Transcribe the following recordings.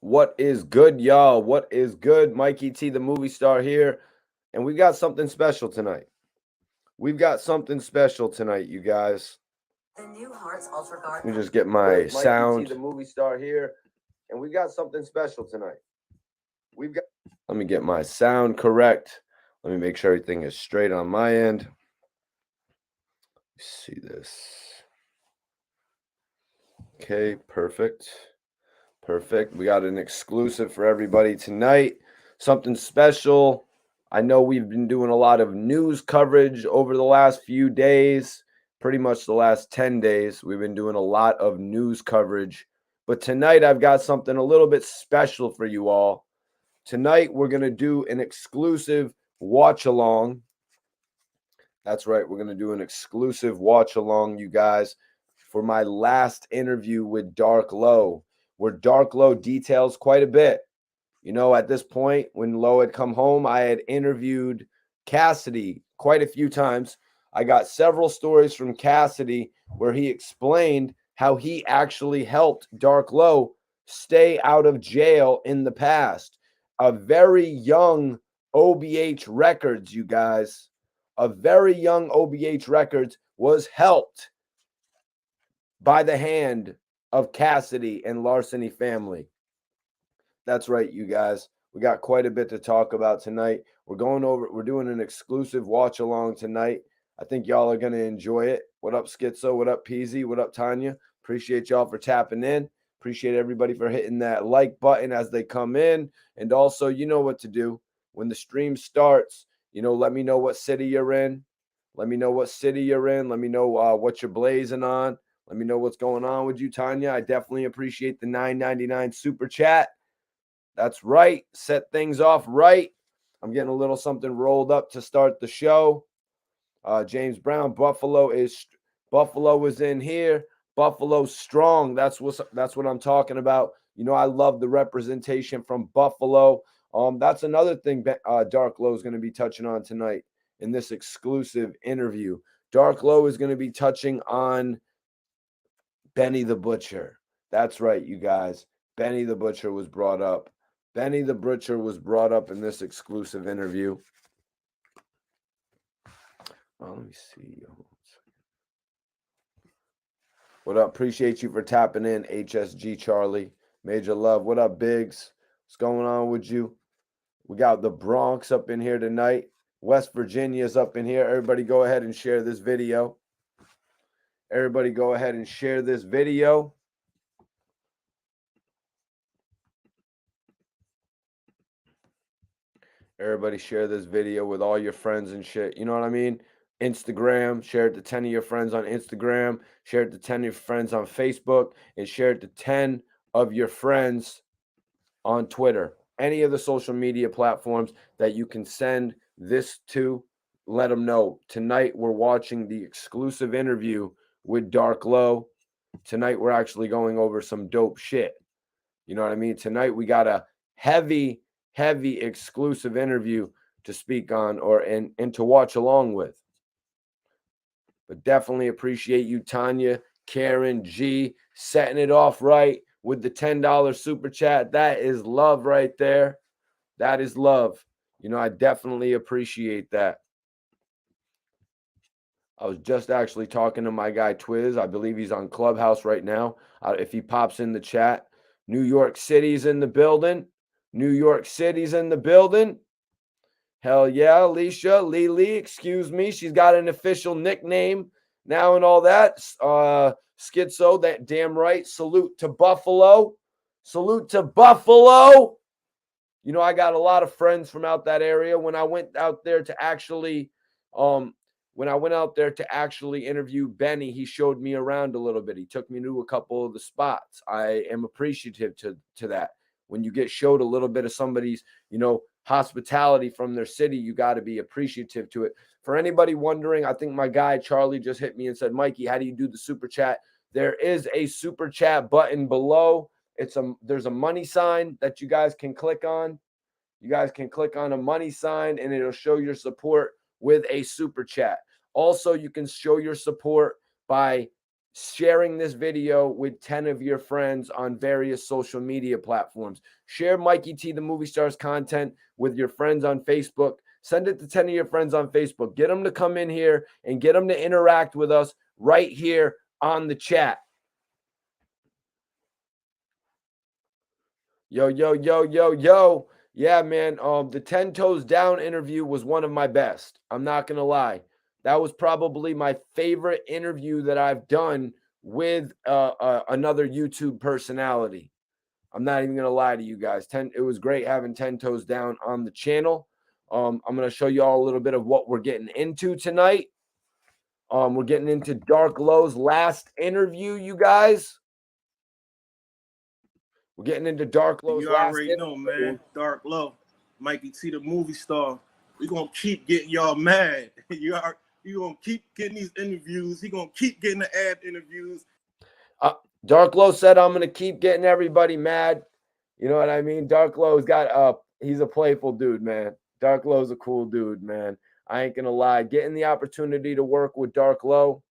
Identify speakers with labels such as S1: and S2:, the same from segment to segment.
S1: What is good, y'all? What is good? Mikey T, the movie star here. And we got something special tonight. We've got something special tonight, you guys.
S2: The new Hearts Ultra Guard.
S1: Let me just get my sound. Mikey T, the movie star here. And we got something special tonight. Let me get my sound correct. Let me make sure everything is straight on my end. See this. Okay, perfect. Perfect. We got an exclusive for everybody tonight. Something special. I know we've been doing a lot of news coverage over the last few days, pretty much the last 10 days. We've been doing a lot of news coverage. But tonight I've got something a little bit special for you all. Tonight we're going to do an exclusive watch along. That's right. We're going to do an exclusive watch along, you guys, for my last interview with Dark Low, where Dark Low details quite a bit. You know, at this point, when Low had come home, I had interviewed Cassidy quite a few times. I got several stories from Cassidy where he explained how he actually helped Dark Low stay out of jail in the past. A very young OBH Records, you guys, a very young OBH Records was helped by the hand of Cassidy and Larceny family. That's right, you guys. We got quite a bit to talk about tonight. We're doing an exclusive watch along tonight. I think y'all are going to enjoy it. What up, Schizo? What up, Peasy? What up, Tanya? Appreciate y'all for tapping in. Appreciate everybody for hitting that like button as they come in. And also, you know what to do. When the stream starts, let me know what city you're in. Let me know what city you're in. Let me know what you're blazing on. Let me know what's going on with you, Tanya. I definitely appreciate the $9.99 super chat. That's right. Set things off right. I'm getting a little something rolled up to start the show. James Brown, Buffalo is in here. Buffalo strong. That's what I'm talking about. I love the representation from Buffalo. That's another thing Dark Low is going to be touching on tonight in this exclusive interview. Dark Low is going to be touching on Benny the Butcher. That's right, you guys. Benny the Butcher was brought up. Benny the Butcher was brought up in this exclusive interview. Let me see. What up? Appreciate you for tapping in, HSG Charlie. Major love. What up, Biggs? What's going on with you? We got the Bronx up in here tonight. West Virginia's up in here. Everybody go ahead and share this video. Everybody go ahead and share this video. Everybody share this video with all your friends and shit. You know what I mean? Instagram, share it to 10 of your friends on Instagram, share it to 10 of your friends on Facebook, and share it to 10 of your friends on Twitter. Any of the social media platforms that you can send this to, let them know. Tonight, we're watching the exclusive interview with Dark Low. Tonight, we're actually going over some dope shit. You know what I mean? Tonight, we got a heavy exclusive interview to speak on and to watch along with. But definitely appreciate you, Tanya, Karen, G, setting it off right with the $10 super chat. That is love right there. That is love. I definitely appreciate that. I was just actually talking to my guy Twiz. I believe he's on Clubhouse right now. If he pops in the chat, New York City's in the building. New York City's in the building. Hell yeah, Alicia, Lily, excuse me. She's got an official nickname now and all that. Schizo, that damn right. Salute to Buffalo. Salute to Buffalo. I got a lot of friends from out that area. When I went out there to actually interview Benny, he showed me around a little bit. He took me to a couple of the spots. I am appreciative to that. When you get showed a little bit of somebody's, hospitality from their city, you got to be appreciative to it. For anybody wondering, I think my guy Charlie just hit me and said, Mikey, how do you do the super chat? There is a super chat button below. There's a money sign that you guys can click on. You guys can click on a money sign and it'll show your support with a super chat. Also, you can show your support by sharing this video with 10 of your friends on various social media platforms. Share Mikey T, the Movie Stars content with your friends on Facebook. Send it to 10 of your friends on Facebook. Get them to come in here and get them to interact with us right here on the chat. Yo, yo, yo, yo, yo. Yeah, man. The 10 Toes Down interview was one of my best. I'm not going to lie. That was probably my favorite interview that I've done with another YouTube personality. I'm not even going to lie to you guys. It was great having 10 Toes Down on the channel. I'm going to show you all a little bit of what we're getting into tonight. We're getting into Dark Low's last interview, you guys. We're getting into Dark Low's
S3: you
S1: last
S3: already know, man. Dark Low, Mikey T, the movie star. We're going to keep getting y'all mad. You going to keep getting these interviews. He going to keep getting the ad interviews.
S1: Dark Low said, I'm going to keep getting everybody mad. You know what I mean? Dark Low's he's a playful dude, man. Dark Low's a cool dude, man. I ain't going to lie. Getting the opportunity to work with Dark Low,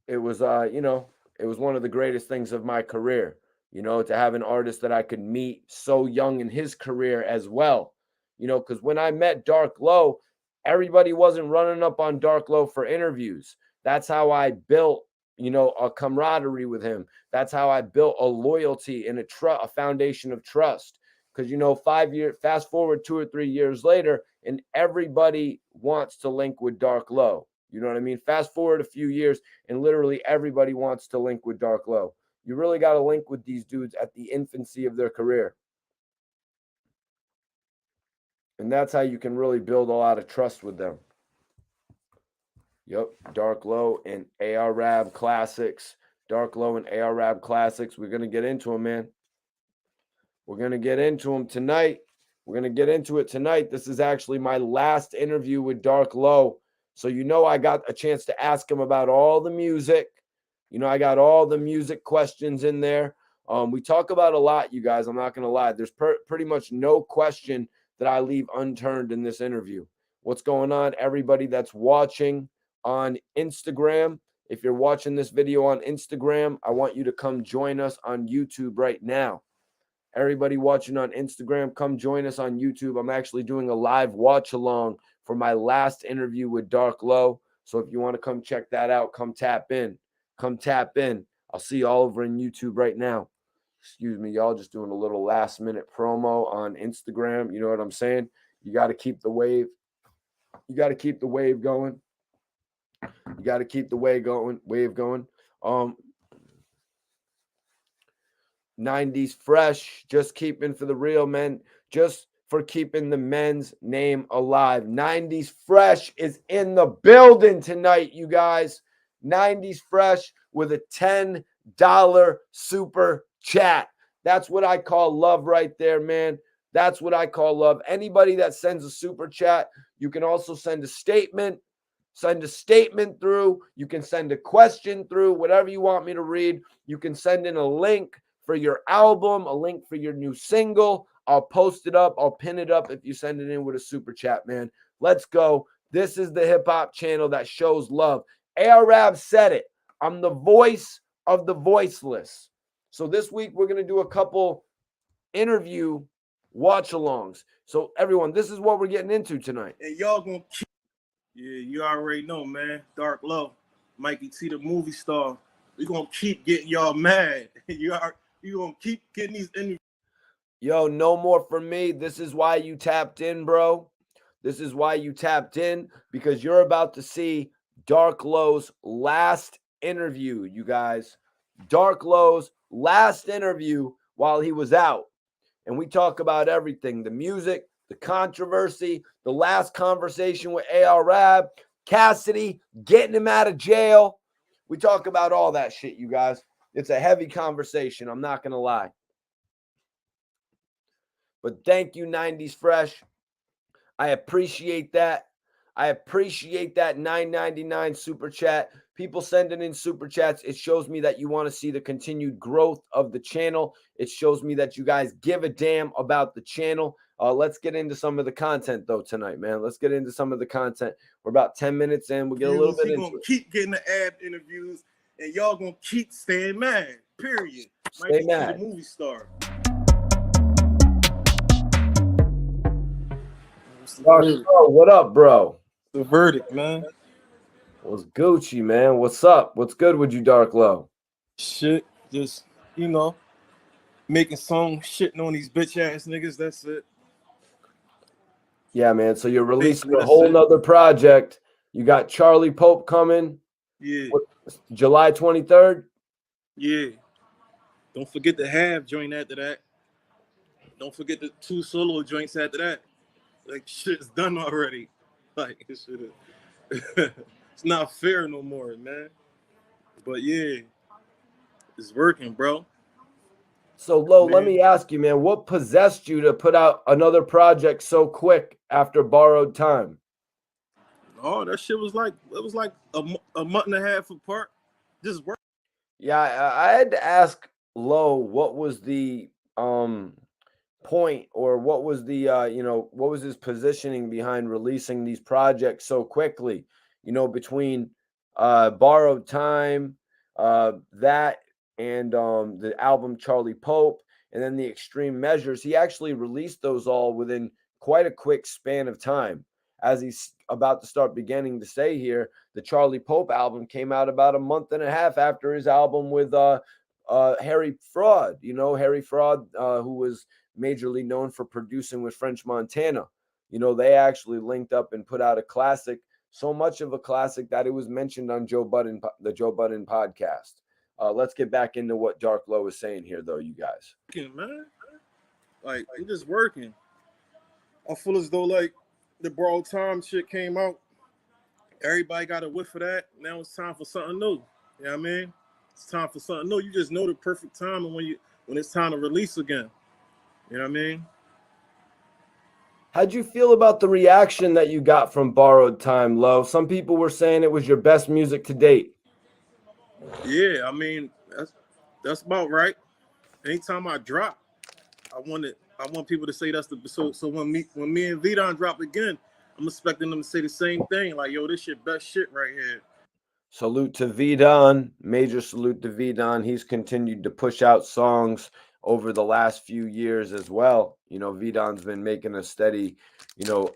S1: it was, it was one of the greatest things of my career, to have an artist that I could meet so young in his career as well, because when I met Dark Low, everybody wasn't running up on Dark Low for interviews. That's how I built, a camaraderie with him. That's how I built a loyalty and a foundation of trust. Because, 5 years, fast forward 2 or 3 years later, and everybody wants to link with Dark Low. You know what I mean? Fast forward a few years, and literally everybody wants to link with Dark Low. You really got to link with these dudes at the infancy of their career. And that's how you can really build a lot of trust with them. Yep, Dark Low and ARAB Classics. Dark Low and ARAB Classics. We're going to get into them, man. We're going to get into them tonight. We're going to get into it tonight. This is actually my last interview with Dark Low. So, I got a chance to ask him about all the music. I got all the music questions in there. We talk about a lot, you guys. I'm not going to lie. There's pretty much no question that I leave unturned in this interview. What's going on, everybody that's watching on Instagram? If you're watching this video on Instagram, I want you to come join us on YouTube right now. Everybody watching on Instagram, come join us on YouTube. I'm actually doing a live watch along for my last interview with Dark Low. So if you want to come check that out, come tap in. Come tap in. I'll see you all over on YouTube right now. Excuse me, y'all, just doing a little last minute promo on Instagram. You know what I'm saying? You got to keep the wave. You got to keep the wave going. You got to keep the wave going. 90s Fresh, just keeping for the real men, just for keeping the men's name alive. 90s Fresh is in the building tonight, you guys. 90s Fresh with a $10 super chat. That's what I call love right there, man. That's what I call love. Anybody that sends a super chat, you can also send a statement. Send a statement through. You can send a question through, whatever you want me to read. You can send in a link for your album, a link for your new single. I'll post it up. I'll pin it up if you send it in with a super chat, man. Let's go. This is the hip hop channel that shows love. ARAB said it. I'm the voice of the voiceless. So this week we're going to do a couple interview watch-alongs. So everyone, this is what we're getting into tonight.
S3: And y'all going to keep, yeah, you already know, man. Dark Low, Mikey T, the movie star. We're going to keep getting y'all mad. You going to keep getting these interviews.
S1: Yo, no more from me. This is why you tapped in, bro. This is why you tapped in, because you're about to see Dark Low's last interview, you guys. Dark Low's last interview while he was out. And we talk about everything, the music, the controversy, the last conversation with ARAB, Cassidy, getting him out of jail. We talk about all that shit, you guys. It's a heavy conversation. I'm not going to lie. But thank you, 90s Fresh. I appreciate that. I appreciate that $9.99 super chat. People sending in super chats. It shows me that you want to see the continued growth of the channel. It shows me that you guys give a damn about the channel. Let's get into some of the content though tonight, man. Let's get into some of the content. We're about 10 minutes in. We'll get a little bit into
S3: gonna
S1: it.
S3: keep getting the ad interviews, and y'all gonna keep staying mad. Period.
S1: Stay
S3: Mikey,
S1: mad.
S3: the movie star.
S1: What up, bro?
S3: The verdict, man.
S1: What's Gucci, man? What's up? What's good with you, Dark Low?
S3: Shit, just making songs, shitting on these bitch ass niggas. That's it.
S1: Yeah, man. So you're releasing a whole nother project. You got Charlie Pope coming.
S3: Yeah.
S1: July 23rd.
S3: Yeah. Don't forget the half joint after that. Don't forget the 2 solo joints after that. Like, shit's done already. Like, it's not fair no more, man. But yeah, it's working, bro.
S1: So, Lo, let me ask you, man, what possessed you to put out another project so quick after Borrowed Time?
S3: Oh, that shit was like, it was like a month and a half apart. Just work.
S1: Yeah, I had to ask Lo what was the point, or what was the what was his positioning behind releasing these projects so quickly, between Borrowed Time, that, and the album Charlie Pope, and then the Extreme Measures. He actually released those all within quite a quick span of time. As he's about to start beginning to say here, the Charlie Pope album came out about a month and a half after his album with Harry Fraud. Harry Fraud, who was majorly known for producing with French Montana. They actually linked up and put out a classic, so much of a classic that it was mentioned on the Joe Budden podcast. Let's get back into what Dark Low is saying here, though, you guys.
S3: Man, like, I'm just working. I feel as though, like, the Borrowed Time shit came out. Everybody got a whiff of that. Now it's time for something new. You know what I mean? It's time for something new. You just know the perfect time when it's time to release again. You know what I mean?
S1: How'd you feel about the reaction that you got from Borrowed Time, Lo? Some people were saying it was your best music to date.
S3: Yeah, I mean, that's about right. Anytime I drop, I want people to say that's the so when me and Vidon drop again, I'm expecting them to say the same thing. Like, yo, this shit best shit right here.
S1: Salute to Vidon. Major salute to Vidon. He's continued to push out songs over the last few years as well. Vidon's been making a steady,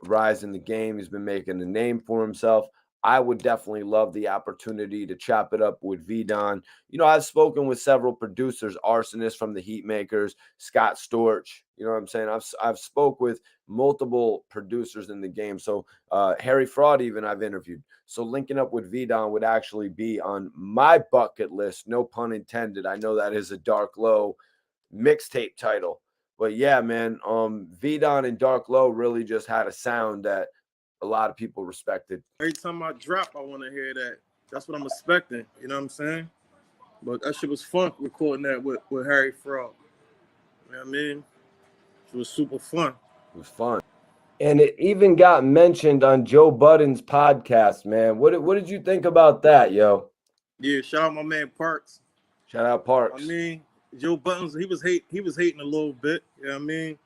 S1: rise in the game. He's been making a name for himself. I would definitely love the opportunity to chop it up with Vidon. I've spoken with several producers, Arsonist from the Heatmakers, Scott Storch. You know what I'm saying? I've spoke with multiple producers in the game. So Harry Fraud, even, I've interviewed. So linking up with Vidon would actually be on my bucket list. No pun intended. I know that is a Dark Low mixtape title. But yeah, man, Vidon and Dark Low really just had a sound that a lot of people respected.
S3: Every time I drop, I want to hear that. That's what I'm expecting. You know what I'm saying? But that shit was fun recording that with Harry Fraud. You know what I mean? It was super fun.
S1: It was fun. And it even got mentioned on Joe Budden's podcast, man. What did you think about that, yo?
S3: Yeah, shout out my man Parks.
S1: Shout out Parks.
S3: I mean, Joe Budden, he was hating a little bit. You know what I mean?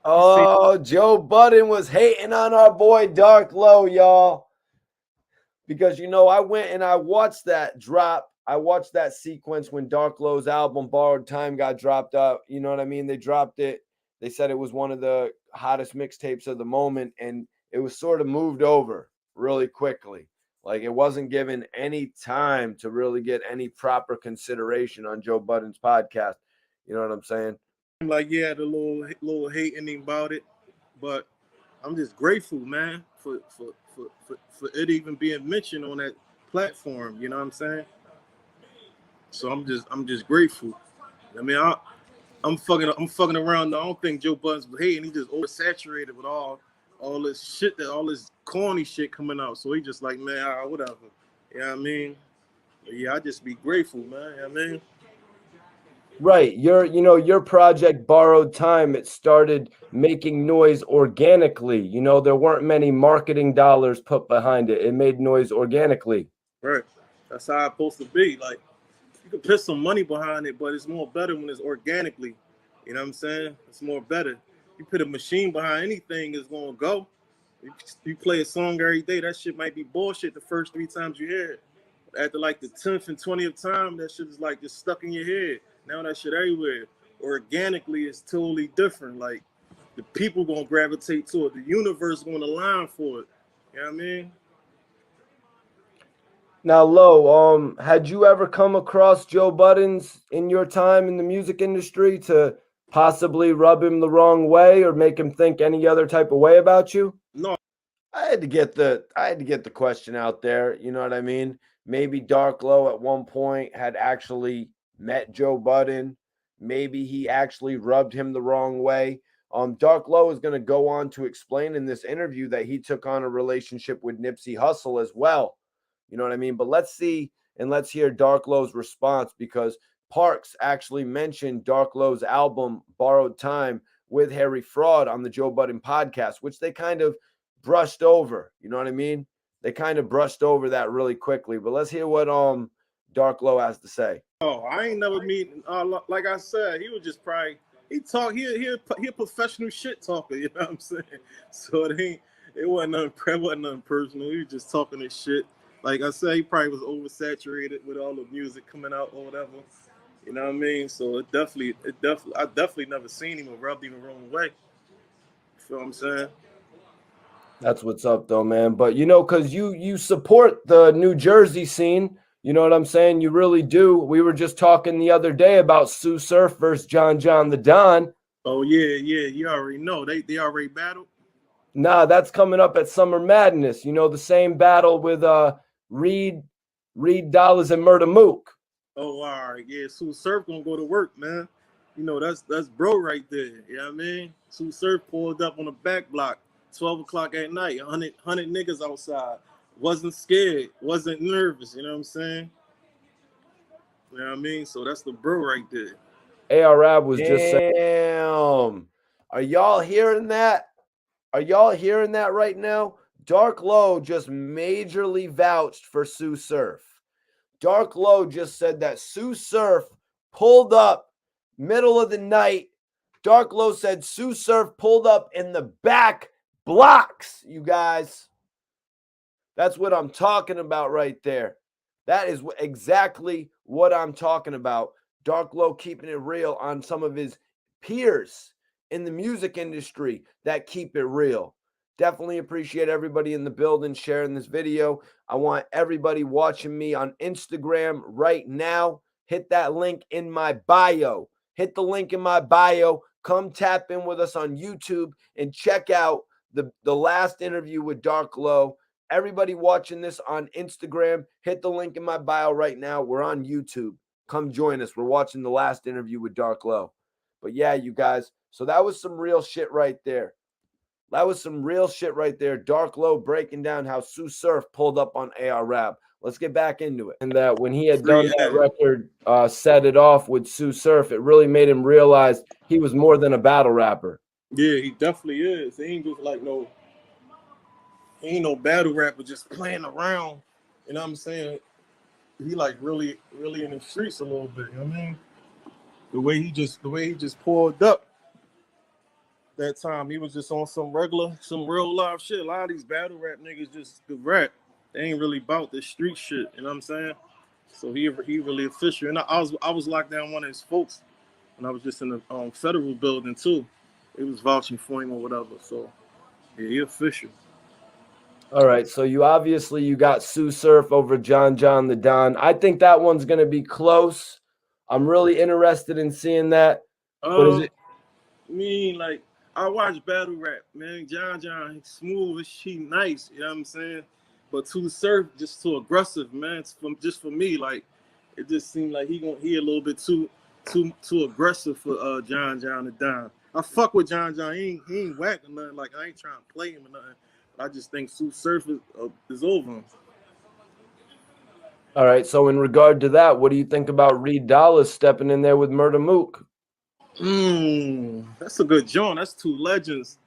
S1: Oh, Joe Budden was hating on our boy Dark Low, y'all. Because, I went and I watched that drop. I watched that sequence when Dark Low's album Borrowed Time got dropped up. You know what I mean? They dropped it. They said it was one of the hottest mixtapes of the moment, and it was sort of moved over really quickly. Like, it wasn't given any time to really get any proper consideration on Joe Budden's podcast. You know what I'm saying?
S3: Like, yeah, the little hating about it, but I'm just grateful, man, for it even being mentioned on that platform. You know what I'm saying? So I'm just grateful. I mean, I'm fucking around. I don't think Joe Budden's hating. He just oversaturated with all this shit, all this corny shit coming out. So he just like, man, whatever. You know what I mean? But yeah, I just be grateful, man. You know what I mean?
S1: Right. Your project Borrowed Time, it started making noise organically. There weren't many marketing dollars put behind it. It made noise organically.
S3: Right. That's how it's supposed to be. Like, you can put some money behind it, but it's more better when it's organically. You know what I'm saying? It's more better. you put a machine behind anything, it's gonna go. You play a song every day, that shit might be bullshit the first 3 times you hear it. After like the 10th and 20th time, that shit is like just stuck in your head. Now that shit everywhere. Organically, it's totally different. Like the people gonna gravitate to it. The universe gonna align for it. You know what I mean?
S1: Now, Lo, had you ever come across Joe Buttons in your time in the music industry to possibly rub him the wrong way or make him think any other type of way about you?
S3: No.
S1: I had to get the question out there. You know what I mean? Maybe Dark Low at one point had actually met Joe Budden. Maybe he actually rubbed him the wrong way. Dark Low is going to go on to explain in this interview that he took on a relationship with Nipsey Hussle as well. You know what I mean? But let's see and let's hear Dark Low's response, because Parks actually mentioned Dark Low's album Borrowed Time with Harry Fraud on the Joe Budden podcast, which they kind of brushed over. You know what I mean? They kind of brushed over that really quickly. But let's hear what Dark Low has to say.
S3: Oh, I ain't never meet. Like I said, he was just probably he a professional shit talker. You know what I'm saying? So it wasn't nothing personal. He was just talking his shit. Like I said, he probably was oversaturated with all the music coming out or whatever. You know what I mean? So I definitely never seen him or rubbed him the wrong way. You feel what I'm saying?
S1: That's what's up, though, man. But you know, because you support the New Jersey scene. You know what I'm saying? You really do. We were just talking the other day about Sue Surf versus John the Don.
S3: Oh yeah. You already know they already battled.
S1: Nah, that's coming up at Summer Madness. You know, the same battle with Reed Dollars and Murder Mook.
S3: Oh, all right. Yeah, Sue Surf gonna go to work, man. You know, that's bro right there. You know what I mean? Sue Surf pulled up on the back block, 12 o'clock at night, 100 niggas outside. Wasn't scared, wasn't nervous, you know what I'm saying? You know what I mean? So that's the bro right there.
S1: Arab was just saying, damn. Are y'all hearing that? Are y'all hearing that right now? Dark Low just majorly vouched for Sue Surf. Dark Low just said that Sue Surf pulled up middle of the night. Dark Low said Sue Surf pulled up in the back blocks, you guys. That's what I'm talking about right there. That is exactly what I'm talking about. Dark Low keeping it real on some of his peers in the music industry that keep it real. Definitely appreciate everybody in the building sharing this video. I want everybody watching me on Instagram right now. Hit that link in my bio. Hit the link in my bio. Come tap in with us on YouTube and check out the last interview with Dark Low. Everybody watching this on Instagram, hit the link in my bio right now. We're on YouTube. Come join us. We're watching the last interview with Dark Low. But yeah, you guys. So that was some real shit right there. That was some real shit right there. Dark Low breaking down how Sue Surf pulled up on AR Rap. Let's get back into it. And that when he had done that record, Set It Off with Sue Surf, it really made him realize he was more than a battle rapper.
S3: Yeah, he definitely is. He ain't just like no battle rapper just playing around. You know what I'm saying? He like really in the streets a little bit. You know what I mean? The way he just pulled up that time, he was just on some real live shit. A lot of these battle rap niggas just the rap. They ain't really about the street shit. You know what I'm saying? So he really official. And I was locked down one of his folks, and I was just in the federal building too. It was vouching for him or whatever. So yeah, he official.
S1: All right, so you got Sue Surf over John the Don. I think that one's gonna be close. I'm really interested in seeing that. What is it?
S3: I mean, like, I watch battle rap, man. John, he's smooth, he nice, you know what I'm saying? But Sue Surf just too aggressive, man. It's just for me, like, it just seemed like he a little bit too aggressive for John the Don. I fuck with John. He ain't whack or nothing. Like, I ain't trying to play him or nothing. I just think Sue Surf is over him.
S1: All right, so in regard to that, what do you think about Reed Dollars stepping in there with Murder Mook?
S3: That's a good joint. That's two legends.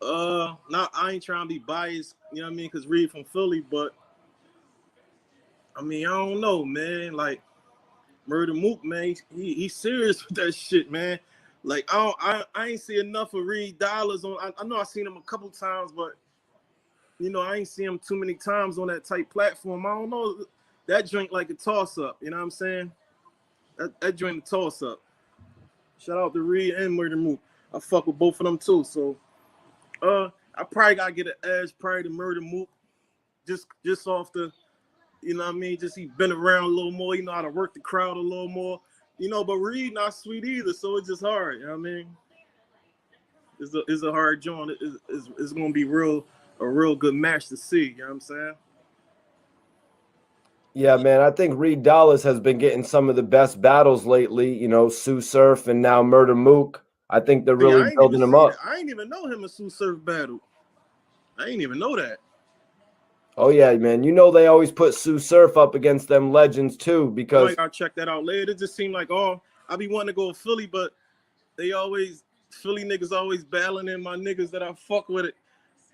S3: Now I ain't trying to be biased, you know what I mean, because Reed from Philly, but I mean, I don't know, man. Like Murder Mook, man, he's serious with that shit, man. Like I ain't see enough of Reed Dollars on. I know I seen him a couple times, but you know I ain't seen him too many times on that type platform. I don't know. That joint like a toss up. You know what I'm saying? That joint a toss up. Shout out to Reed and Murder Mook. I fuck with both of them too. So I probably gotta get an edge probably to Murder Mook. Just off the, you know what I mean? Just he been around a little more, you know how to work the crowd a little more. You know, but Reed not sweet either, so it's just hard, you know what I mean? It's a hard joint. It's gonna be a real good match to see, you know what I'm saying?
S1: Yeah, man, I think Reed Dollars has been getting some of the best battles lately. You know, Sue Surf and now Murder Mook. I think they're really building him up.
S3: I ain't even know him and Sue Surf battle. I ain't even know that.
S1: Oh yeah, man. You know they always put Sue Surf up against them legends too, because
S3: I gotta check that out later. It just seemed like, oh, I be wanting to go to Philly, but Philly niggas always battling in my niggas that I fuck with it.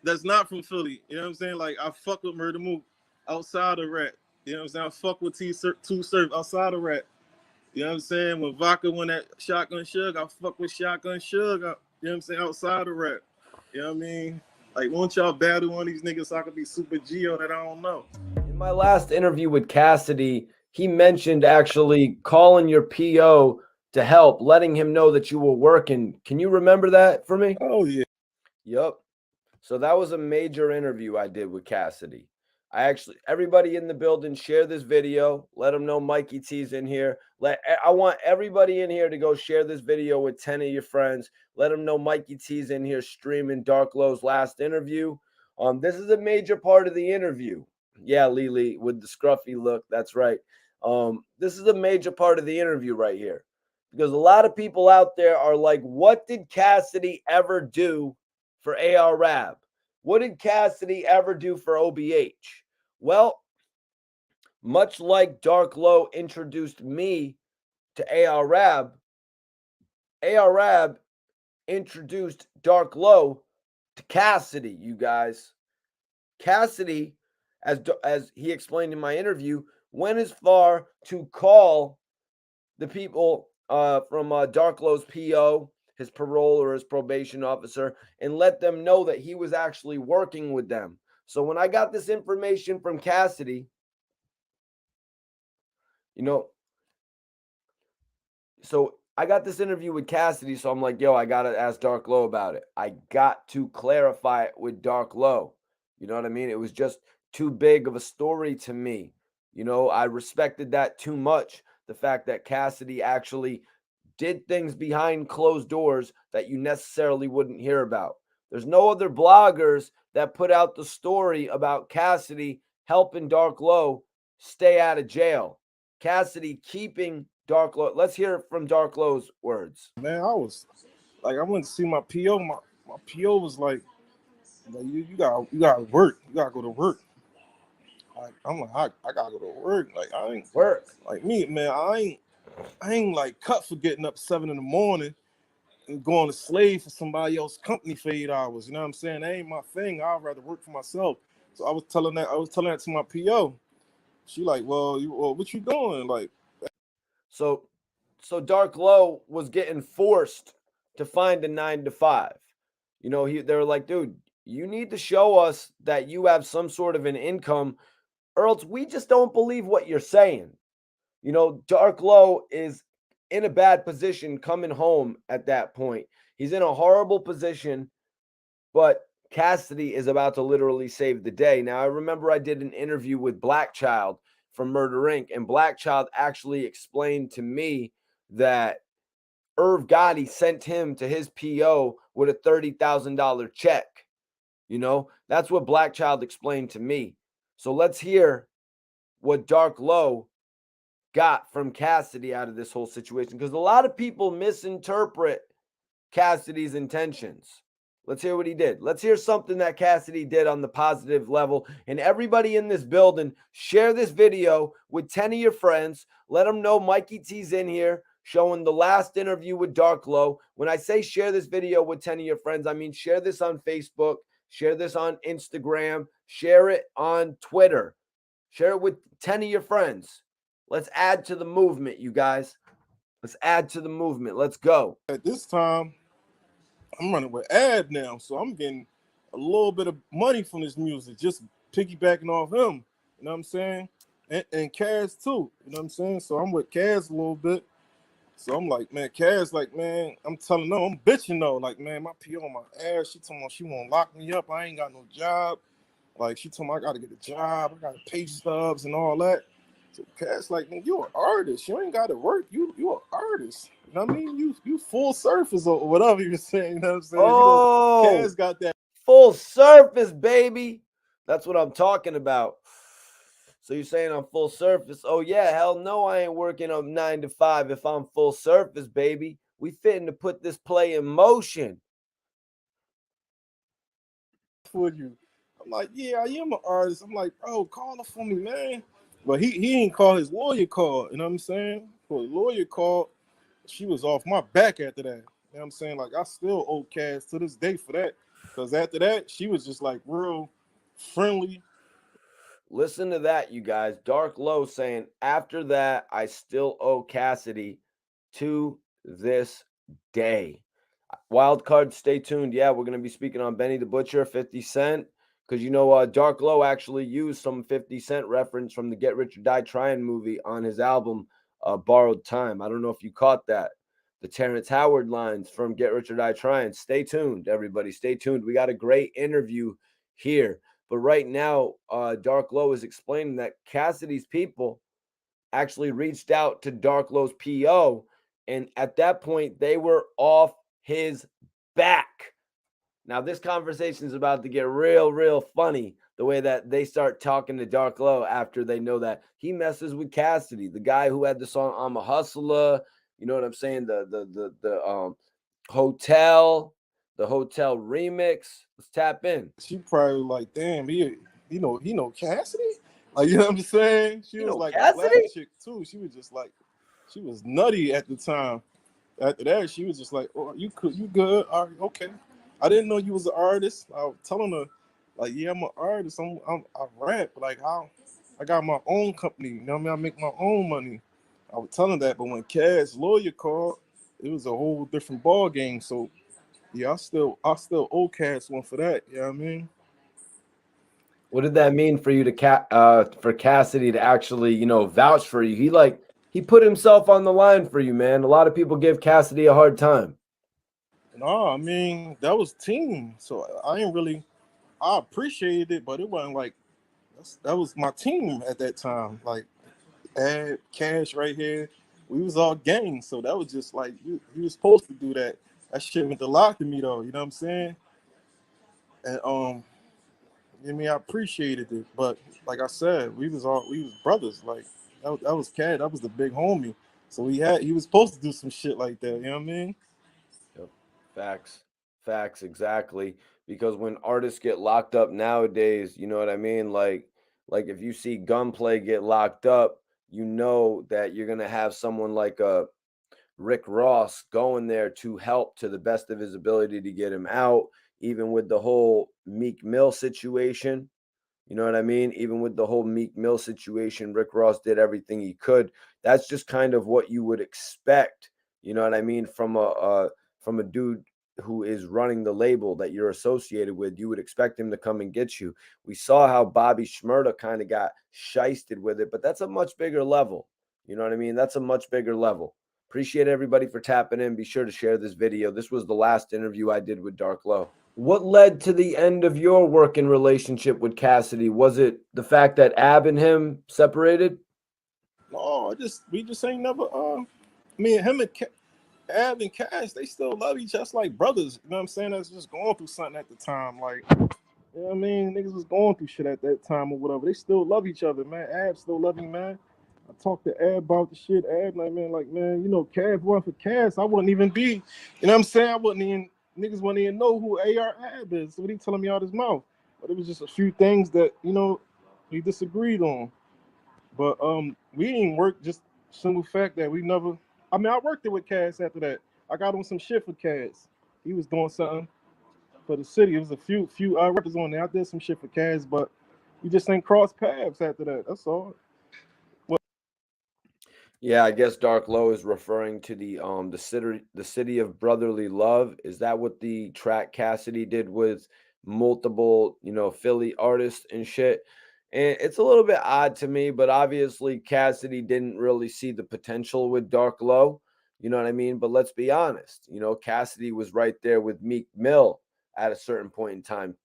S3: That's not from Philly. You know what I'm saying? Like I fuck with Murder Mook outside of rap. You know what I'm saying? I fuck with Two Surf outside of rap. You know what I'm saying? When Vodka won that Shotgun Shug, I fuck with Shotgun Shug. You know what I'm saying? Outside of rap. You know what I mean? Like, won't y'all battle one of these niggas so I could be Super Geo that I don't know?
S1: in my last interview with Cassidy, he mentioned actually calling your PO to help, letting him know that you were working. Can you remember that for me?
S3: Oh, yeah.
S1: Yep. So that was a major interview I did with Cassidy. Everybody in the building, share this video. Let them know Mikey T's in here. I want everybody in here to go share this video with 10 of your friends. Let them know Mikey T's in here streaming Dark Low's last interview. This is a major part of the interview. Yeah, Lily with the scruffy look. That's right. This is a major part of the interview right here, because a lot of people out there are like, what did Cassidy ever do for AR Rab? What did Cassidy ever do for OBH? Well, much like Dark Low introduced me to AR Rab introduced Dark Low to Cassidy, you guys. Cassidy, as he explained in my interview, went as far to call the people from Dark Low's PO, his parole or his probation officer, and let them know that he was actually working with them. So when I got this information from Cassidy, so I got this interview with Cassidy, so I'm like, yo, I got to ask Dark Low about it. I got to clarify it with Dark Low. You know what I mean? It was just too big of a story to me. I respected that too much. The fact that Cassidy actually did things behind closed doors that you necessarily wouldn't hear about. There's no other bloggers that put out the story about Cassidy helping Dark Low stay out of jail. Cassidy keeping Dark Low. Let's hear from Dark Low's words.
S3: Man, I went to see my PO. My PO was like you gotta work. You gotta go to work. I'm like, I gotta go to work. Like I ain't
S1: work.
S3: Like me, man, I ain't like cut for getting up 7 a.m. and going to slave for somebody else's company for 8 hours. You know what I'm saying? That ain't my thing. I'd rather work for myself. So I was telling that to my PO. She like, well, what you doing? Like,
S1: so Dark Low was getting forced to find a 9 to 5. They were like, dude, you need to show us that you have some sort of an income, or else we just don't believe what you're saying. Dark Low is in a bad position coming home at that point. He's in a horrible position, but Cassidy is about to literally save the day. Now, I remember I did an interview with Black Child from Murder Inc., and Black Child actually explained to me that Irv Gotti sent him to his PO with a $30,000 check. That's what Black Child explained to me. So let's hear what Dark Low got from Cassidy out of this whole situation, because a lot of people misinterpret Cassidy's intentions. Let's hear what he did. Let's hear something that Cassidy did on the positive level. And everybody in this building, share this video with 10 of your friends. Let them know Mikey T's in here showing the last interview with Dark Low. When I say share this video with 10 of your friends, I mean share this on Facebook, share this on Instagram, share it on Twitter, share it with 10 of your friends. Let's add to the movement, you guys. Let's add to the movement. Let's go.
S3: At this time, I'm running with Ab now, so I'm getting a little bit of money from this music, just piggybacking off him. You know what I'm saying? And Cass too. You know what I'm saying? So I'm with Cass a little bit. So I'm like, man, Cass, like, man, I'm telling them, I'm bitching though. Like, man, my P on my ass. She told me she won't lock me up. I ain't got no job. Like, she told me I gotta get a job. I gotta pay stubs and all that. So Cass, like, man, you an artist. You ain't gotta work. You an artist. You know what I mean? You full surface or whatever you're saying. You know what I'm saying?
S1: Oh,
S3: you know, Cass got that
S1: full surface, baby. That's what I'm talking about. So you're saying I'm full surface? Oh yeah, hell no, I ain't working on 9 to 5 if I'm full surface, baby. We fitting to put this play in motion.
S3: for you. I'm like, yeah, I am an artist. I'm like, bro, call her for me, man. But he ain't call his lawyer call. You know what I'm saying? So the lawyer called. She was off my back after that. You know what I'm saying? Like, I still owe Cass to this day for that. Because after that, she was just like real friendly.
S1: Listen to that, you guys. Dark Low saying, after that, I still owe Cassidy to this day. Wild card, stay tuned. Yeah, we're going to be speaking on Benny the Butcher, 50 Cent. Because, you know, Dark Low actually used some 50 Cent reference from the Get Rich or Die Trying movie on his album, Borrowed Time. I don't know if you caught that. The Terrence Howard lines from Get Rich or Die Trying. Stay tuned, everybody. Stay tuned. We got a great interview here. But right now, Dark Low is explaining that Cassidy's people actually reached out to Dark Low's PO. And at that point, they were off his back. Now, this conversation is about to get real funny. The way that they start talking to Dark Low after they know that he messes with Cassidy, the guy who had the song "I'm a Hustler." You know what I'm saying? The hotel, the hotel remix. Let's tap in.
S3: She probably like, damn, he know Cassidy? Like, you know what I'm saying? She was like
S1: Cassidy?
S3: a black chick too. She was just like, she was nutty at the time. After that, she was just like, oh, you good? All right, okay. I didn't know you was an artist. I was telling her, like, yeah, I'm an artist. I rap. Like, I got my own company. You know what I mean? I make my own money. I was telling that, but when Cass lawyer called, it was a whole different ball game. So yeah, I still owe Cass one for that. You know what I mean?
S1: What did that mean for you to for Cassidy to actually, you know, vouch for you? He put himself on the line for you, man. A lot of people give Cassidy a hard time.
S3: No, I mean, that was team. So I appreciated it, but it wasn't like that was my team at that time. Like, Ad, Cash right here, we was all gang. So that was just like you was supposed to do that. That shit went to lock to me though. You know what I'm saying? And I mean, I appreciated it, but like I said, we was brothers. Like that was Cat. That was the big homie. So he was supposed to do some shit like that. You know what I mean?
S1: Yep. Facts, exactly. Because when artists get locked up nowadays, you know what I mean? Like if you see Gunplay get locked up, you know that you're gonna have someone like Rick Ross going there to help to the best of his ability to get him out, even with the whole Meek Mill situation. You know what I mean? Even with the whole Meek Mill situation, Rick Ross did everything he could. That's just kind of what you would expect. You know what I mean? From a dude who is running the label that you're associated with, you would expect him to come and get you. We saw how Bobby Shmurda kind of got shysted with it, but that's a much bigger level. You know what I mean? That's a much bigger level. Appreciate everybody for tapping in. Be sure to share this video. This was the last interview I did with Dark Low. What led to the end of your working relationship with Cassidy? Was it the fact that Ab and him separated?
S3: No, we just ain't never. Me and him and Ab and Cash, they still love each other. That's like brothers. You know what I'm saying? That's just going through something at the time. Like, you know what I mean? Niggas was going through shit at that time or whatever. They still love each other, man. Ab still love me, man. I talked to Ab about the shit. Ab, like, man, you know, Cash wasn't for Cash. I wouldn't even be, you know what I'm saying? Niggas wouldn't even know who AR Ab is. So what he telling me out his mouth? But it was just a few things that, you know, we disagreed on. But we didn't work, just simple fact that we never. I mean, I worked it with Cass after that. I got on some shit for Cass. He was doing something for the city. It was a few rappers on there. I did some shit for Cass, but we just ain't cross paths after that. That's all.
S1: Yeah, I guess Dark Low is referring to the city of brotherly love. Is that what the track Cassidy did with multiple, Philly artists and shit? And it's a little bit odd to me, but obviously Cassidy didn't really see the potential with Dark Low. You know what I mean? But let's be honest, Cassidy was right there with Meek Mill at a certain point in time.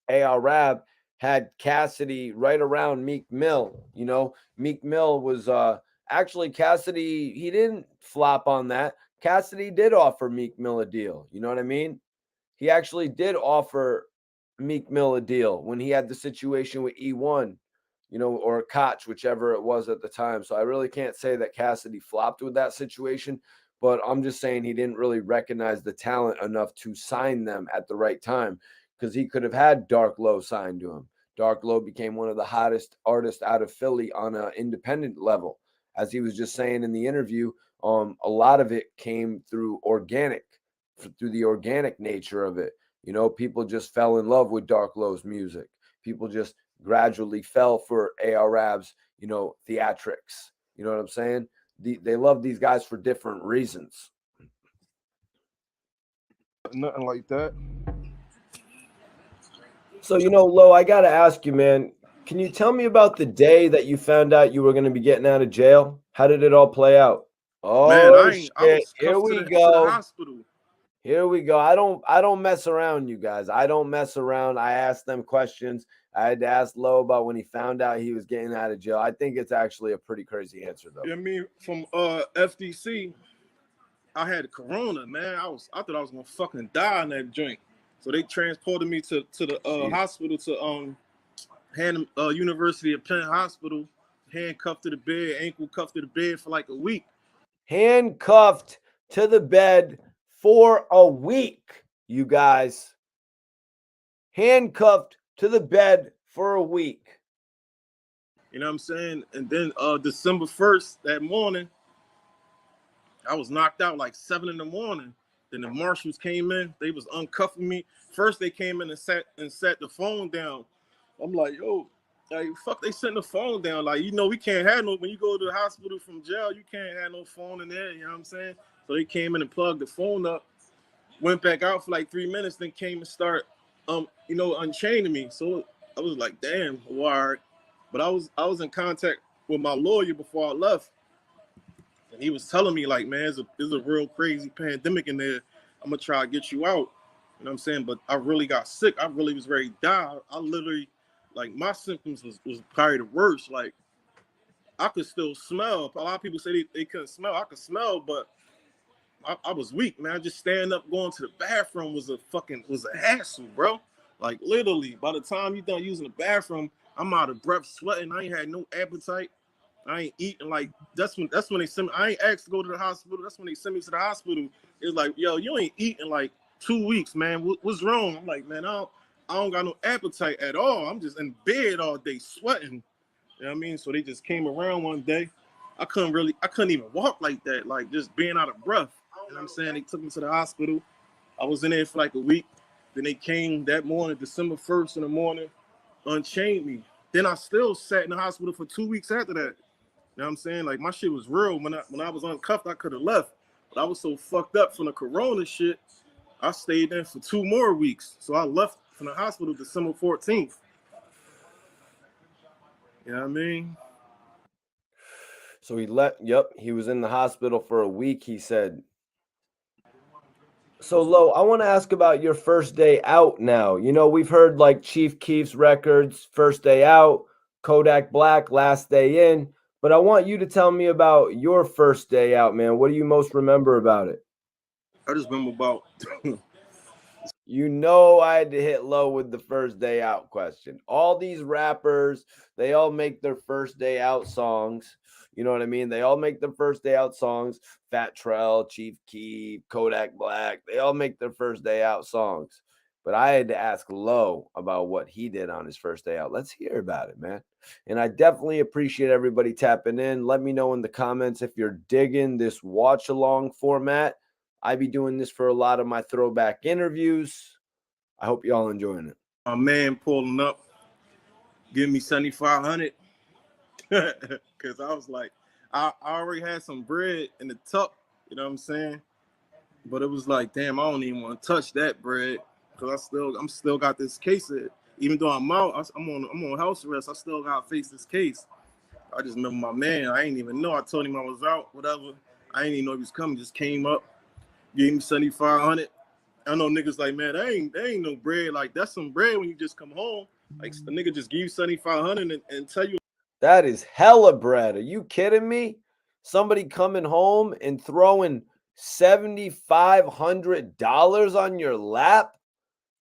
S1: AR Rab had Cassidy right around Meek Mill. Meek Mill was actually Cassidy, he didn't flop on that. Cassidy did offer Meek Mill a deal. You know what I mean? He actually did offer Meek Mill a deal when he had the situation with E1, or Koch, whichever it was at the time. So I really can't say that Cassidy flopped with that situation, but I'm just saying he didn't really recognize the talent enough to sign them at the right time because he could have had Dark Low signed to him. Dark Low became one of the hottest artists out of Philly on an independent level. As he was just saying in the interview, a lot of it came through through the organic nature of it. People just fell in love with Dark Low's music. People just gradually fell for AR Rab's, theatrics. You know what I'm saying? They love these guys for different reasons.
S3: Nothing like that.
S1: So, Lo, I got to ask you, man, can you tell me about the day that you found out you were going to be getting out of jail? How did it all play out?
S3: Man,
S1: Oh,
S3: I
S1: shit.
S3: was
S1: Here
S3: cuffed to
S1: we
S3: the
S1: go.
S3: hospital.
S1: Here we go. I don't mess around, you guys. I don't mess around. I asked them questions. I had to ask Lo about when he found out he was getting out of jail. I think it's actually a pretty crazy answer, though.
S3: You know what I mean? From FDC, I had corona, man. I thought I was gonna fucking die in that joint. So they transported me to the
S1: Jeez.
S3: hospital to University of Penn Hospital, handcuffed to the bed, ankle cuffed to the bed for like a week.
S1: Handcuffed to the bed for a week, you guys. Handcuffed to the bed for a week.
S3: You know what I'm saying? And then December 1st, that morning, I was knocked out like 7 in the morning. Then the marshals came in, they was uncuffing me. First they came in and sat the phone down. I'm like, yo, like fuck, they setting the phone down. Like, we can't have no, when you go to the hospital from jail, you can't have no phone in there, you know what I'm saying? So they came in and plugged the phone up, went back out for like 3 minutes, then came and start unchaining me. So I was like, damn, wired. But I was in contact with my lawyer before I left. And he was telling me, like, man, it's a real crazy pandemic in there. I'm gonna try to get you out. You know what I'm saying? But I really got sick. I really was ready to die. I literally, like, my symptoms was probably the worst. Like, I could still smell. A lot of people say they couldn't smell. I could smell, but I was weak, man. Just standing up, going to the bathroom was a hassle, bro. Like, literally, by the time you done using the bathroom, I'm out of breath, sweating. I ain't had no appetite. I ain't eating. Like, that's when they sent me. I ain't asked to go to the hospital. That's when they sent me to the hospital. It's like, yo, you ain't eating like 2 weeks, man. What's wrong? I'm like, man, I don't got no appetite at all. I'm just in bed all day sweating. You know what I mean? So they just came around one day. I couldn't even walk like that, like just being out of breath. You know what I'm saying? They took me to the hospital. I was in there for like a week. Then they came that morning, December 1st in the morning, unchained me. Then I still sat in the hospital for 2 weeks after that. You know what I'm saying? Like, my shit was real. When I was uncuffed, I could have left. But I was so fucked up from the corona shit, I stayed there for 2 more weeks. So I left from the hospital December 14th. You know what I mean?
S1: So he was in the hospital for a week, he said. So, Lo, I want to ask about your first day out now. We've heard like Chief Keef's records, first day out, Kodak Black, last day in. But I want you to tell me about your first day out, man. What do you most remember about it?
S3: I just remember about
S1: I had to hit Lo with the first day out question. All these rappers, they all make their first day out songs. You know what I mean? They all make their first day out songs. Fat Trell, Chief Keef, Kodak Black, they all make their first day out songs. But I had to ask Lo about what he did on his first day out. Let's hear about it, man. And I definitely appreciate everybody tapping in. Let me know in the comments if you're digging this watch along format. I be doing this for a lot of my throwback interviews. I hope y'all enjoying it.
S3: my man pulling up, giving me 7,500. Because I was like, I already had some bread in the tuck, you know what I'm saying? But it was like, damn, I don't even want to touch that bread because I'm still got this case. Even though I'm out, I'm on house arrest. I still got to face this case. I just remember my man. I ain't even know. I told him I was out, whatever. I ain't even know he was coming. Just came up, gave me 7,500. I know niggas like, man, that ain't no bread. Like that's some bread when you just come home. Like the nigga just give you 7,500 and tell you.
S1: That is hella bread. Are you kidding me? Somebody coming home and throwing $7,500 on your lap?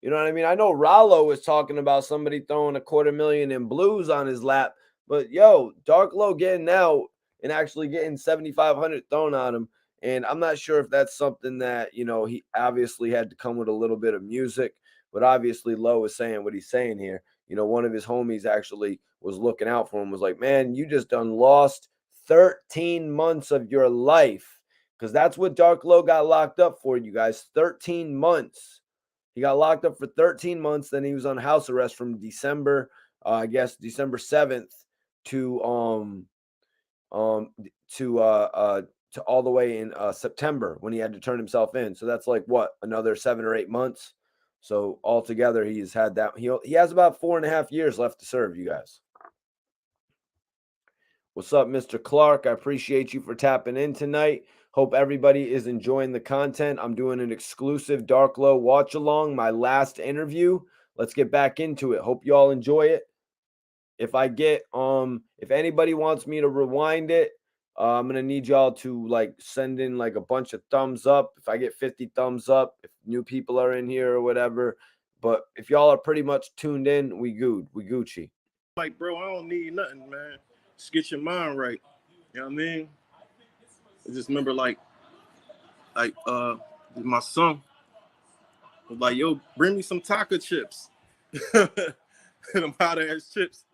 S1: You know what I mean? I know Rollo was talking about somebody throwing $250,000 in blues on his lap, but yo, Dark Low getting out and actually getting 7,500 thrown on him. And I'm not sure if that's something that, he obviously had to come with a little bit of music, but obviously Low is saying what he's saying here. One of his homies actually was looking out for him, was like, man, you just done lost 13 months of your life. Because that's what Dark Low got locked up for, you guys. 13 months. He got locked up for 13 months. Then he was on house arrest from December, December 7th to to all the way in September when he had to turn himself in. So that's like what, another 7 or 8 months. So altogether, he's had that. He has about 4.5 years left to serve, you guys. What's up, Mr. Clark? I appreciate you for tapping in tonight. Hope everybody is enjoying the content. I'm doing an exclusive Dark Low watch along, my last interview. Let's get back into it. Hope you all enjoy it. If anybody wants me to rewind it, I'm gonna need y'all to send in a bunch of thumbs up. If I get 50 thumbs up, if new people are in here or whatever. But if y'all are pretty much tuned in, we good. We Gucci.
S3: Like, bro, I don't need nothing, man. Just get your mind right. You know what I mean? I just remember like my son was like, yo, bring me some taco chips. Them hot ass chips.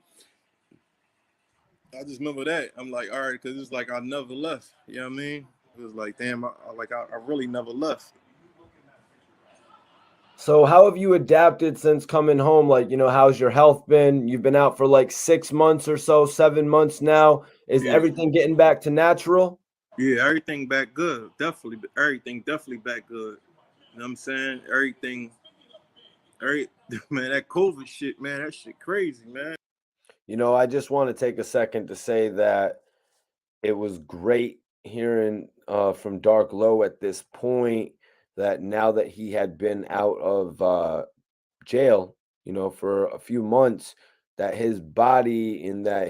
S3: I just remember that. I'm like, all right, because it's like I never left. You know what I mean? It was like, damn, I really never left.
S1: So how have you adapted since coming home? How's your health been? You've been out for 6 months or so, 7 months now. Is everything getting back to natural?
S3: Yeah, everything back good. Definitely. Everything definitely back good. You know what I'm saying? Everything, man, that COVID shit, man, that shit crazy, man.
S1: I just want to take a second to say that it was great hearing from Dark Low at this point, that now that he had been out of jail, for a few months, that his body and that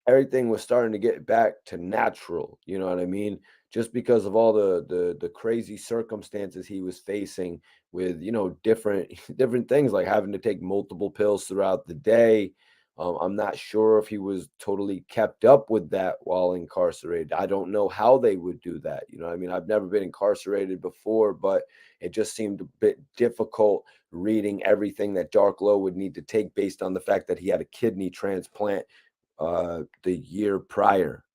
S1: everything was starting to get back to natural. You know what I mean? Just because of all the crazy circumstances he was facing with, different different things, like having to take multiple pills throughout the day. I'm not sure if he was totally kept up with that while incarcerated. I don't know how they would do that. I mean, I've never been incarcerated before, but it just seemed a bit difficult reading everything that Dark Low would need to take based on the fact that he had a kidney transplant the year prior.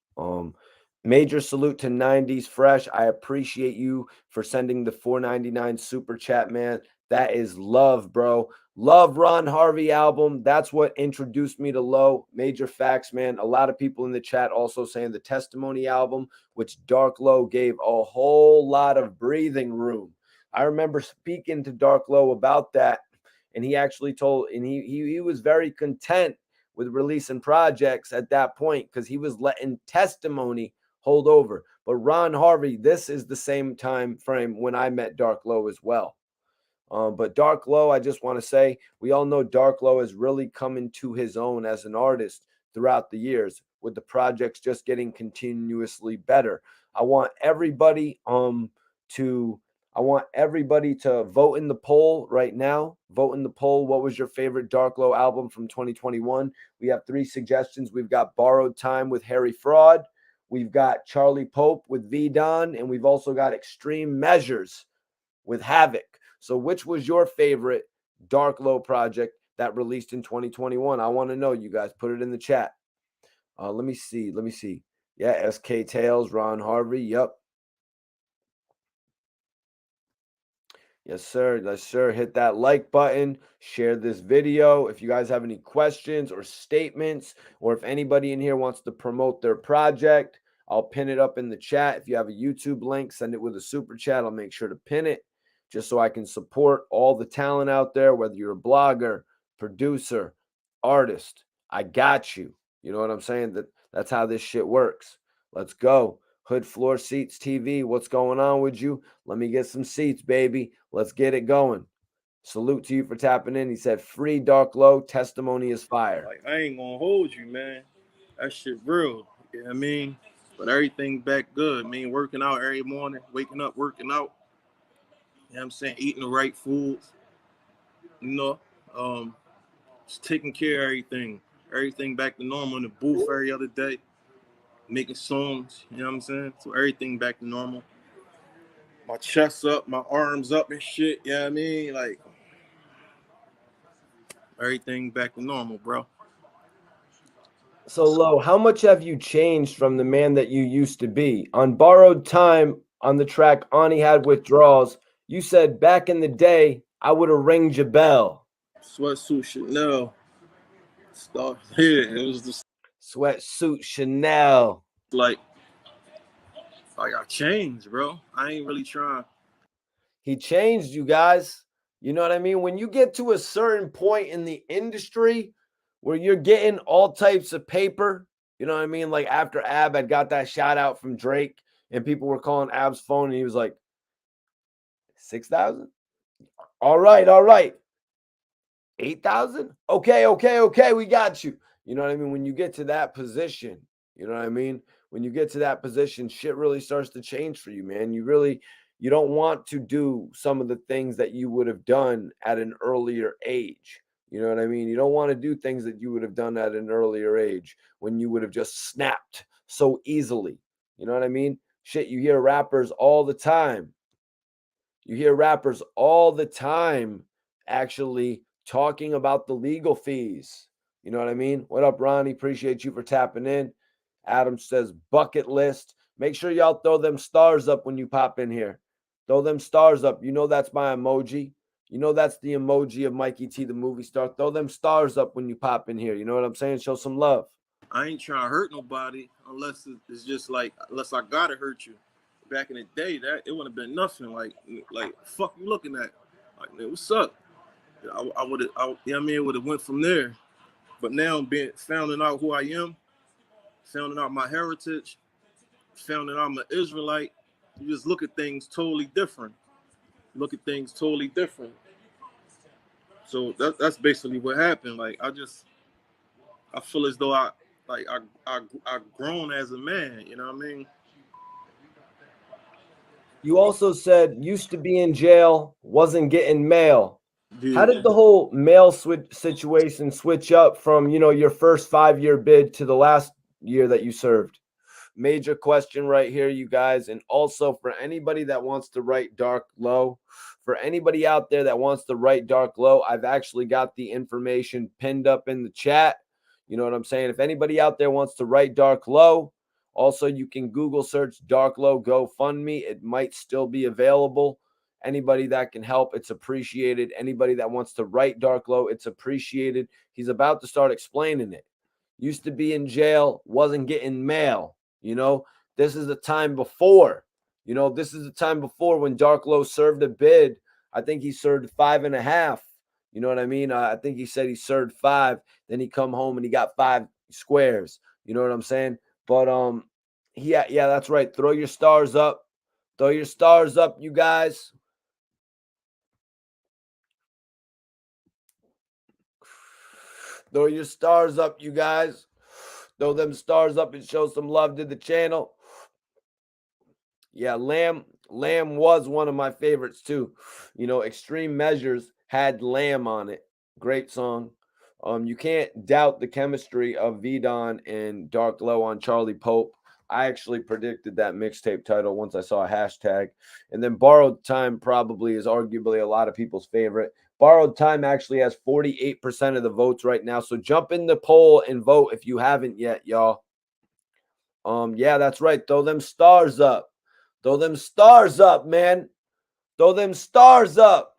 S1: Major salute to 90s Fresh. I appreciate you for sending the $4.99 super chat, man. That is love, bro. Love Ron Harvey album. That's what introduced me to Low. Major facts, man. A lot of people in the chat also saying the Testimony album, which Dark Low gave a whole lot of breathing room. I remember speaking to Dark Low about that, and he actually he was very content with releasing projects at that point because he was letting Testimony hold over. But Ron Harvey, this is the same time frame when I met Dark Low as well. But Dark Low, I just want to say, we all know Dark Low has really come into his own as an artist throughout the years, with the projects just getting continuously better. I want everybody to vote in the poll right now. Vote in the poll. What was your favorite Dark Low album from 2021? We have 3 suggestions. We've got Borrowed Time with Harry Fraud. We've got Charlie Pope with V-Don. And we've also got Extreme Measures with Havoc. So which was your favorite Dark Low project that released in 2021? I want to know, you guys. Put it in the chat. Let me see. Yeah, SK Tales, Ron Harvey. Yep. Yes, sir. Yes, sir. Hit that like button, share this video. If you guys have any questions or statements, or if anybody in here wants to promote their project, I'll pin it up in the chat. If you have a YouTube link, send it with a super chat. I'll make sure to pin it just so I can support all the talent out there, whether you're a blogger, producer, artist. I got you. You know what I'm saying? That's how this shit works. Let's go. Hood Floor Seats TV, what's going on with you? Let me get some seats, baby. Let's get it going. Salute to you for tapping in. He said, free Dark Low, testimony is fire.
S3: Like, I ain't gonna hold you, man. That shit real. You know what I mean? But everything back good. I mean, working out every morning, waking up, working out. You know what I'm saying? Eating the right foods. You know, just taking care of everything. Everything back to normal in the booth every other day. Making songs, you know what I'm saying? So everything back to normal. My chest up, my arms up and shit, you know what I mean? Like, everything back to normal, bro.
S1: So, Low, how much have you changed from the man that you used to be? On Borrowed Time, on the track Ani Had Withdrawals, you said, back in the day, I would have ringed your bell.
S3: Sweatsuit Chanel. Stuff. Yeah, it was just
S1: Sweatsuit Chanel.
S3: like I changed, bro. I ain't really trying.
S1: He changed, you guys. You know what I mean? When you get to a certain point in the industry where you're getting all types of paper, you know what I mean? Like after Ab had got that shout out from Drake and people were calling Ab's phone and he was like, 6,000? All right, all right. 8,000? Okay, we got you. You know what I mean? When you get to that position, you know what I mean? When you get to that position, shit really starts to change for you, man. You don't want to do some of the things that you would have done at an earlier age. You know what I mean? You don't want to do things that you would have done at an earlier age when you would have just snapped so easily. You know what I mean? Shit, you hear rappers all the time. You hear rappers all the time actually talking about the legal fees. You know what I mean? What up, Ronnie? Appreciate you for tapping in. Adam says bucket list. Make sure y'all throw them stars up when you pop in here. Throw them stars up. You know that's my emoji. You know that's the emoji of Mikey T, the movie star. Throw them stars up when you pop in here. You know what I'm saying? Show some love.
S3: I ain't trying to hurt nobody unless it's just like unless I gotta hurt you. Back in the day, that it wouldn't have been nothing. Like fuck you looking at? Like, man, what's up? I would have, you know what I mean? It would have went from there. But now finding out who I am, finding out my heritage, finding out I'm an Israelite, you just look at things totally different. So that's basically what happened. Like I feel as though I grown as a man. You know what I mean?
S1: You also said used to be in jail, wasn't getting mail.
S3: Yeah.
S1: How did the whole mail situation switch up from, your first 5-year bid to the last year that you served? Major question right here, you guys. And also for anybody that wants to write Dark Low, for anybody out there that wants to write Dark Low, I've actually got the information pinned up in the chat. You know what I'm saying? If anybody out there wants to write Dark Low, also you can Google search Dark Low GoFundMe. It might still be available. Anybody that can help, it's appreciated. Anybody that wants to write Dark Low, it's appreciated. He's about to start explaining it. Used to be in jail, wasn't getting mail. This is the time before. This is the time before when Dark Low served a bid. I think he served 5.5. You know what I mean? I think he said he served 5. Then he come home and he got 5 squares. You know what I'm saying? But yeah, that's right. Throw your stars up. Throw your stars up, you guys. Throw your stars up, you guys. Throw them stars up and show some love to the channel. Yeah, Lamb was one of my favorites too. Extreme Measures had Lamb on it. Great song. You can't doubt the chemistry of Vidon and Dark Low on Charlie Pope. I actually predicted that mixtape title once I saw a hashtag. And then Borrowed Time probably is arguably a lot of people's favorite. Borrowed Time actually has 48% of the votes right now. So jump in the poll and vote if you haven't yet, y'all. Yeah, that's right. Throw them stars up. Throw them stars up, man. Throw them stars up.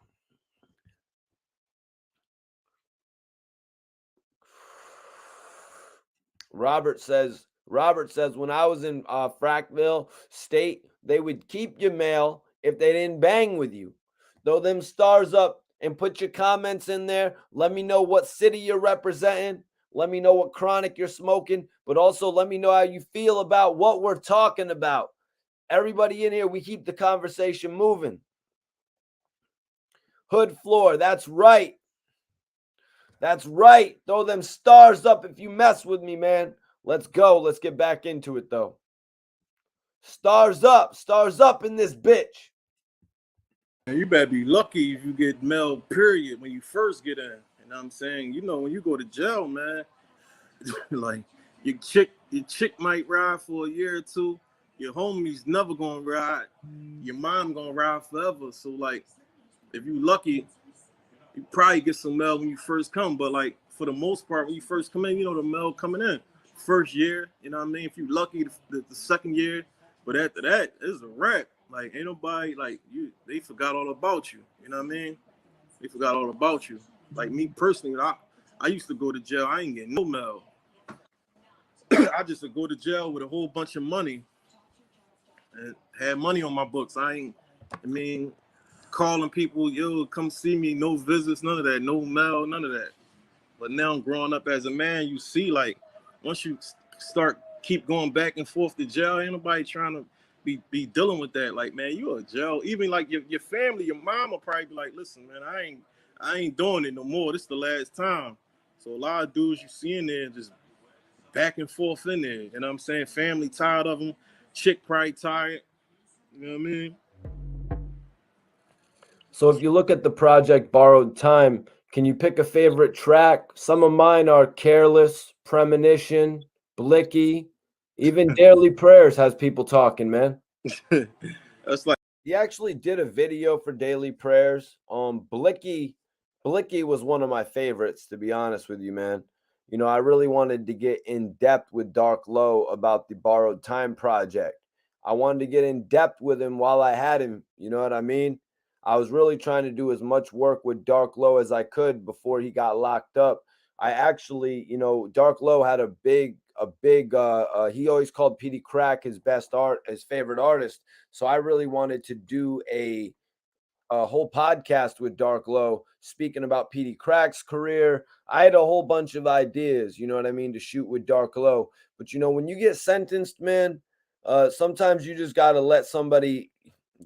S1: Robert says, when I was in Frackville State, they would keep your mail if they didn't bang with you. Throw them stars up and put your comments in there. Let me know what city you're representing. Let me know what chronic you're smoking, but also let me know how you feel about what we're talking about. Everybody in here, we keep the conversation moving. Hood floor, that's right. That's right. Throw them stars up if you mess with me, man. Let's go. Let's get back into it, though. Stars up in this bitch.
S3: And you better be lucky if you get mail, period, when you first get in. You know what I'm saying? You know, when you go to jail, man, like your chick might ride for a year or two. Your homie's never gonna ride. Your mom gonna ride forever. So like, if you lucky, you probably get some mail when you first come. But like for the most part, when you first come in, you know the mail coming in. First year, you know what I mean? If you lucky, the second year. But after that, it's a wrap. Like ain't nobody like you. They forgot all about you. You know what I mean? They forgot all about you. Like me personally, I used to go to jail. I ain't getting no mail. I just would go to jail with a whole bunch of money and had money on my books. I mean, calling people, yo, come see me, no visits, none of that, no mail, none of that. But now growing up as a man, you see, like, once you start keep going back and forth to jail, ain't nobody trying to be dealing with that. Like, man, you a jail. Even like your family, your mom will probably be like, listen, man, I ain't doing it no more. This is the last time. So a lot of dudes you see in there just back and forth in there. You know what I'm saying? Family tired of them. Chick probably tired. You know what I mean?
S1: So if you look at the project Borrowed Time, can you pick a favorite track? Some of mine are Careless, Premonition, Blicky, even Daily Prayers has people talking, man.
S3: That's like
S1: He actually did a video for Daily Prayers. Blicky was one of my favorites, to be honest with you, man. You know, I really wanted to get in depth with Dark Low about the Borrowed Time project. I wanted to get in depth with him while I had him. You know what I mean? I was really trying to do as much work with Dark Low as I could before he got locked up. I actually, you know, Dark Low had a big he always called PD Crack his favorite artist. So I really wanted to do a whole podcast with Dark Low speaking about PD Crack's career. I had a whole bunch of ideas, you know what I mean, to shoot with Dark Low. But you know, when you get sentenced, man, sometimes you just got to let somebody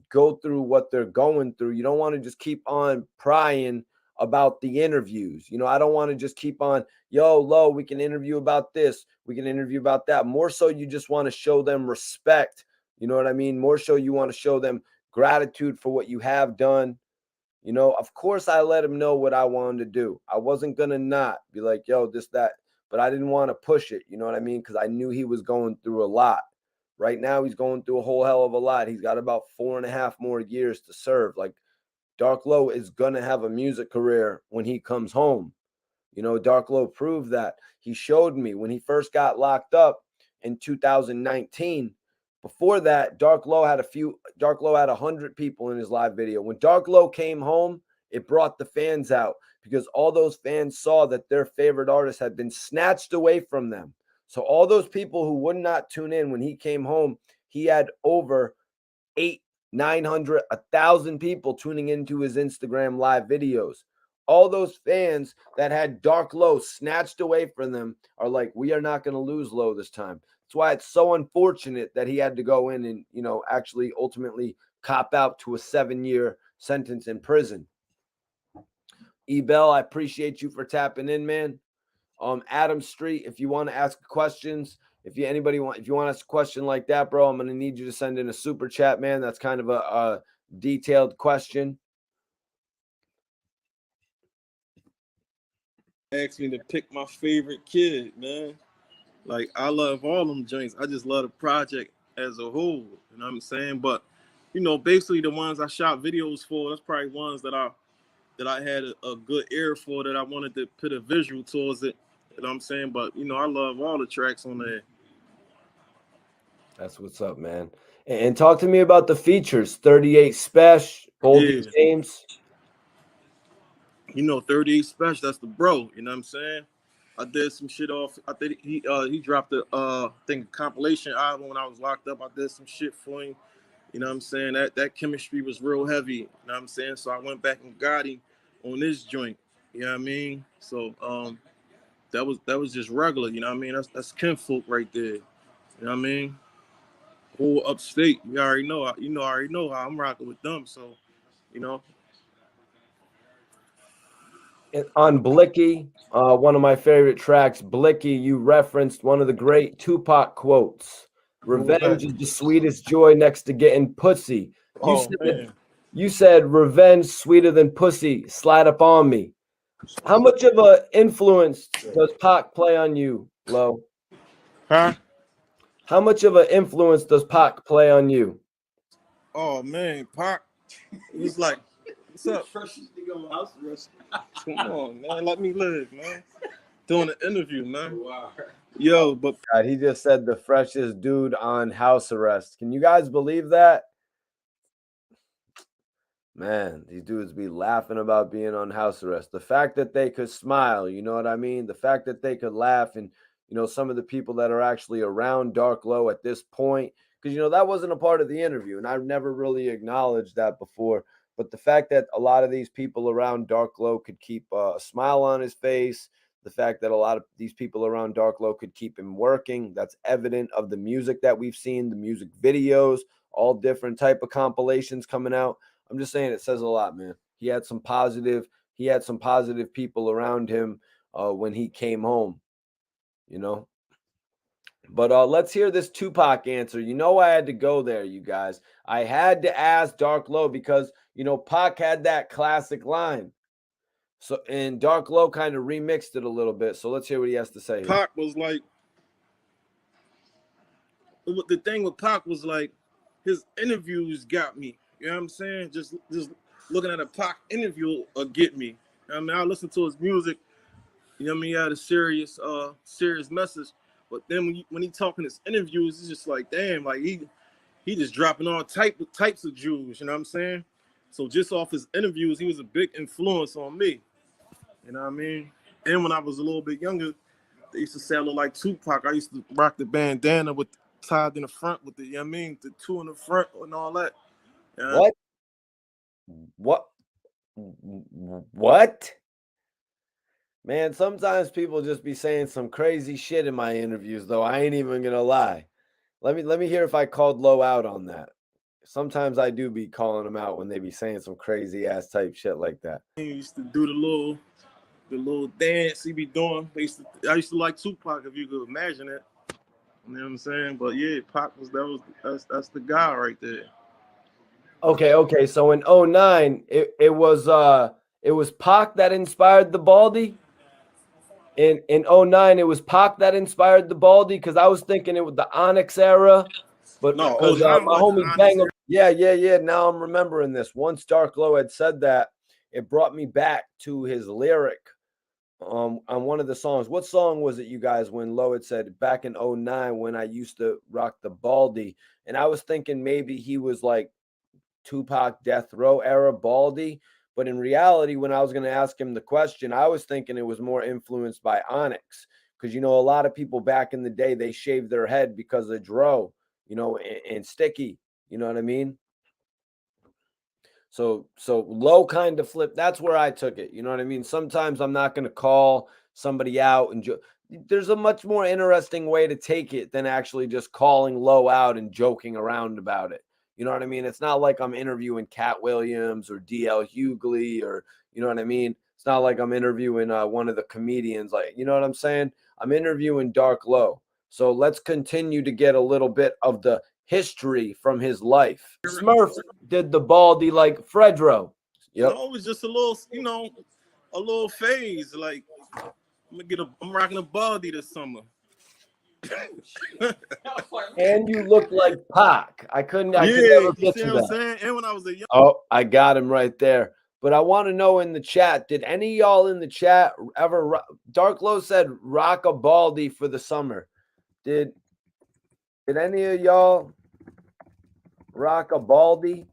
S1: go through what they're going through. You don't want to just keep on prying about the interviews. You know, I don't want to just keep on, yo, Low, we can interview about this, we can interview about that. More so, you just want to show them respect. You know what I mean? More so, you want to show them gratitude for what you have done. You know, of course, I let him know what I wanted to do. I wasn't going to not be like, yo, this, that, but I didn't want to push it. You know what I mean? Because I knew he was going through a lot. Right now, he's going through a whole hell of a lot. He's got about 4.5 more years to serve. Like, Dark Low is going to have a music career when he comes home. You know, Dark Low proved that. He showed me when he first got locked up in 2019. Before that, Dark Low had 100 people in his live video. When Dark Low came home, it brought the fans out because all those fans saw that their favorite artist had been snatched away from them. So all those people who would not tune in when he came home, he had over 900, 1,000 people tuning into his Instagram live videos. All those fans that had Dark Low snatched away from them are like, we are not going to lose Low this time. That's why it's so unfortunate that he had to go in and, you know, actually ultimately cop out to a 7-year sentence in prison. Ebel, I appreciate you for tapping in, man. Adam Street, if you want to ask questions, if you want to ask a question like that, bro, I'm going to need you to send in a super chat, man. That's kind of a detailed question.
S3: asked me to pick my favorite kid, man. Like I love all them joints. I just love the project as a whole. You know what I'm saying? But you know, basically the ones I shot videos for, that's probably ones that I had a good ear for, that I wanted to put a visual towards it. You know what I'm saying? But you know, I love all the tracks on there.
S1: That's what's up, man. And talk to me about the features. 38 Special, Goldie
S3: Yeah.
S1: James.
S3: You know, 38 Special, that's the bro, you know what I'm saying? I did some shit off. I think he dropped a compilation album when I was locked up. I did some shit for him. You know what I'm saying? That chemistry was real heavy. You know what I'm saying? So I went back and got him on this joint. You know what I mean? So that was just regular, you know what I mean? That's kinfolk right there. You know what I mean? Whole upstate. You already know, I already know how I'm rocking with them. So, you know.
S1: On Blicky, one of my favorite tracks, Blicky, you referenced one of the great Tupac quotes. Revenge is the sweetest joy next to getting pussy. You said revenge sweeter than pussy. Slide up on me. How much of an influence does Pac play on you, Lo?
S3: Huh?
S1: How much of an influence does Pac play on you?
S3: Oh man, Pac. It was like, what's up? House arrest. Come on, man. Let me live, man. Doing an interview, man. Wow. Yo, but
S1: God, he just said the freshest dude on house arrest. Can you guys believe that? Man, these dudes be laughing about being on house arrest. The fact that they could smile, you know what I mean? The fact that they could laugh, and some of the people that are actually around Dark Low at this point, because that wasn't a part of the interview, and I've never really acknowledged that before. But the fact that a lot of these people around Dark Low could keep a smile on his face, the fact that a lot of these people around Dark Low could keep him working, that's evident of the music that we've seen, the music videos, all different type of compilations coming out. I'm just saying it says a lot, man. He had some positive people around him when he came home, But let's hear this Tupac answer. I had to go there, you guys. I had to ask Dark Low because, Pac had that classic line. So, and Dark Low kind of remixed it a little bit. So let's hear what he has to say here.
S3: Pac was like, the thing with Pac was like, his interviews got me. You know what I'm saying? Just looking at a Pac interview will get me. I mean, I listen to his music. You know what I mean? He had a serious message. But then when he talking his interviews, it's just like, damn, like he just dropping all types of jewels. You know what I'm saying? So just off his interviews, he was a big influence on me. You know what I mean? And when I was a little bit younger, they used to say I look like Tupac. I used to rock the bandana with tied in the front with the, you know what I mean? The two in the front and all that.
S1: What? Man, sometimes people just be saying some crazy shit in my interviews, though. I ain't even gonna lie. Let me hear if I called Low out on that. Sometimes I do be calling them out when they be saying some crazy ass type shit like that.
S3: He used to do the little dance he be doing. I used to like Tupac, if you could imagine it. You know what I'm saying? But yeah, Pac that's the guy right there.
S1: Okay. So in 2009, it was Pac that inspired the Baldy. In 2009, it was Pac that inspired the Baldy, because I was thinking it was the Onyx era. But
S3: No,
S1: because
S3: 09
S1: my
S3: was the
S1: homie
S3: Onyx
S1: Bang, yeah. Now I'm remembering this. Once Dark Low had said that, it brought me back to his lyric on one of the songs. What song was it, you guys, when Low had said back in 2009 when I used to rock the Baldy? And I was thinking maybe he was like Tupac Death Row era Baldy. But in reality, when I was going to ask him the question, I was thinking it was more influenced by Onyx, because, a lot of people back in the day, they shaved their head because of Dro, and Sticky. You know what I mean? So Low kind of flipped. That's where I took it. You know what I mean? Sometimes I'm not going to call somebody out and there's a much more interesting way to take it than actually just calling Low out and joking around about it. You know what I mean? It's not like I'm interviewing Cat Williams or DL Hughley, or, you know what I mean? It's not like I'm interviewing one of the comedians. Like, you know what I'm saying? I'm interviewing Dark Low. So let's continue to get a little bit of the history from his life. Smurf did the Baldy like Fredro.
S3: Yep. No, it was just a little, a little phase. Like, I'm rocking a Baldy this summer.
S1: And you look like Pac. I could never get to that.
S3: Saying? And when I was a young...
S1: Oh, I got him right there. But I want to know in the chat, did any of y'all in the chat ever, Dark Low said rock a Baldy for the summer. Did any of y'all rock a Baldy?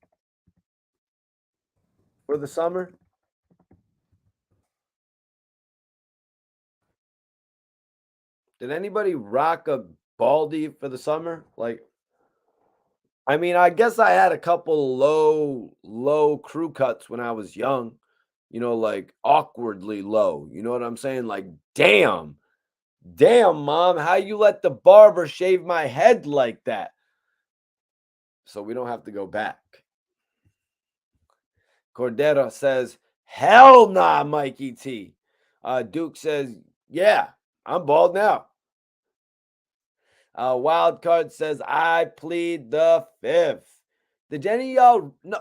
S1: for the summer? Did anybody rock a baldy for the summer? Like, I mean, I guess I had a couple low crew cuts when I was young, like awkwardly low. You know what I'm saying? Like, damn, mom, how you let the barber shave my head like that? So we don't have to go back. Cordero says, hell nah, Mikey T. Duke says, yeah, I'm bald now. Wild card says, I plead the fifth. Did any of y'all? No,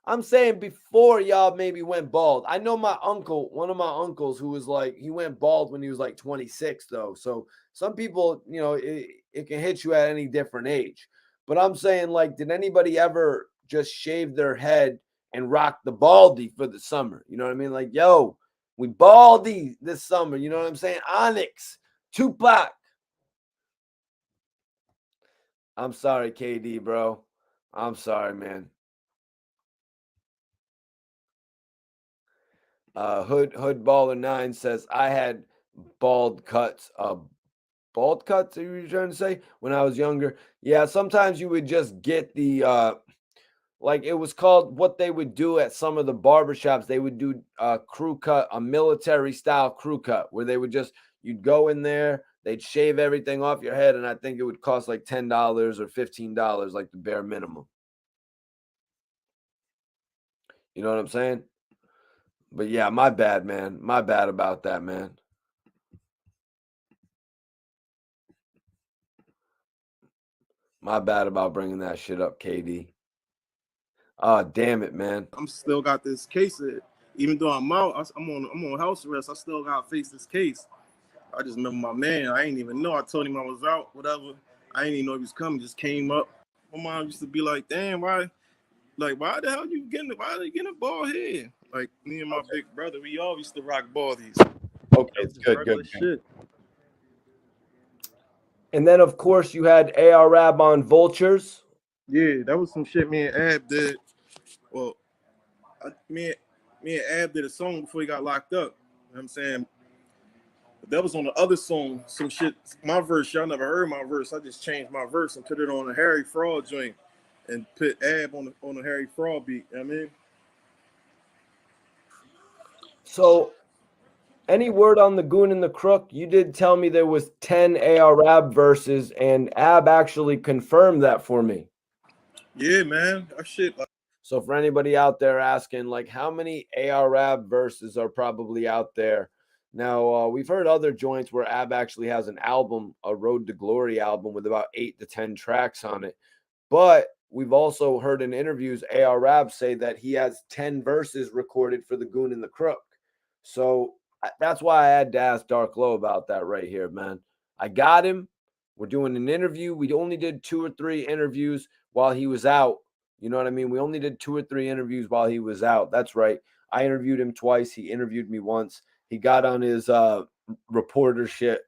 S1: I'm saying before y'all maybe went bald. I know my uncle, one of my uncles, who was like, he went bald when he was like 26, though. So some people, it can hit you at any different age. But I'm saying, like, did anybody ever just shave their head and rock the baldy for the summer? You know what I mean? Like, yo, we baldy this summer. You know what I'm saying? Onyx, Tupac. I'm sorry, KD, bro. I'm sorry, man. Hood Baller 9 says I had bald cuts. Bald cuts, are you trying to say? When I was younger. Yeah, sometimes you would just get the like it was called what they would do at some of the barbershops. They would do a crew cut, a military style crew cut, where they would you'd go in there, they'd shave everything off your head, and I think it would cost like $10 or $15, like the bare minimum. You know what I'm saying? But yeah, my bad, man. My bad about that, man. My bad about bringing that shit up, KD. Oh, damn it, man.
S3: I'm still got this case. Even though I'm out, I'm on house arrest. I still got to face this case. I just remember my man. I ain't even know. I told him I was out, whatever. I ain't even know he was coming. Just came up. My mom used to be like, "Damn, why the hell you getting? Why are you getting a bald head?" Like me and my big brother, we all used to rock baldies.
S1: Okay, it's good.
S3: Shit.
S1: And then, of course, you had ARAB on Vultures.
S3: Yeah, that was some shit me and Ab did. Well, me and Ab did a song before he got locked up. You know what I'm saying? But that was on the other song, some shit. My verse, y'all never heard my verse. I just changed my verse and put it on a Harry Fraud joint and put Ab on the Harry Fraud beat. You know what I mean?
S1: So, any word on the Goon and the Crook? You did tell me there was 10 ARAB verses, and Ab actually confirmed that for me.
S3: Yeah, man. That shit.
S1: So for anybody out there asking, like, how many ARAB verses are probably out there? Now, we've heard other joints where Ab actually has an album, a Road to Glory album with about 8 to 10 tracks on it. But we've also heard in interviews ARAB say that he has 10 verses recorded for the Goon and the Crook. So that's why I had to ask Dark Low about that right here, man. I got him. We're doing an interview. We only did 2 or 3 interviews while he was out. You know what I mean? We only did 2 or 3 interviews while he was out. That's right. I interviewed him twice. He interviewed me once. He got on his reporter shit.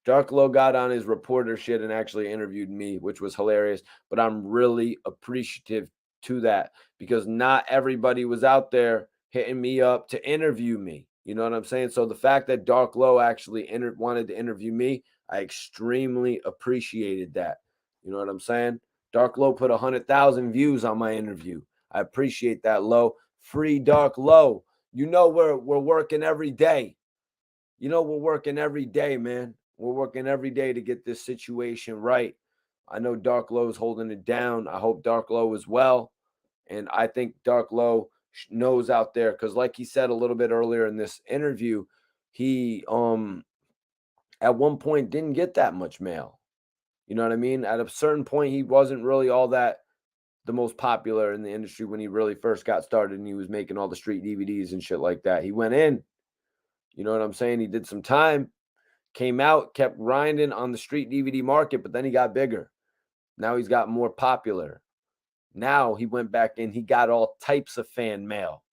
S1: Dark Low got on his reporter shit and actually interviewed me, which was hilarious. But I'm really appreciative to that because not everybody was out there hitting me up to interview me. You know what I'm saying? So the fact that Dark Low actually wanted to interview me, I extremely appreciated that. You know what I'm saying? Dark Low put 100,000 views on my interview. I appreciate that, Low. Free Dark Low. You know we're working every day. You know we're working every day, man. We're working every day to get this situation right. I know Dark Low is holding it down. I hope Dark Low is well. And I think Dark Low knows out there because, like he said a little bit earlier in this interview, he at one point didn't get that much mail. You know what I mean? At a certain point, he wasn't really all that the most popular in the industry when he really first got started and he was making all the street DVDs and shit like that. He went in, you know what I'm saying? He did some time, came out, kept grinding on the street DVD market, but then he got bigger. Now he's got more popular. Now he went back in, he got all types of fan mail.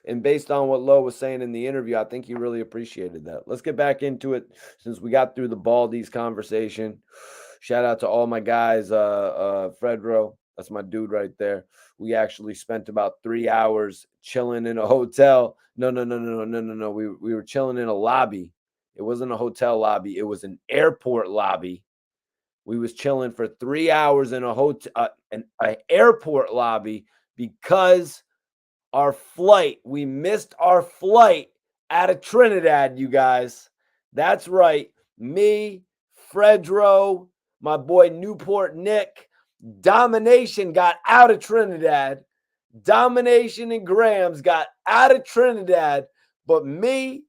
S1: And based on what Lowe was saying in the interview, I think he really appreciated that. Let's get back into it since we got through the Baldies conversation. Shout out to all my guys, Fredro. That's my dude right there. We actually spent about 3 hours chilling in a hotel. No. We were chilling in a lobby. It wasn't a hotel lobby. It was an airport lobby. We was chilling for 3 hours in a hotel, an airport lobby because we missed our flight out of Trinidad, you guys. That's right. Me, Fredro, my boy Newport Nick, Domination got out of Trinidad. Domination and Grams got out of Trinidad, but me,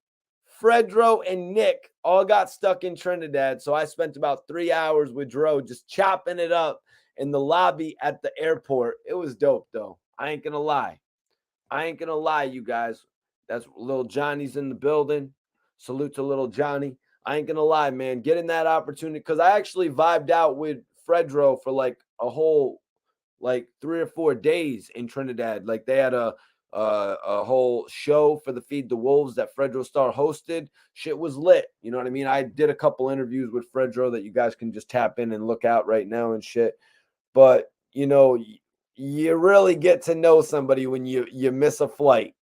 S1: Fredro, and Nick all got stuck in Trinidad. So I spent about 3 hours with Dro just chopping it up in the lobby at the airport. It was dope, though. I ain't gonna lie. You guys. That's little Johnny's in the building. Salute to little Johnny. I ain't gonna lie, man. Getting that opportunity because I actually vibed out with Fredro for like a whole 3 or 4 days in Trinidad. Like they had a whole show for the Feed the Wolves that Fredro Star hosted. Shit was lit. You know what I mean? I did a couple interviews with Fredro that you guys can just tap in and look out right now and shit. But you really get to know somebody when you miss a flight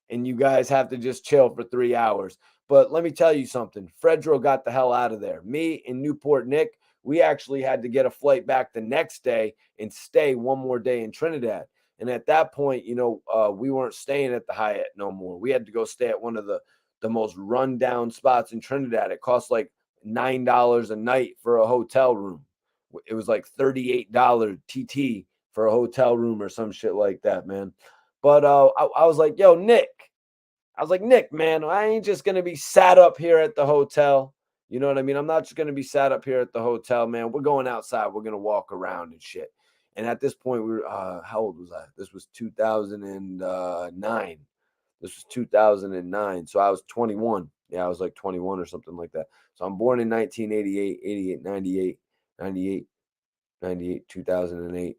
S1: and you guys have to just chill for 3 hours. But let me tell you something. Fredro got the hell out of there. Me and Newport Nick, we actually had to get a flight back the next day and stay one more day in Trinidad. And at that point, we weren't staying at the Hyatt no more. We had to go stay at one of the most rundown spots in Trinidad. It cost like $9 a night for a hotel room. It was like $38 TT for a hotel room or some shit like that, man. But I was like, yo, Nick. I was like, Nick, man, I ain't just going to be sat up here at the hotel. You know what I mean? I'm not just going to be sat up here at the hotel, man. We're going outside. We're going to walk around and shit. And at this point, we were, how old was I? This was 2009. This was 2009. So I was 21. Yeah, I was like 21 or something like that. So I'm born in 1988, 88, 98, 98, 98, 2008.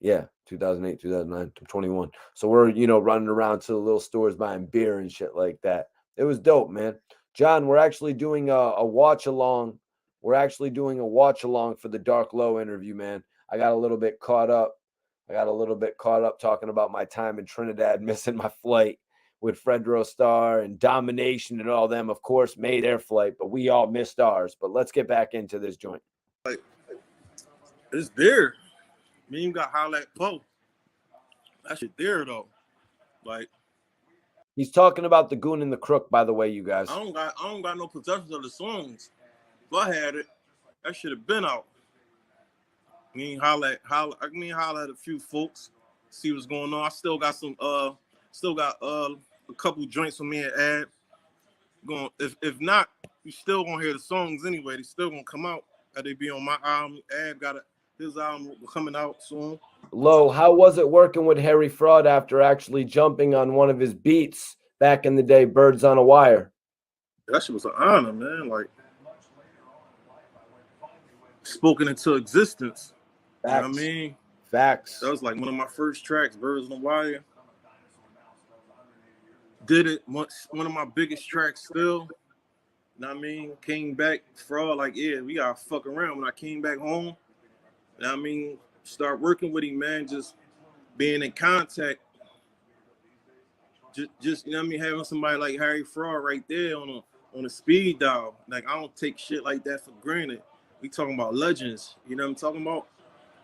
S1: Yeah, 2008, 2009, 21. So we're, running around to the little stores buying beer and shit like that. It was dope, man. John, we're actually doing a watch along. We're actually doing a watch along for the Dark Low interview, man. I got a little bit caught up. Talking about my time in Trinidad, missing my flight with Fredro Star and Domination and all them, of course, made their flight, but we all missed ours. But let's get back into this joint.
S3: Like, it's there. Me even got holla at Poe. That shit there though. Like,
S1: he's talking about the Goon and the Crook, by the way, you guys.
S3: I don't got no possessions of the songs. If I had it, that should have been out. I mean, holla at a few folks, see what's going on. I still got a couple joints for me and Ad. Going if not, you still gonna hear the songs anyway. They still gonna come out. They be on my album. Ad got his album coming out soon.
S1: Low, how was it working with Harry Fraud after actually jumping on one of his beats back in the day, Birds on a Wire?
S3: That shit was an honor, man. Like, spoken into existence.
S1: Facts.
S3: You know what I mean?
S1: Facts.
S3: That was like one of my first tracks, Birds on a Wire. Did it, one of my biggest tracks still. You know what I mean? Came back, Fraud, like, yeah, we gotta fuck around. When I came back home, you know what I mean? Start working with him, man, just being in contact. Just you know what I mean, having somebody like Harry Fraud right there on a speed dial. Like, I don't take shit like that for granted. We talking about legends, you know what I'm talking about?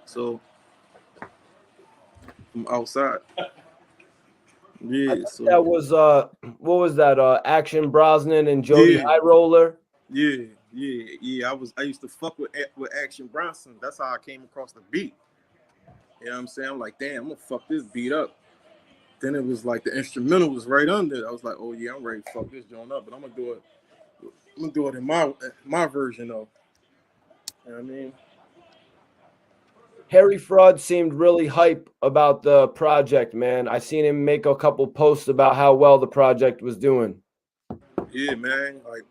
S3: So from outside. Yeah, so
S1: that was what was that? Action Brosnan and Jody High Roller.
S3: Yeah. I used to fuck with Action Bronson. That's how I came across the beat. You know what I'm saying? I'm like, damn, I'm gonna fuck this beat up. Then it was like the instrumental was right under it. I was like, oh yeah, I'm ready to fuck this joint up, but I'm gonna do it in my version though. You know what I mean?
S1: Harry Fraud seemed really hype about the project, man. I seen him make a couple posts about how well the project was doing.
S3: Yeah, man. Like,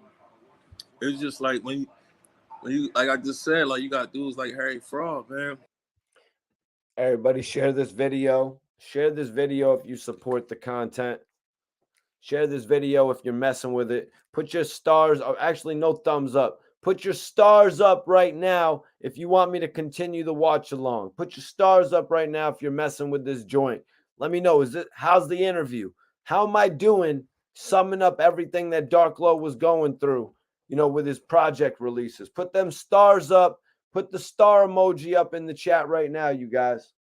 S3: it's just like when you like I just said, like, you got dudes like Harry Fraud, man.
S1: Everybody share this video. Share this video if you support the content. Share this video if you're messing with it. Put your stars, or actually no thumbs up. Put your stars up right now if you want me to continue the watch along. Put your stars up right now if you're messing with this joint. Let me know. How's the interview? How am I doing summing up everything that Dark Low was going through, with his project releases? Put them stars up. Put the star emoji up in the chat right now, you guys.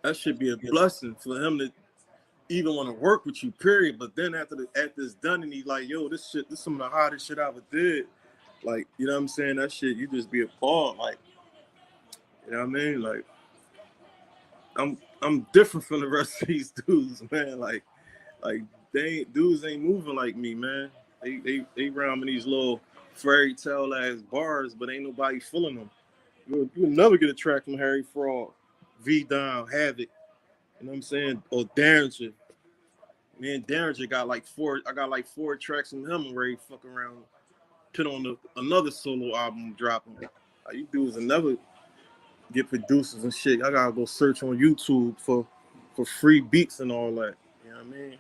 S3: That should be a blessing for him to even want to work with you, period. But then after it's done and he's like, yo, this is some of the hottest shit I ever did. Like, you know what I'm saying? That shit, you just be appalled. Like, you know what I mean? Like, I'm different from the rest of these dudes, man. Like dudes ain't moving like me, man. They round in these little fairy tale ass bars, but ain't nobody feeling them. You'll never get a track from Harry Fraud, V Down, Havoc. You know what I'm saying? Or Derringer. Me and Derringer got like four. I got like 4 tracks from him already. Fuck around, put on another solo album dropping. Like, you dudes will never get producers and shit. I gotta go search on YouTube for free beats and all that. You know what I mean?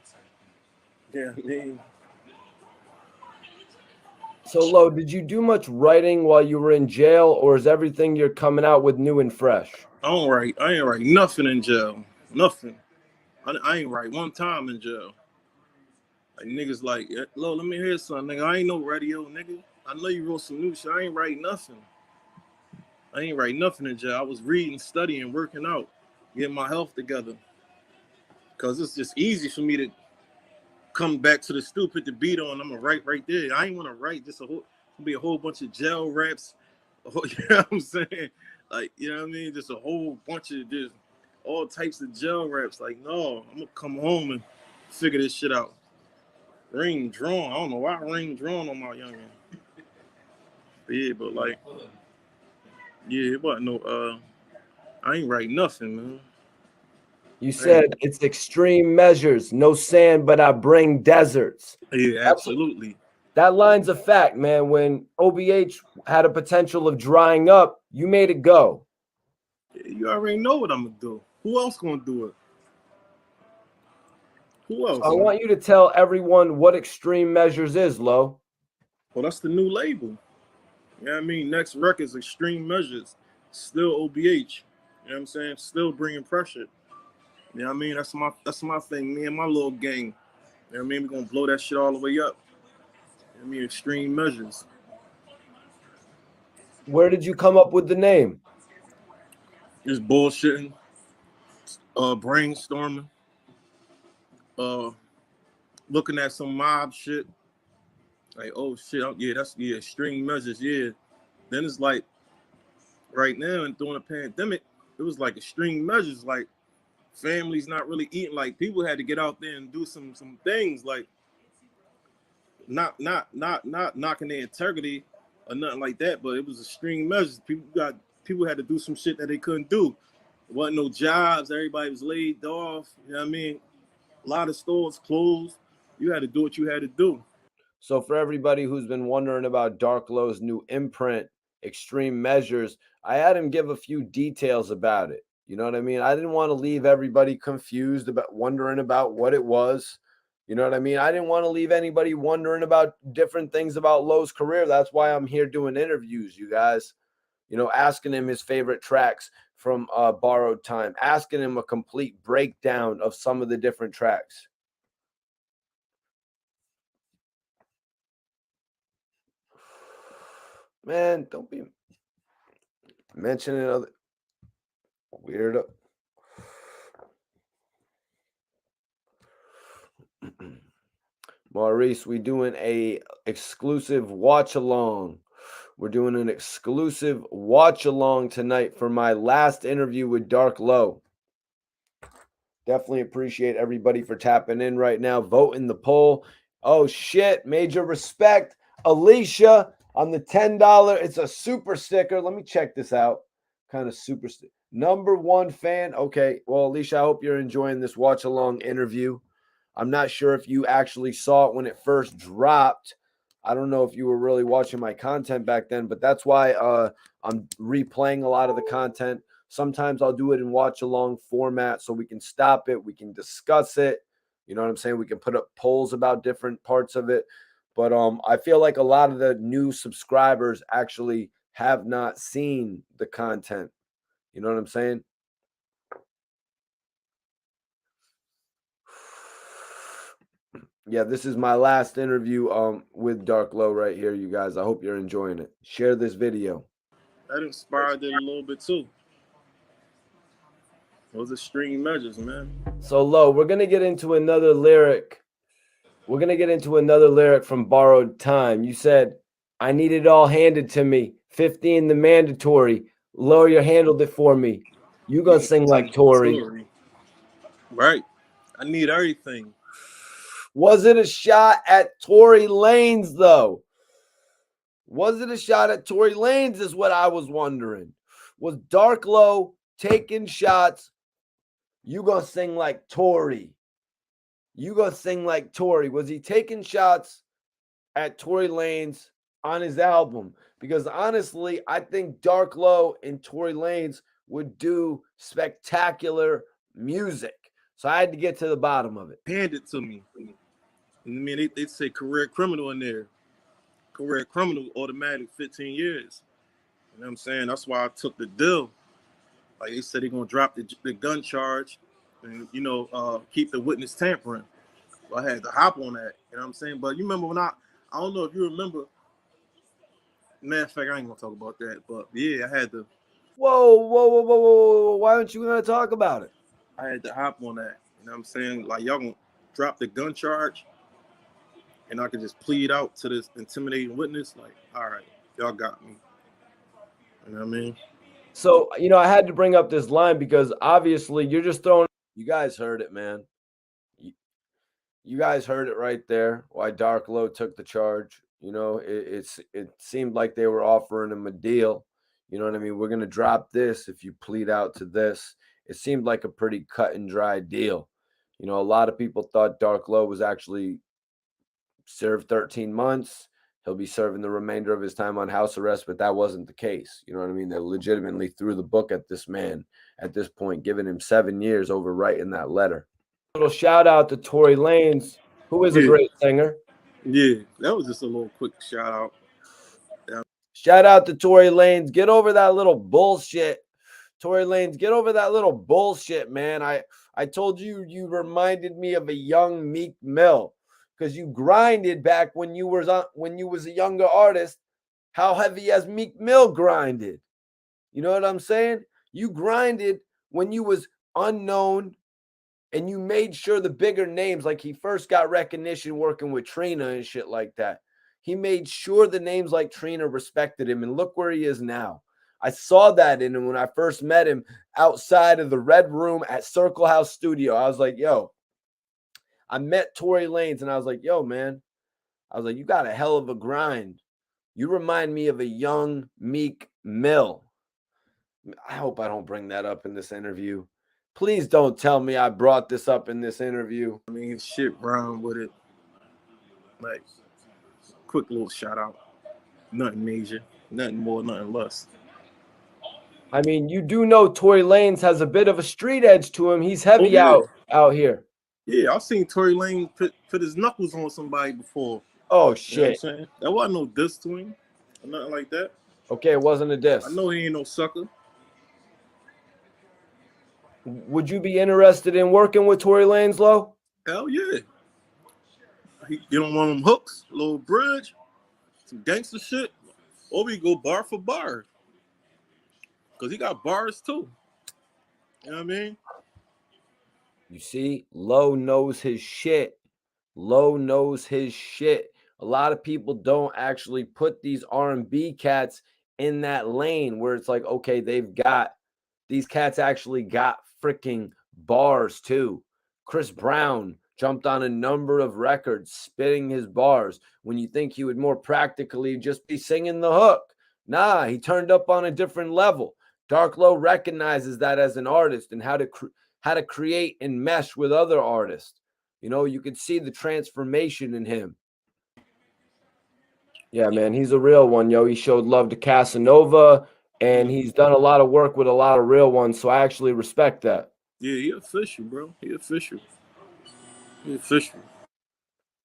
S3: Yeah, I mean.
S1: So, Lo, did you do much writing while you were in jail, or is everything you're coming out with new and fresh?
S3: I ain't write nothing in jail. Nothing. I ain't write one time in jail. Like, niggas like, Lo, let me hear something, nigga. I ain't no radio, nigga. I know you wrote some new shit. I ain't write nothing. I ain't write nothing in jail. I was reading, studying, working out, getting my health together. Because it's just easy for me to come back to the stoop, put the beat on. I'm going to write right there. I ain't want to write just be a whole bunch of jail raps. You know what I'm saying? Like, you know what I mean? Just a whole bunch of just all types of jail raps. Like, no, I'm going to come home and figure this shit out. Ring drawn. I don't know why ring drawn on my youngin'. Yeah, but like, yeah, it wasn't no, I ain't write nothing, man.
S1: You said it's extreme measures, no sand, but I bring deserts.
S3: Yeah, absolutely.
S1: That line's a fact, man. When OBH had a potential of drying up, you made it go.
S3: Yeah, you already know what I'm gonna do. Who else gonna do it? Who else?
S1: So I want you to tell everyone what extreme measures is, Lo.
S3: Well, that's the new label. You know what I mean? Next record's Extreme Measures. Still OBH. You know what I'm saying? Still bringing pressure. You know what I mean? That's my thing. Me and my little gang. You know what I mean? We're gonna blow that shit all the way up. You know what I mean? Extreme Measures.
S1: Where did you come up with the name?
S3: Just bullshitting. Brainstorming. Looking at some mob shit. Like, oh shit, extreme measures, yeah. Then it's like, right now and during the pandemic, it was like extreme measures, like families not really eating, like people had to get out there and do some things, like not knocking their integrity or nothing like that, but it was extreme measures. People had to do some shit that they couldn't do. There wasn't no jobs, everybody was laid off, you know what I mean? A lot of stores closed. You had to do what you had to do.
S1: So for everybody who's been wondering about Dark Low's new imprint, Extreme Measures, I had him give a few details about it. You know what I mean? I didn't want to leave everybody confused about wondering about what it was. You know what I mean? I didn't want to leave anybody wondering about different things about Low's career. That's why I'm here doing interviews, you guys. Asking him his favorite tracks from Borrowed Time, asking him a complete breakdown of some of the different tracks. Man, don't be mentioning other weirdo. Maurice, we doing a exclusive watch along. We're doing an exclusive watch along tonight for my last interview with Dark Low. Definitely appreciate everybody for tapping in right now. Vote in the poll. Oh shit, major respect. Alicia on the $10. It's a super sticker. Let me check this out. Kind of super sticker. Number 1 fan. Okay. Well, Alicia, I hope you're enjoying this watch along interview. I'm not sure if you actually saw it when it first dropped. I don't know if you were really watching my content back then, but that's why I'm replaying a lot of the content. Sometimes I'll do it in watch along format so we can stop it. We can discuss it. You know what I'm saying? We can put up polls about different parts of it. But I feel like a lot of the new subscribers actually have not seen the content. You know what I'm saying? Yeah, this is my last interview with Dark Low right here, you guys. I hope you're enjoying it. Share this video.
S3: That inspired it a little bit too. Those extreme measures, man.
S1: So Low, we're gonna get into another lyric. We're gonna get into another lyric from Borrowed Time. You said, "I need it all handed to me. 15 the mandatory. Lawyer handled it for me. You gonna sing like Tory."
S3: Right. I need everything.
S1: Was it a shot at Tory Lanez though? Was it a shot at Tory Lanez is what I was wondering. Was Dark Low taking shots? You gonna sing like Tory. You gonna sing like Tory. Was he taking shots at Tory Lanez on his album? Because honestly, I think Dark Low and Tory Lanez would do spectacular music. So I had to get to the bottom of it.
S3: Hand it to me. I mean, they say career criminal in there. Career criminal, automatic 15 years. You know what I'm saying? That's why I took the deal. Like they said, they're gonna drop the gun charge, and keep the witness tampering. So I had to hop on that. You know what I'm saying? But you remember when I don't know if you remember. Matter of fact, I ain't gonna talk about that. But yeah, I had to.
S1: Whoa. Why aren't you gonna talk about it?
S3: I had to hop on that. You know what I'm saying? Like y'all gonna drop the gun charge, and I could just plead out to this intimidating witness. Like, all right, y'all got me. You know what I mean?
S1: So, I had to bring up this line because obviously you're just throwing. You guys heard it, man. You guys heard it right there. Why Dark Low took the charge. It seemed like they were offering him a deal. You know what I mean? We're gonna drop this if you plead out to this. It seemed like a pretty cut and dry deal. A lot of people thought Dark Low was actually served 13 months. He'll be serving the remainder of his time on house arrest, but that wasn't the case. You know what I mean? They legitimately threw the book at this man at this point, giving him 7 years over writing that letter. Little shout out to Tory Lanez, who is a great singer.
S3: Yeah, that was just a little quick shout out.
S1: Shout out to Tory Lanez. Get over that little bullshit. Tory Lanez, get over that little bullshit, man. I told you reminded me of a young Meek Mill. Because you grinded back when you was a younger artist, how heavy as Meek Mill grinded. You know what I'm saying? You grinded when you was unknown, and you made sure the bigger names, like he first got recognition working with Trina and shit like that. He made sure the names like Trina respected him, and look where he is now. I saw that in him when I first met him outside of the Red Room at Circle House Studio. I was like, yo. I met Tory Lanez and I was like, yo, man, you got a hell of a grind. You remind me of a young Meek Mill. I hope I don't bring that up in this interview. Please don't tell me I brought this up in this interview.
S3: I mean, shit rhyme with it. Like, quick little shout out. Nothing major, nothing more, nothing less.
S1: I mean, you do know Tory Lanez has a bit of a street edge to him. He's heavy out here.
S3: Yeah, I've seen Tory Lanez put his knuckles on somebody before.
S1: Oh, shit.
S3: You know what I'm saying? That wasn't no diss to him or nothing like that.
S1: Okay, it wasn't a diss.
S3: I know he ain't no sucker.
S1: Would you be interested in working with Tory Lanez, Lo?
S3: Hell yeah. He get on one of them hooks, a little bridge, some gangster shit, or we go bar for bar. Because he got bars too. You know what I mean?
S1: You see, Low knows his shit. Low knows his shit. A lot of people don't actually put these R&B cats in that lane where it's like, okay, these cats actually got freaking bars too. Chris Brown jumped on a number of records spitting his bars when you think he would more practically just be singing the hook. Nah, he turned up on a different level. Dark Low recognizes that as an artist and how to create and mesh with other artists. You could see the transformation in him. Yeah, man, he's a real one, yo. He showed love to Casanova, and he's done a lot of work with a lot of real ones, so I actually respect that.
S3: Yeah, he official, bro. He official. Official.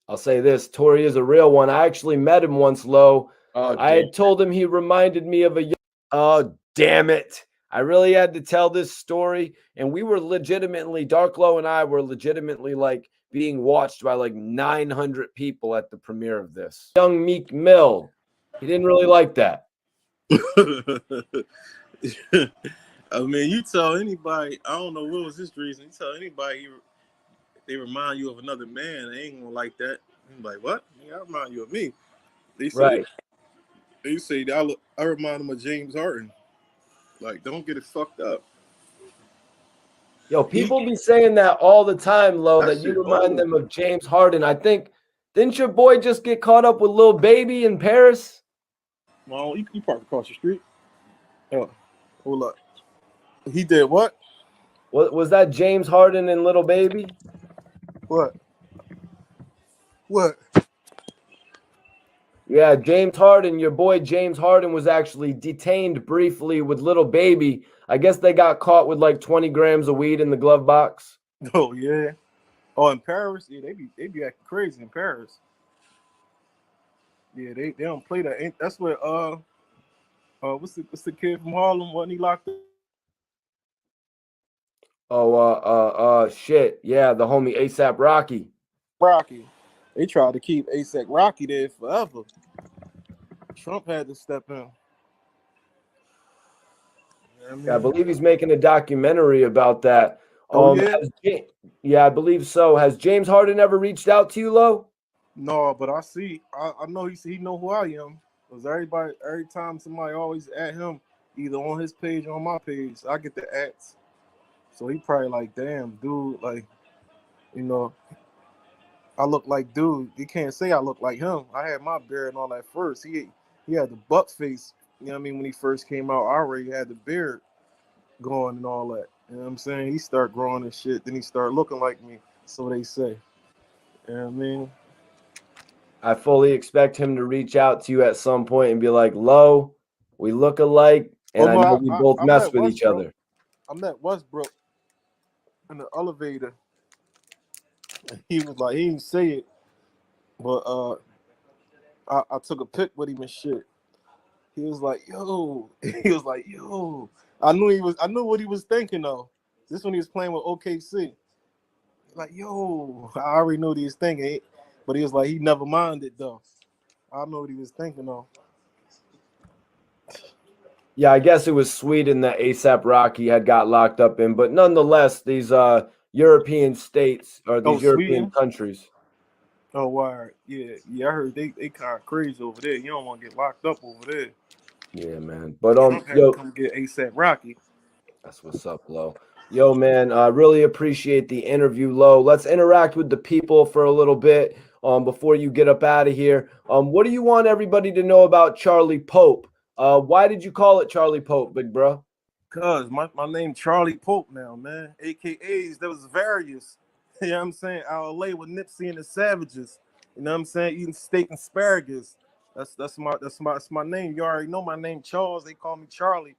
S1: I'll say this, Tori is a real one. I actually met him once, Lo.
S3: Oh,
S1: I had told him he reminded me of a oh, damn it. I really had to tell this story. And we were legitimately, Dark Low and I were legitimately like being watched by like 900 people at the premiere of this. Young Meek Mill. He didn't really like that.
S3: I mean, you tell anybody, I don't know what was his reason. You tell anybody they remind you of another man, they ain't gonna like that. I'm like, what? Yeah, I remind you of me. They say,
S1: Right.
S3: they say I remind them of James Harden. Like, don't get it fucked up.
S1: Yo, people be saying that all the time, Lo,
S3: That
S1: that you
S3: shit
S1: remind
S3: old.
S1: them of James Harden. I think, didn't your boy just get caught up with Lil Baby in Paris?
S3: Well, you park across the street. Oh, hold up. He did what?
S1: What was that, James Harden and Little Baby?
S3: What? What?
S1: Yeah, James Harden, your boy James Harden was actually detained briefly with Little Baby. I guess they got caught with like 20 grams of weed in the glove box.
S3: Oh yeah. Oh, in Paris, yeah, they be acting crazy in Paris. Yeah, they don't play that. That's what what's the kid from Harlem? Wasn't he locked up?
S1: Oh, shit. Yeah, the homie ASAP Rocky.
S3: Rocky. They tried to keep ASAP Rocky there forever. Trump had to step in. You know what
S1: Yeah, I
S3: I mean?
S1: believe he's making a documentary about that.
S3: Oh yeah?
S1: Yeah, I believe so. Has James Harden ever reached out to you, Lo?
S3: No, but I know he know who I am. Because every time somebody always at him, either on his page or on my page, I get the ads. So he probably like, damn, dude, like, you know, I look like dude. You can't say I look like him. I had my beard and all that first. He had the buck face. You know what I mean? When he first came out, I already had the beard going and all that. You know what I'm saying? He started growing and shit. Then he started looking like me. So they say. You know what I mean?
S1: I fully expect him to reach out to you at some point and be like, Lo, we look alike,
S3: Oh
S1: and I
S3: no,
S1: know we both
S3: I
S1: mess
S3: met
S1: with each
S3: Westbrook.
S1: other.
S3: I met Westbrook in the elevator. He was like, he didn't say it, but I took a pic with him and shit. He was like, yo. He was like, yo. I knew what he was thinking though. This when he was playing with OKC. Like, yo, I already knew what he was thinking. But he was like, he never minded though. I know what he was thinking though.
S1: Yeah, I guess it was Sweden that ASAP Rocky had got locked up in, but nonetheless, these European states or
S3: Oh,
S1: these European
S3: Sweden?
S1: countries.
S3: Oh, why? Yeah. I heard they kind of crazy over there. You don't want to get locked up over there.
S1: Yeah, man. But
S3: Trump had to
S1: yo,
S3: come get ASAP Rocky.
S1: that's what's up, Lo. Yo, man, I really appreciate the interview, Lo. Let's interact with the people for a little bit before you get up out of here. What do you want everybody to know about Charlie Pope? Why did you call it Charlie Pope, big bro?
S3: Cause my name Charlie Pope now, man. AKAs, there was various. You know what I'm saying? Out of LA with Nipsey and the Savages. You know what I'm saying? Eating steak and asparagus. That's my name. You already know my name, Charles. They call me Charlie.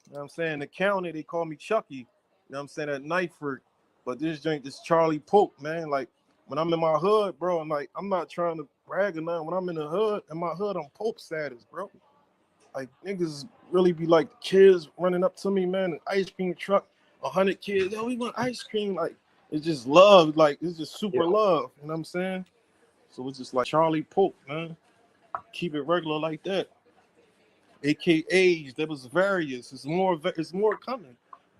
S3: You know what I'm saying? The county, they call me Chucky. You know what I'm saying? At Knifeford. But this joint is Charlie Pope, man. Like when I'm in my hood, bro, I'm not trying to brag or nothing. When I'm in the hood, I'm Pope status, bro. Like niggas really be like kids running up to me, man, an ice cream truck, 100 kids, yo, we want ice cream. Like it's just love, like it's just super love. You know what I'm saying? So it's just like Charlie Pope, man. Keep it regular like that. AKAs, there was various. It's more coming.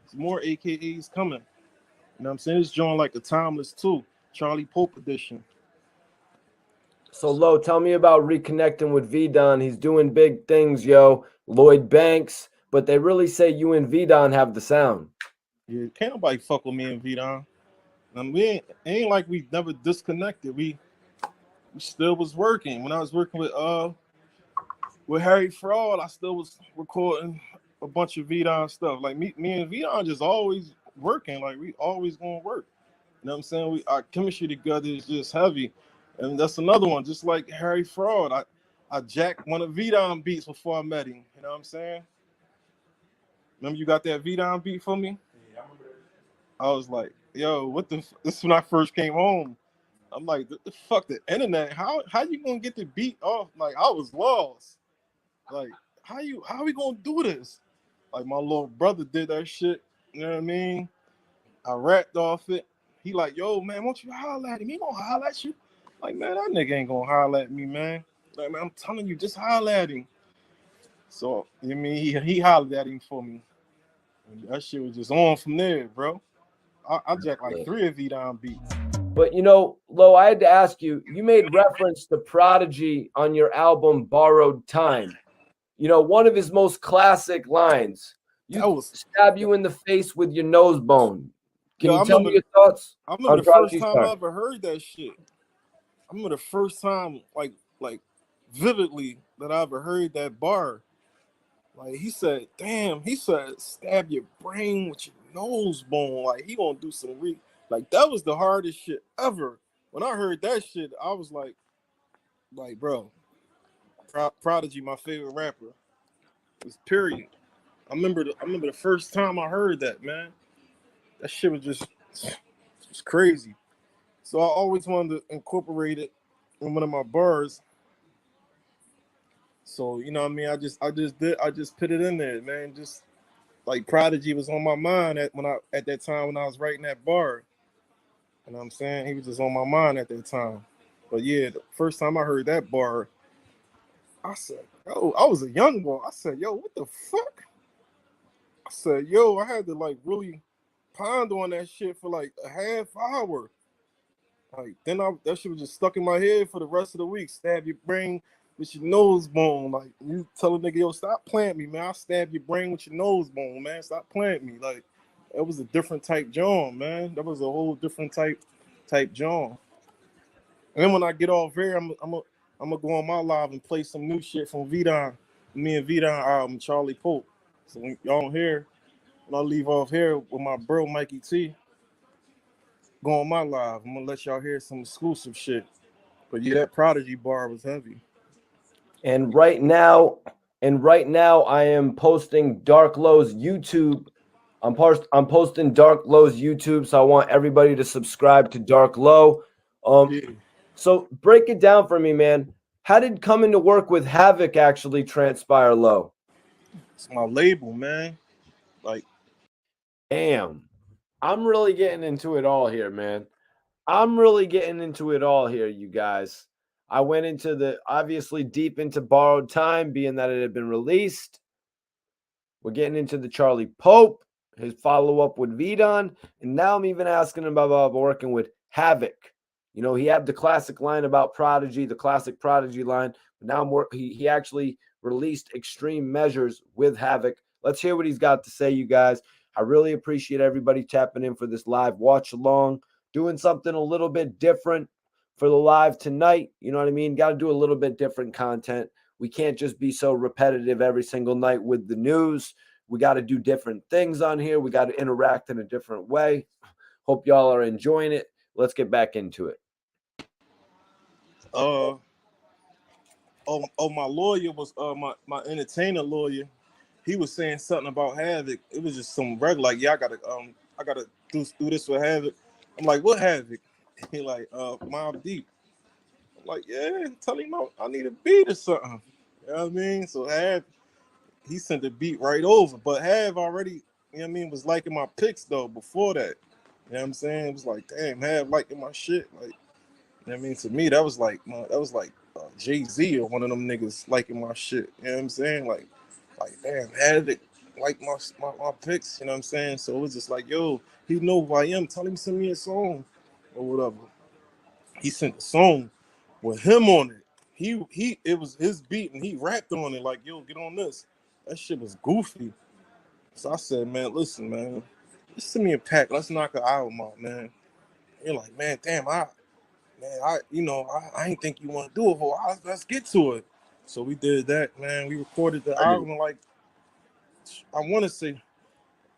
S3: It's more AKAs coming. You know what I'm saying? It's joint like a timeless too. Charlie Pope edition.
S1: So, Lo, tell me about reconnecting with V-Don. He's doing big things, yo. Lloyd Banks, but they really say you and V-Don have the sound.
S3: Yeah, can't nobody fuck with me and V-Don. We ain't like we never disconnected. We still was working. When I was working with Harry Fraud, I still was recording a bunch of V-Don stuff. Like me and V-Don just always working. Like we always gonna work. You know what I'm saying? Our chemistry together is just heavy. And that's another one, just like Harry Fraud. I jacked one of V-Don beats before I met him. You know what I'm saying? Remember you got that V-Don beat for me? Yeah, I remember that. I was like, yo, this is when I first came home. I'm like, fuck the internet. How you gonna get the beat off? Like, I was lost. Like, how we gonna do this? Like, my little brother did that shit. You know what I mean? I rapped off it. He like, yo, man, won't you holler at him? He gonna holler at you. Like, man, that nigga ain't gonna holler at me, man. Like, man, I'm telling you, just holler at him. So, you mean he hollered at him for me. And that shit was just on from there, bro. I jacked like 3 of V-Down beats.
S1: But you know, Lo, I had to ask you, you made reference to Prodigy on your album Borrowed Time. You know, one of his most classic lines. You stab you in the face with your nose bone. Can you tell me your thoughts?
S3: I remember the first time I ever heard that shit. I remember the first time, like vividly, that I ever heard that bar. Like, he said, damn, he said, stab your brain with your nose bone. Like, he gonna do some like, that was the hardest shit ever. When I heard that shit, I was like, bro, Prodigy, my favorite rapper. It's period. I remember the first time I heard that, man. That shit was just crazy. So I always wanted to incorporate it in one of my bars. So, you know what I mean? I just put it in there, man. Just like Prodigy was on my mind at that time when I was writing that bar. You know what I'm saying? He was just on my mind at that time. But yeah, the first time I heard that bar, I said, yo, I was a young boy. I said, yo, what the fuck? I said, yo, I had to like really ponder on that shit for like a half hour. Like, then that shit was just stuck in my head for the rest of the week. Stab your brain with your nose bone. Like, you tell a nigga, yo, stop playing me, man. I'll stab your brain with your nose bone, man. Stop playing me. Like, that was a different type John, man. That was a whole different type John. And then when I get off here, I'm gonna go on my live and play some new shit from V-Don. Me and V-Don album, Charlie Pope. So when y'all here, when I leave off here with my bro Mikey T, go on my live. I'm gonna let y'all hear some exclusive shit. But yeah, that Prodigy bar was heavy.
S1: And right now, I am posting Dark Low's YouTube. I'm posting Dark Low's YouTube, so I want everybody to subscribe to Dark Low. So break it down for me, man. How did coming to work with Havoc actually transpire, Low?
S3: It's my label, man. Like,
S1: damn, I'm really getting into it all here, man. I'm really getting into it all here, you guys. I went into obviously deep into Borrowed Time, being that it had been released. We're getting into the Charlie Pope, his follow-up with V-Don, and now I'm even asking him about working with Havoc. You know, he had the classic line about Prodigy, the classic Prodigy line, but now he actually released Extreme Measures with Havoc. Let's hear what he's got to say, you guys. I really appreciate everybody tapping in for this live watch along, doing something a little bit different for the live tonight. You know what I mean? Got to do a little bit different content. We can't just be so repetitive every single night with the news. We got to do different things on here. We got to interact in a different way. Hope y'all are enjoying it. Let's get back into it.
S3: My lawyer was my entertainer lawyer. He was saying something about Havoc. It was just some regular, like, yeah, I gotta do this with Havoc. I'm like, what Havoc? He like, Mob Deep. I'm like, yeah, tell him I need a beat or something. You know what I mean? So he sent the beat right over. But Hav already, you know what I mean, was liking my picks though before that. You know what I'm saying? It was like, damn, Hav liking my shit. Like, you know what I mean? To me, that was like Jay-Z or one of them niggas liking my shit. You know what I'm saying? Like damn, Havoc like my picks. You know what I'm saying? So it was just like, yo, he know who I am. Tell him to send me a song or whatever. He sent a song with him on it. It was his beat and he rapped on it like, yo, get on this. That shit was goofy. So I said, man, listen, man, just send me a pack. Let's knock an album out, man. You're like, man, damn, I ain't think you want to do a whole album. Let's get to it. So we did that, man. We recorded the album in like, I'm gonna say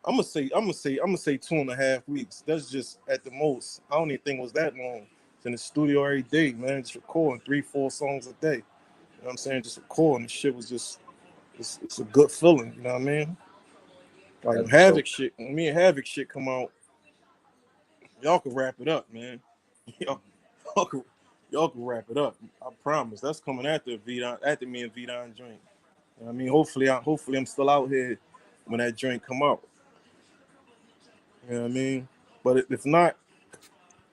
S3: 2.5 weeks. That's just at the most. I don't even think it was that long. It's in the studio every day, man. Just recording 3-4 songs a day. You know what I'm saying? Just recording. The shit was just, it's a good feeling. You know what I mean? Like when Havoc shit, when me and Havoc shit come out, y'all can wrap it up, man. y'all can wrap it up. I promise. That's coming after me and Vidon drink. You know what I mean, hopefully I'm still out here when that drink come out. You know what I mean? But if not,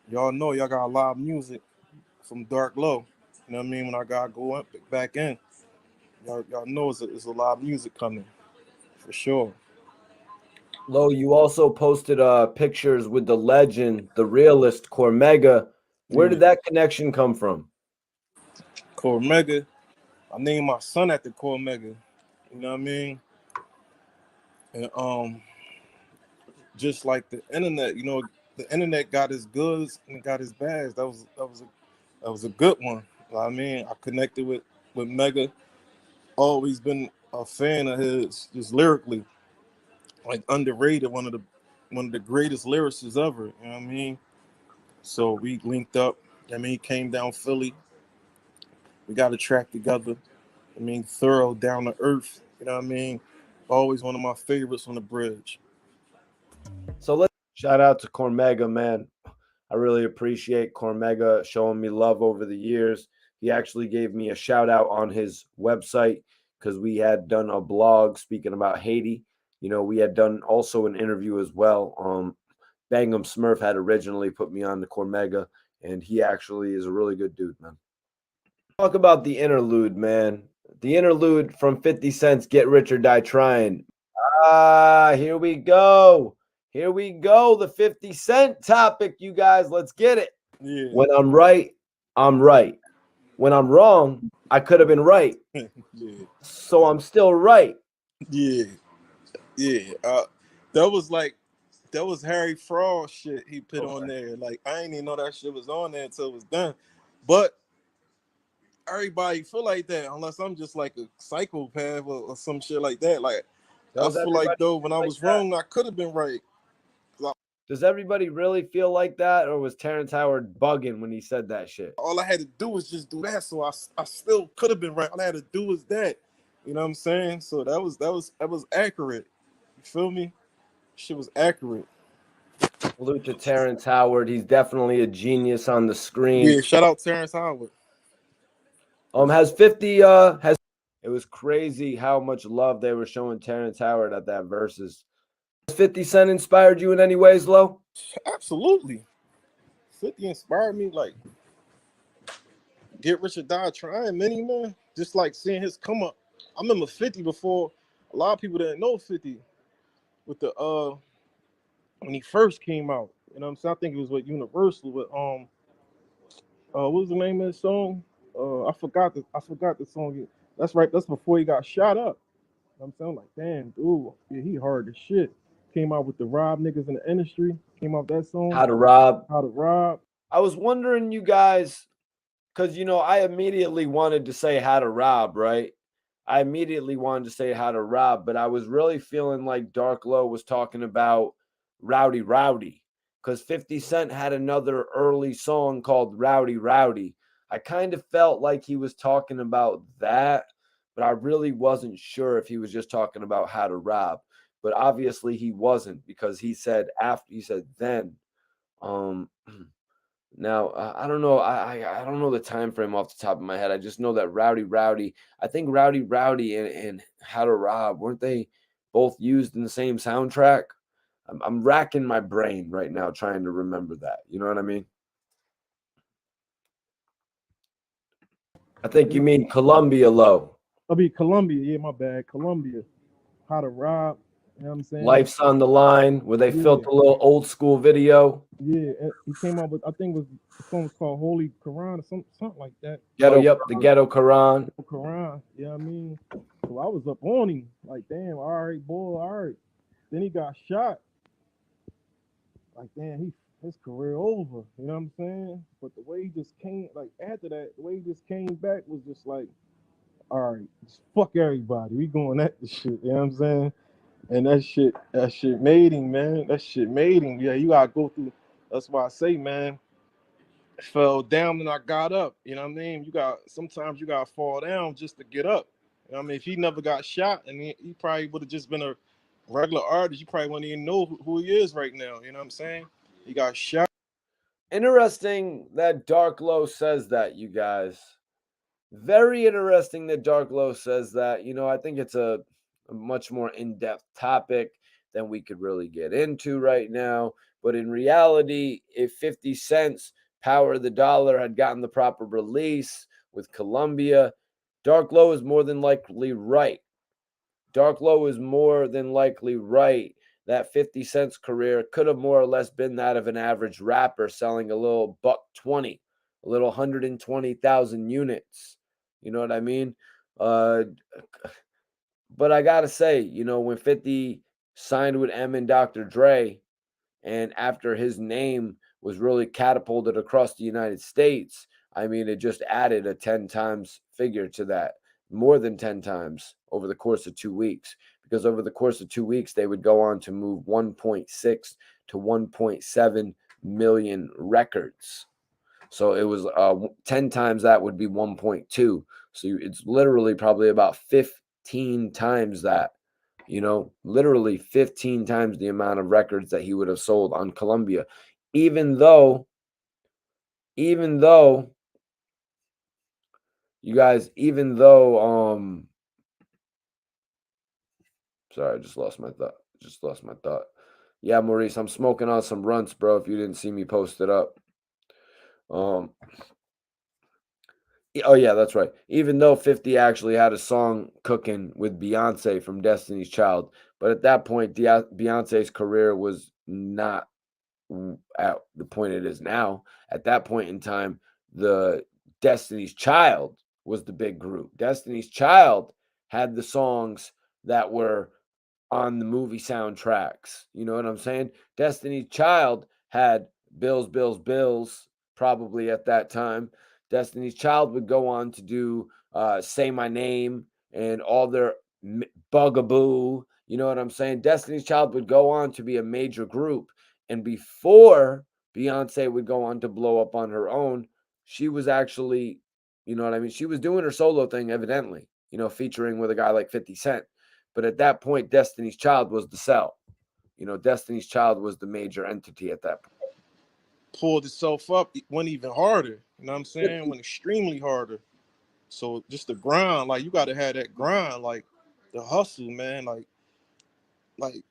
S3: y'all know y'all got live music from Dark Low. You know what I mean? When I gotta go up back in, y'all know it's a lot of music coming for sure.
S1: Lo, you also posted pictures with the legend, the realist, Cormega. Where did that connection come from?
S3: Cormega, I named my son after Cormega. You know what I mean? And just like the internet, you know, the internet got its goods and it got its bads. That was a good one. You know what I mean, I connected with Mega. Always been a fan of his, just lyrically, like underrated. One of the greatest lyricists ever. You know what I mean? So we linked up. I mean, he came down Philly. We got a track together. I mean, thorough, down to earth. You know what I mean? Always one of my favorites on the bridge.
S1: So let's shout out to Cormega, man. I really appreciate Cormega showing me love over the years. He actually gave me a shout out on his website because we had done a blog speaking about Haiti. You know, we had done also an interview as well. Bangum Smurf had originally put me on to Cormega, and he actually is a really good dude, man. Talk about the interlude, man. The interlude from 50 Cent's Get Rich or Die Trying. Here we go. Here we go. The 50 Cent topic, you guys. Let's get it.
S3: Yeah.
S1: When I'm right, I'm right. When I'm wrong, I could have been right.
S3: Yeah.
S1: So I'm still right.
S3: Yeah. Yeah. That was Harry Fraud shit he put on there. Like, I didn't even know that shit was on there until it was done. But everybody feel like that unless I'm just like a psychopath or some shit like that. Like, I feel like, though, when I was wrong, I could have been right.
S1: Does everybody really feel like that, or was Terrence Howard bugging when he said that shit?
S3: All I had to do was just do that, so I still could have been right. All I had to do was that. You know what I'm saying? So that was accurate. You feel me? Shit was accurate.
S1: Salute to Terrence Howard. He's definitely a genius on the screen.
S3: Yeah, shout out Terrence Howard.
S1: Has 50 has it was crazy how much love they were showing Terrence Howard at that versus. Has 50 Cent inspired you in any ways, Lo?
S3: Absolutely. 50 inspired me, like, Get Rich or Die Trying, many, man. Just like seeing his come up. I remember 50 before. A lot of people didn't know 50 with the when he first came out. You know what I'm saying? I think it was with Universal with what was the name of the song? I forgot the song. That's right, that's before he got shot up. You know what I'm saying? Like, damn, dude, yeah, he hard as shit. Came out with the Rob niggas in the industry. Came out with that song.
S1: How to Rob.
S3: How to Rob.
S1: I was wondering, you guys, because you know, I immediately wanted to say How to Rob, right? I immediately wanted to say How to Rob, but I was really feeling like Dark Low was talking about Rowdy Rowdy, because 50 Cent had another early song called Rowdy Rowdy. I kind of felt like he was talking about that, but I really wasn't sure if he was just talking about How to Rob. But obviously he wasn't, because he said then. Now I don't know. I don't know the time frame off the top of my head. I just know that Rowdy Rowdy. I think Rowdy Rowdy and How to Rob, weren't they both used in the same soundtrack? I'm racking my brain right now trying to remember that. You know what I mean? I think you mean Columbia Low.
S3: I mean Columbia. Yeah, my bad. Columbia. How to Rob. You know what I'm saying?
S1: Life's on the Line, where they filmed a little old school video.
S3: Yeah, he came out with, I think the song was called Holy Quran or something like that.
S1: The Ghetto Quran.
S3: Quran, you know what I mean? So I was up on him, like, damn, all right, boy, all right. Then he got shot. Like, damn, his career over, you know what I'm saying? But the way he just came, like, after that, the way he just came back was just like, all right, just fuck everybody. We going at this shit, you know what I'm saying? And that shit made him, man. That shit made him. Yeah, you gotta go through. That's why I say, man, I fell down and I got up. You know what I mean? Sometimes you gotta fall down just to get up. You know what I mean? If he never got shot, and he probably would have just been a regular artist, you probably wouldn't even know who he is right now. You know what I'm saying? He got shot.
S1: Interesting that Dark Low says that, you guys. Very interesting that Dark Low says that. I think it's a much more in-depth topic than we could really get into right now. But in reality, if 50 Cent's Power of the Dollar had gotten the proper release with Columbia, Dark Low is more than likely right. Dark Low is more than likely right that 50 Cent's career could have more or less been that of an average rapper selling a little $120, a little 120,000 units. You know what I mean? But I got to say, when 50 signed with M and Dr. Dre, and after his name was really catapulted across the United States, I mean, it just added a 10 times figure to that, more than 10 times over the course of 2 weeks. Because over the course of 2 weeks, they would go on to move 1.6 to 1.7 million records. So it was 10 times that would be 1.2. So it's literally probably about 15 times that. Literally 15 times the amount of records that he would have sold on Columbia, even though, you guys, sorry, I just lost my thought. Yeah, Maurice, I'm smoking on some runts, bro, if you didn't see me post it up. Oh, yeah, that's right. Even though 50 actually had a song cooking with Beyonce from Destiny's Child, but at that point, Beyonce's career was not at the point it is now. At that point in time, the Destiny's Child was the big group. Destiny's Child had the songs that were on the movie soundtracks. You know what I'm saying? Destiny's Child had Bills, Bills, Bills, probably at that time. Destiny's Child would go on to do Say My Name and all their Bugaboo. You know what I'm saying? Destiny's Child would go on to be a major group. And before Beyonce would go on to blow up on her own, she was actually, you know what I mean? She was doing her solo thing, evidently, featuring with a guy like 50 Cent. But at that point, Destiny's Child was the sell. Destiny's Child was the major entity at that point.
S3: Pulled itself up, it went even harder. You know what I'm saying? Went extremely harder. So just the grind, like you got to have that grind, like the hustle, man. Like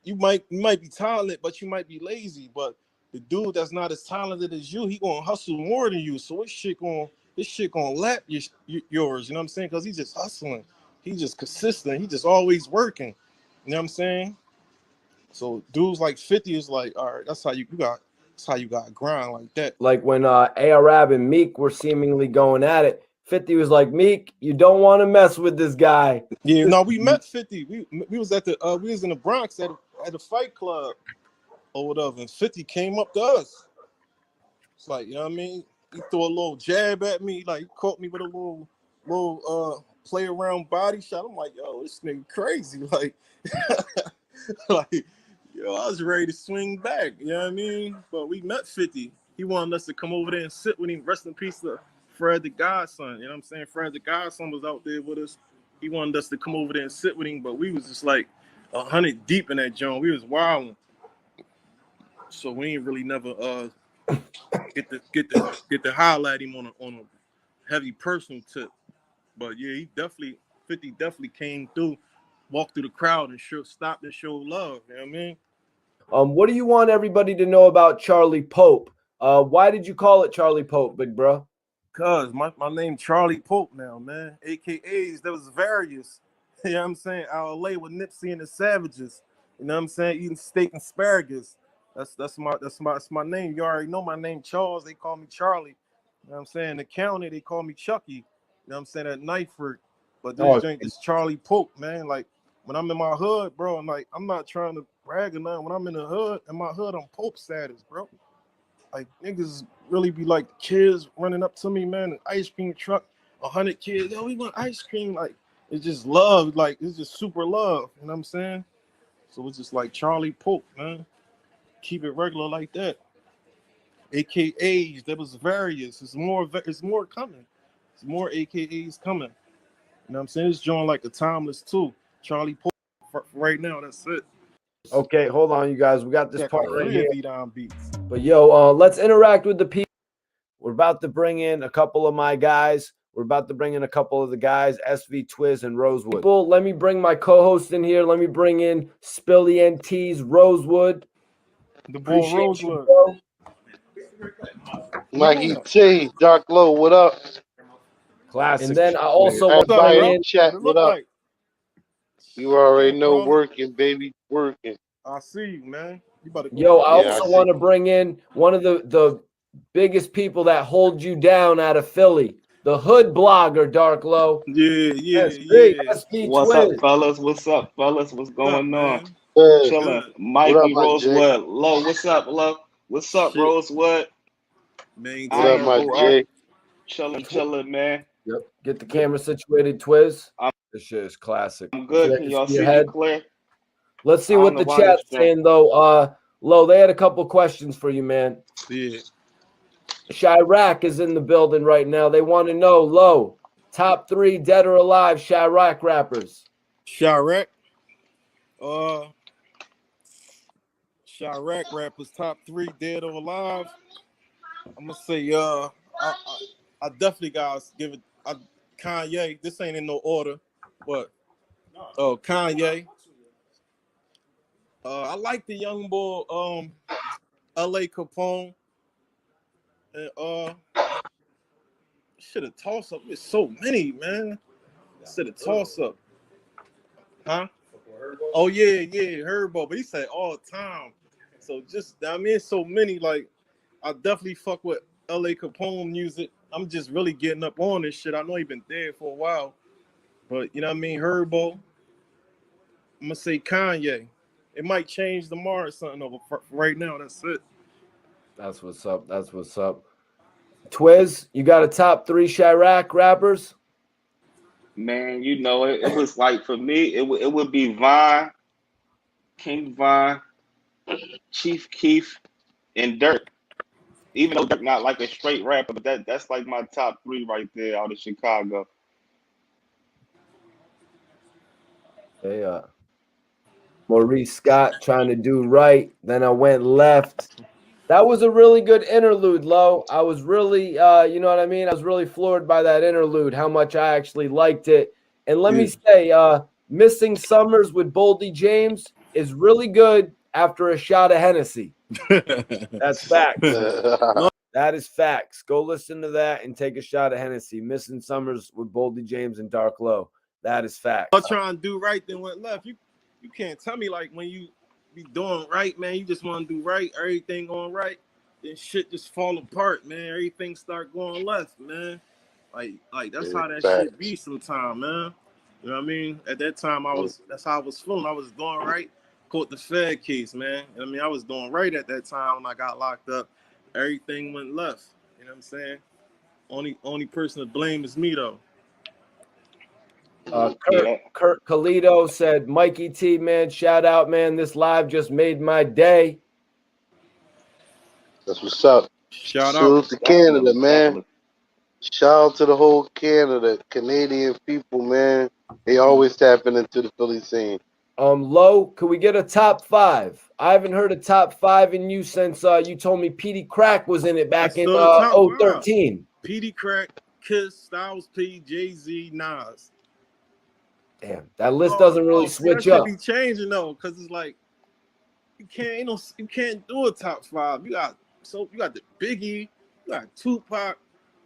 S3: you might be talented, but you might be lazy. But the dude that's not as talented as you, he gonna hustle more than you. So this shit gonna lap yours. You know what I'm saying? Because he's just hustling. He's just consistent. He just always working. You know what I'm saying? So dudes like 50 is like, all right, that's how you got to grind like that.
S1: Like when Arab and Meek were seemingly going at it, 50 was like, Meek, you don't want to mess with this guy.
S3: Yeah, no, we met 50. We was at the we was in the Bronx at a fight club or whatever, and 50 came up to us. It's like, you know what I mean? He threw a little jab at me, like he caught me with a little play around body shot. I'm like, yo, this nigga crazy. Like like, yo, I was ready to swing back, you know what I mean? But we met 50. He wanted us to come over there and sit with him. Rest in peace to Fred the Godson. You know what I'm saying? Fred the Godson was out there with us. He wanted us to come over there and sit with him, but we was just like 100 deep in that joint. We was wilding. So we ain't really never get to highlight him on a heavy personal tip. But yeah, 50 definitely came through, walked through the crowd and stopped and showed love. You know what I mean?
S1: What do you want everybody to know about Charlie Pope? Why did you call it Charlie Pope, big bro?
S3: Cause my name Charlie Pope now, man. AKAs, there was various. You know what I'm saying? Out of LA with Nipsey and the Savages. You know what I'm saying? Eating steak and asparagus. That's my name. You already know my name, Charles. They call me Charlie. You know what I'm saying? The county, they call me Chucky. You know what I'm saying? At Knifeford. But this drink is Charlie Pope, man. Like when I'm in my hood, bro, I'm not trying to brag or nothing. When I'm in the hood, I'm Pope status, bro. Like niggas really be like kids running up to me, man, an ice cream truck, 100 kids, yo, we want ice cream. Like it's just love, like it's just super love, you know what I'm saying? So it's just like Charlie Pope, man. Keep it regular like that. AKAs, there was various. It's more coming. It's more AKAs coming. You know what I'm saying? It's joint like a timeless too. Charlie Pope for right now, that's it.
S1: Okay, hold on, you guys. We got this part right here.
S3: Beats.
S1: But yo, let's interact with the people. We're about to bring in a couple of my guys. We're about to bring in a couple of the guys, SV Twiz and Rosewood. People, let me bring my co-host in here. Let me bring in Spilly NT's Rosewood.
S3: The boy
S1: Appreciate
S3: Rosewood.
S1: you, bro.
S4: Mikey T, Dark Low, what up?
S1: Classic. And then I also want to
S4: Everybody
S1: bring
S4: in
S1: in
S4: the chat, what up?
S3: Like?
S4: You already know,
S3: bro.
S4: working, baby, working.
S3: I see you, man. You about to go.
S1: Yo, I
S4: Yeah,
S1: also
S4: I
S1: want to bring in one of the biggest people that hold you down out of Philly, the hood blogger, Dark Low.
S3: Yeah.
S1: SP
S5: What's
S1: Twiz.
S5: up, fellas? What's up, fellas? What's going on?
S4: Good.
S5: Chilling.
S3: Good.
S5: Mikey,
S4: What up, my Jay?
S5: Rosewood. Low, what's up, Low? What's up,
S3: Shit.
S5: Rosewood?
S3: Man,
S4: What up, my Jay?
S5: Chilling, man.
S1: Yep. Get the camera situated, Twiz. This shit is classic.
S5: I'm good. Can y'all see me clear?
S1: Let's see
S5: I
S1: what
S5: don't
S1: the
S5: know why
S1: chat's
S5: this
S1: saying, though. Lo, they had a couple questions for you, man.
S3: Yeah.
S1: Chirac is in the building right now. They want to know, Lo, top 3 dead or alive Chirac rappers.
S3: Chirac. Chirac rappers top 3 dead or alive. I'm gonna say I definitely gotta give it Kanye. This ain't in no order, but Kanye. I like the young boy LA Capone. And should have toss up. It's so many, man. Should have toss up. Huh? Oh yeah, Herbo. But he said all the time. So so many. Like I definitely fuck with LA Capone music. I'm just really getting up on this shit. I know he been dead for a while, but you know what I mean. Herbo. I'm gonna say Kanye. It might change tomorrow or something. Over for right now, that's it.
S1: That's what's up. That's what's up. Twiz, you got a top 3 Chirac rappers?
S5: Man, you know it. It was like for me, it would be Vine, King Vine, Chief Keef, and Dirk. Even though Dirk not like a straight rapper, but that's like my top 3 right there out of Chicago.
S1: Hey, Maurice Scott trying to do right. Then I went left. That was a really good interlude, Lo. I was really, you know what I mean? I was really floored by that interlude, how much I actually liked it. And let me say, Missing Summers with Boldy James is really good after a shot of Hennessy. That's facts. That is facts. Go listen to that and take a shot of Hennessy. Missing Summers with Boldy James and Dark Low. That is facts.
S3: I'm trying to do right, then went left. You can't tell me like when you be doing right, man. You just want to do right, everything going right, then shit just fall apart, man. Everything start going left, man. Like that's how that shit be sometimes, man. You know what I mean? At that time, that's how I was feeling. I was doing right. Caught the Fed case, man. I mean, I was doing right at that time when I got locked up. Everything went left. You know what I'm saying? Only person to blame is me though.
S1: Kurt Calito said, Mikey T, man, shout out, man. This live just made my day.
S4: That's what's up.
S3: Shout
S4: Salute
S3: out
S4: to Canada, man. Shout out to the whole Canada, Canadian people, man. They always tapping into the Philly scene.
S1: Lo, could we get a top 5? I haven't heard a top 5 in you since you told me Petey Crack was in it back in 2013.
S3: Petey Crack, Kiss, Styles P, Jay-Z, Nas.
S1: Damn, that list doesn't really switch up.
S3: That should be changing though, because it's like you can't do a top 5. You got the Biggie, you got Tupac.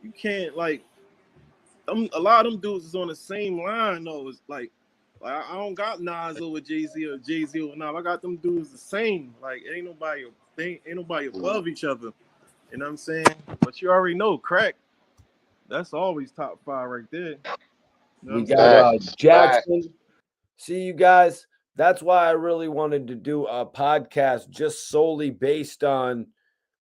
S3: You can't like a lot of them dudes is on the same line though. It's like I don't got Nas over Jay-Z or Jay-Z over Nas. I got them dudes the same. Like ain't nobody above each other. You know what I'm saying? But you already know Crack. That's always top 5 right there. You know
S1: we got Jackson. See, you guys, that's why I really wanted to do a podcast just solely based on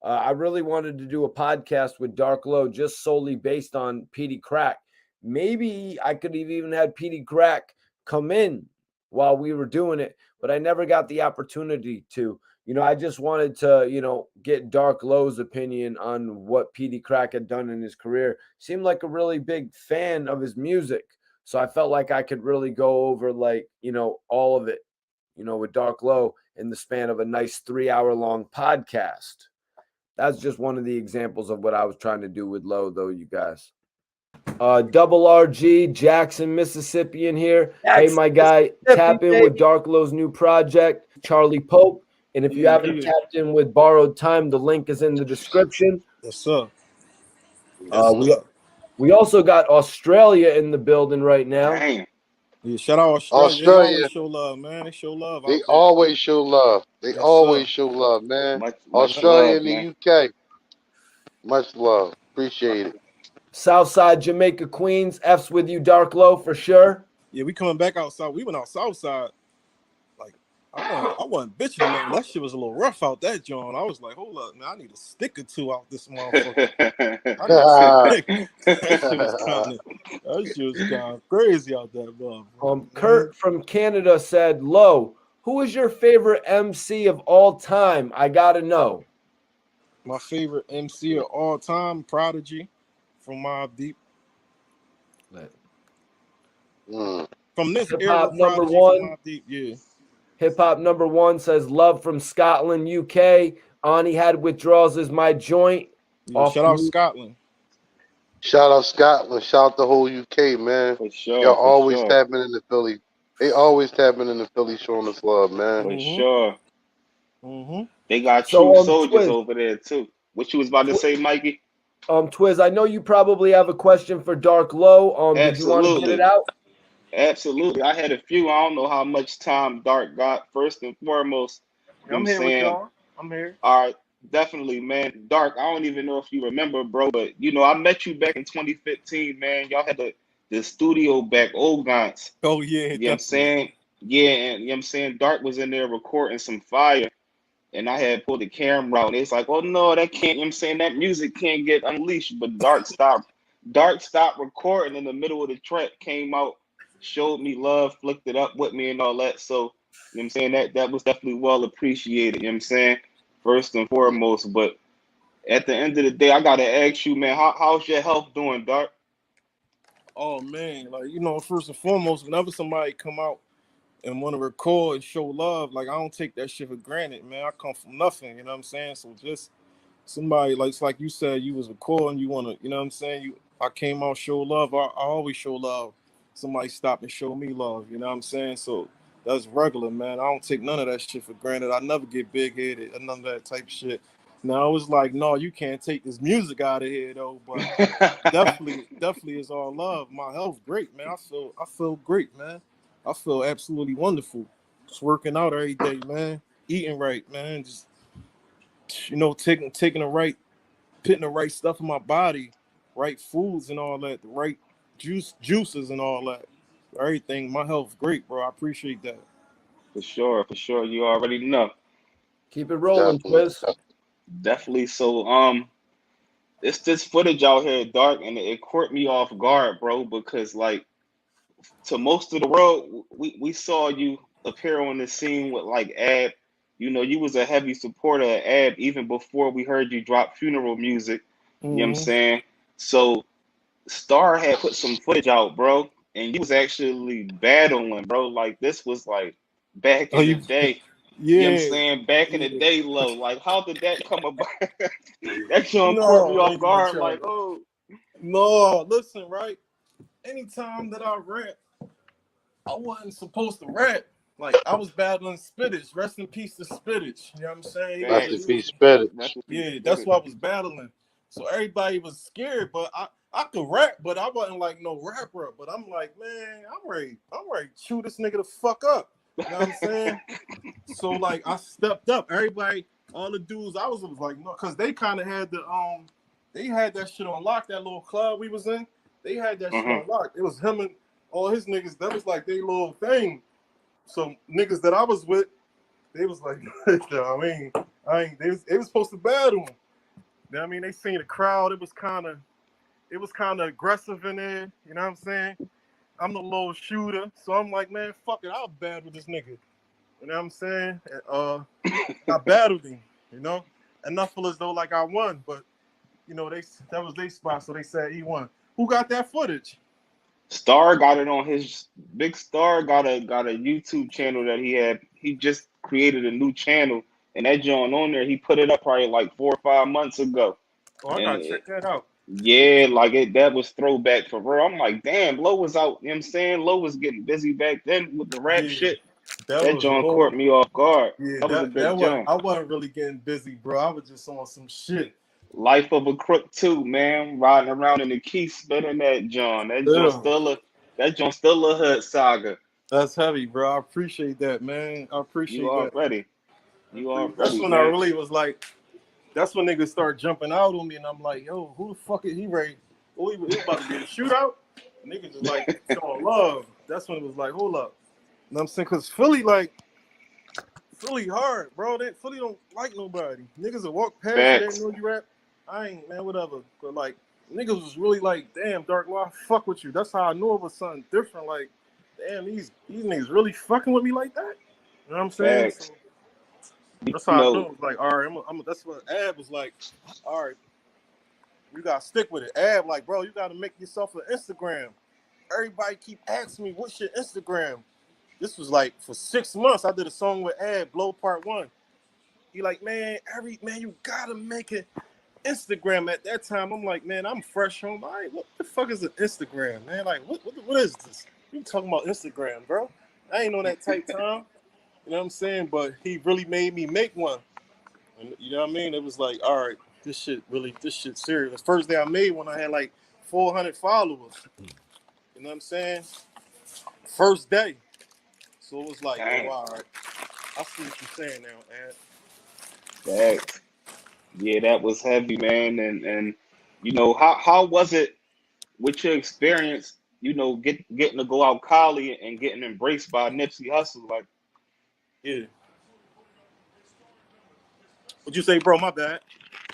S1: I really wanted to do a podcast with Dark Low just solely based on Petey Crack. Maybe I could have even had Petey Crack come in while we were doing it, but I never got the opportunity to. You know, I just wanted to, get Dark Low's opinion on what Petey Crack had done in his career. Seemed like a really big fan of his music. So I felt like I could really go over all of it, with Dark Low in the span of a nice 3-hour long podcast. That's just one of the examples of what I was trying to do with Low, though, you guys. Double RG, Jackson, Mississippi in here. Hey, my guy, tap in with Dark Low's new project, Charlie Pope. And if you haven't tapped in with Borrowed Time, the link is in the description.
S3: Yes, sir.
S1: We also got Australia in the building right now.
S5: Damn.
S3: Yeah, shout out Australia. They always show love, man. They show love.
S4: They
S3: out there.
S4: always show love. They
S3: Yes,
S4: always
S3: sir.
S4: show love, man.
S5: Much
S4: Australia
S5: love,
S4: and the
S5: man.
S4: UK. Much love. Appreciate it.
S1: Southside, Jamaica, Queens. F's with you, Dark Low, for sure.
S3: Yeah, we coming back outside. We went out Southside. Like, I wasn't bitching, man. That shit was a little rough out that joint. I was like, hold up, man. I need a stick or two out this motherfucker. That shit was kind of crazy out there, bro.
S1: Kurt from Canada said, Low, who is your favorite MC of all time? I gotta know.
S3: My favorite MC of all time, Prodigy from Mobb Deep. From this era,
S1: number
S3: Prodigy
S1: one.
S3: from Mobb Deep, yeah.
S1: Hip hop number one says Love from Scotland, UK. Ani Had Withdrawals is my joint.
S3: Yeah, shout out Scotland.
S4: Shout out Scotland. Shout out the whole UK, man.
S5: For sure.
S4: Y'all always tapping in the Philly. They always tapping in the Philly, showing us love, man.
S5: For sure.
S3: Mm-hmm.
S5: They got true soldiers over there too. What you was about to say, Mikey?
S1: Twiz, I know you probably have a question for Dark Low. Did you want to get it out?
S5: Absolutely. I had a few. I don't know how much time Dark got. First and foremost,
S3: I'm here with y'all. I'm here.
S5: All right, definitely, man. Dark, I don't even know if you remember, bro, but you know, I met you back in 2015, man. Y'all had the studio back, Old Gants.
S3: Oh yeah.
S5: You know what I'm saying? Yeah, and you know what I'm saying? Dark was in there recording some fire. And I had pulled the camera out. And it's like, oh no, that can't, you know what I'm saying? That music can't get unleashed. But Dark stopped recording in the middle of the track, came out, showed me love, flicked it up with me and all that. So, you know what I'm saying? That was definitely well appreciated, you know what I'm saying? First and foremost. But at the end of the day, I gotta ask you, man, how's your health doing, Dark?
S3: Oh man, like, you know, first and foremost, whenever somebody come out and want to record and show love, like, I don't take that shit for granted, man. I come from nothing, you know what I'm saying? So just somebody, like you said, you was recording, you want to, you know what I'm saying? I came out, show love. I always show love. Somebody stop and show me love, you know what I'm saying? So that's regular, man. I don't take none of that shit for granted. I never get big-headed and none of that type of shit. Now, it was like, no, you can't take this music out of here, though, but definitely is all love. My health, great, man. I feel great, man. I feel absolutely wonderful. Just working out every day, man. Eating right, man. Just, you know, taking the right, putting the right stuff in my body, right foods and all that, the right juices and all that. Everything. My health, great, bro. I appreciate that.
S5: For sure. You already know.
S1: Keep it rolling, Quiz.
S5: Definitely. So, it's this footage out here, Dark, and it caught me off guard, bro, because like, to most of the world, we saw you appear on the scene with like Ab. You know, you was a heavy supporter of Ab even before we heard you drop funeral music. You know what I'm saying? So Star had put some footage out, bro, and you was actually battling, bro. Like, this was like back in the day.
S3: Yeah.
S5: You know what I'm saying? Back in the day, Low. Like, how did that come about? That showing caught me off guard. Like, oh.
S3: No, listen, right? Anytime that I rap, I wasn't supposed to rap. Like, I was battling Spittage. Rest in peace to Spittage. You know what I'm saying?
S4: Rest in peace, Spittage.
S3: Yeah, that's what I was battling. So everybody was scared, but I could rap, but I wasn't like no rapper. But I'm like, man, I'm ready to chew this nigga the fuck up. You know what I'm saying? So like, I stepped up. Everybody, all the dudes, I was like, no, because they kind of had they had that shit on lock. That little club we was in, they had that shit on lock. It was him and all his niggas. That was like their little thing. So niggas that I was with, they was like, they was supposed to battle him. You know what I mean? They seen the crowd. It was kind of aggressive in there. You know what I'm saying? I'm the little shooter, so I'm like, man, fuck it, I'll battle this nigga. You know what I'm saying? I battled him. You know, and I feel as though like I won, but you know, that was their spot, so they said he won. Who got that footage?
S5: Star got it on his Big Star got a YouTube channel that he had. He just created a new channel and that joint on there, he put it up probably like 4 or 5 months ago.
S3: Oh, I gotta
S5: And
S3: check that out.
S5: yeah, like that was throwback for real. I'm like, damn, Low was out, you know what I'm saying? Low was getting busy back then with the rap
S3: Yeah,
S5: shit.
S3: that
S5: That
S3: was a
S5: joint
S3: whole.
S5: caught me off guard.
S3: Yeah,
S5: That was a good
S3: that was.
S5: joint.
S3: I wasn't really getting busy, bro. I was just on some shit.
S5: Life of a Crook too, man. Riding around in the key spinning that joint.
S3: Yeah,
S5: That joint still a hood saga.
S3: that's heavy, bro. I appreciate that, man. I
S5: You
S3: appreciate that.
S5: already. You
S3: That's
S5: already,
S3: when I
S5: man.
S3: really was like. That's when niggas start jumping out on me, and I'm like, yo, who the fuck is he ready? Oh, he about to be a shootout? Niggas is like showing love. That's when it was like, hold up. You know what I'm saying? Because Philly hard, bro. Philly don't like nobody. Niggas will walk past you, they
S5: Facts.
S3: know you rap. I ain't, man, whatever. But like, niggas was really like, damn, Dark Law, I fuck with you. That's how I knew it was something different. Like, damn, these niggas really fucking with me like that. You know what I'm saying?
S5: Facts.
S3: So that's
S5: You
S3: how I knew
S5: know,
S3: it was like, all right, that's what Ab was like, all right, you gotta stick with it. Ab, like, bro, you gotta make yourself an Instagram. Everybody keep asking me, what's your Instagram? This was like for 6 months. I did a song with Ab, Blow Part 1. He like, man, you gotta make an Instagram. At that time, I'm like, man, I'm fresh home. All right, what the fuck is an Instagram, man? Like, what is this? You talking about Instagram, bro? I ain't on that type time. You know what I'm saying? But he really made me make one. And you know what I mean? It was like, all right, this shit serious. The first day I made one, I had like 400 followers. You know what I'm saying? First day. So it was like, oh,
S5: dang,
S3: all right. I see what you're saying now, Ed.
S5: facts. Yeah, that was heavy, man. And you know, how was it with your experience, getting to go out Cali and getting embraced by Nipsey Hussle? Like,
S3: Yeah. What'd you say, bro? My bad.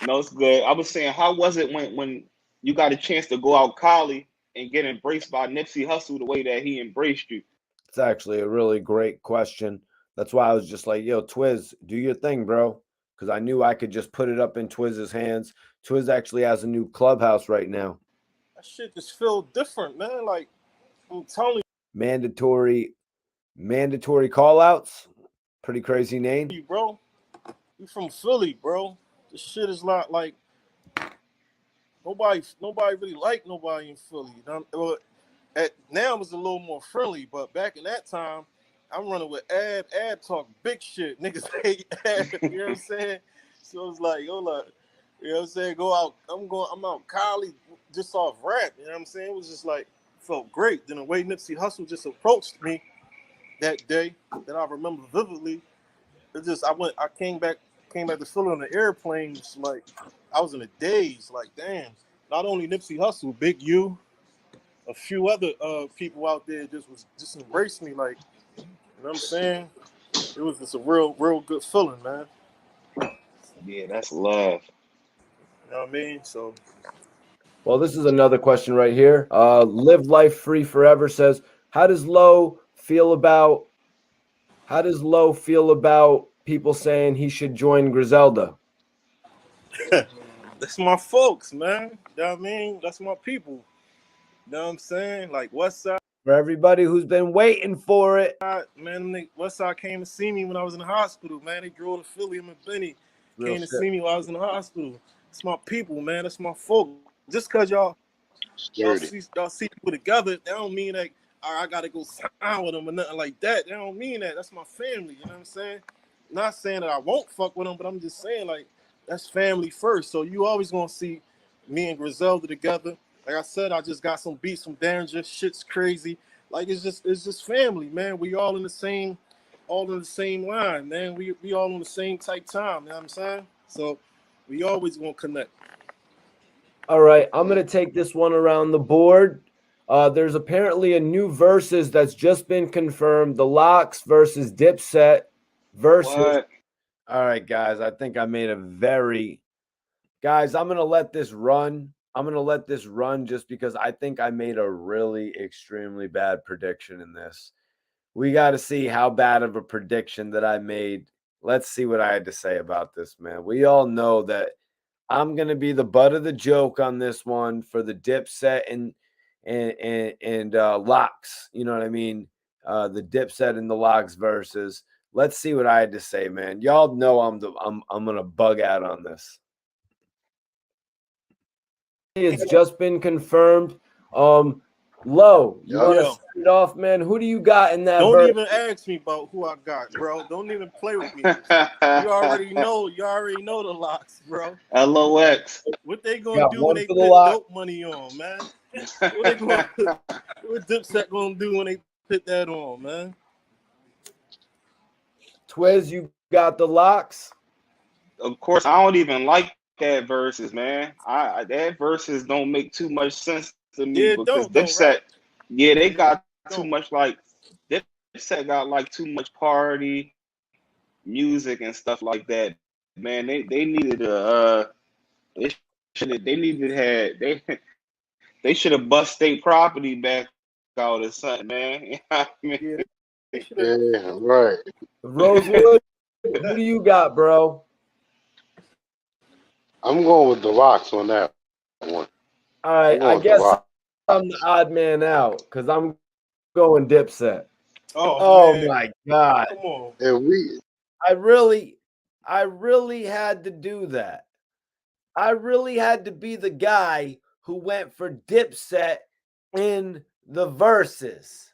S5: no, it's good. I was saying, how was it when you got a chance to go out Cali and get embraced by Nipsey Hussle the way that he embraced you?
S1: It's actually a really great question. That's why I was just like, yo, Twiz, do your thing, bro. Because I knew I could just put it up in Twiz's hands. Twiz actually has a new clubhouse right now.
S3: That shit just feel different, man. Like, I'm telling
S1: Mandatory call outs. Pretty crazy name.
S3: you, bro. You from Philly, bro. This shit is not like nobody really like nobody in Philly. You know? Well, now it's a little more friendly, but back in that time, I'm running with Ab. Ab talk big shit. Niggas hate Ab. You know what I'm saying? So it's like, hold up. You know what I'm saying? Go out. I'm out Cali just off rap. You know what I'm saying? It was just like, felt great. Then the way Nipsey Hussle just approached me that day that I remember vividly, I came back to Philly on the airplane, just like I was in a daze, like damn. Not only Nipsey Hussle, Big U, a few other people out there just embraced me, like, you know what I'm saying? It was just a real good feeling, man.
S5: Yeah, that's love.
S3: You know what I mean? So
S1: Well, this is another question right here. Live Life Free Forever says, how does Low feel about people saying he should join Griselda?
S3: that's my folks, man. You know what I mean? That's my people. You know what I'm saying? Like Westside,
S1: For everybody who's been waiting for it.
S3: man, Westside came to see me when I was in the hospital, man. They drove to Philly, him and Benny
S1: Real
S3: came to
S1: shit.
S3: see me while I was in the hospital. It's my people, man. That's my folk. Just cause y'all
S4: Sturdy.
S3: see people together, that don't mean that all right, I gotta go sign with them or nothing like that. That don't mean that. That's my family. You know what I'm saying? Not saying that I won't fuck with them, but I'm just saying like that's family first. So you always gonna see me and Griselda together. Like I said, I just got some beats from Derringer. Shit's crazy. Like it's just family, man. We all in the same line, man. We all on the same type time. You know what I'm saying? So we always gonna connect.
S1: All right, I'm going to take this one around the board. There's apparently a new versus that's just been confirmed. The Locks versus Dipset versus.
S5: What?
S1: All right, guys, I think I made Guys, I'm going to let this run. Just because I think I made a really extremely bad prediction in this. We got to see how bad of a prediction that I made. Let's see what I had to say about this, man. We all know that I'm gonna be the butt of the joke on this one for the Dipset and Locks. You know what I mean? The Dipset and the Locks versus. Let's see what I had to say, man. Y'all know I'm gonna bug out on this. It's just been confirmed. Low, you want to
S3: Yo.
S1: start it off, man? Who do you got in that
S3: Don't
S1: verse?
S3: even ask me about who I got, bro. Don't even play with me. You already know the locks, bro.
S5: LOX.
S3: What they gonna do when they put dope money on, man? What Dipset gonna do when they put that on, man?
S1: Twiz, you got the locks?
S5: Of course, I don't even like that verses, man. That verses don't make too much sense to me
S3: Yeah,
S5: because
S3: don't,
S5: Dipset,
S3: right?
S5: yeah, they got too
S3: Don't.
S5: much like Dipset got like too much party music and stuff like that. Man, they needed they should have bust state property back out or something, man. You know what I mean?
S3: Yeah,
S4: Yeah, right.
S1: Rosewood, who do you got, bro?
S4: I'm going with the Locks on that one.
S1: All right, I guess I'm the odd man out because I'm going Dipset.
S3: Oh man.
S1: My God.
S3: Come on.
S4: And
S1: I really had to do that. I really had to be the guy who went for Dipset in the verses.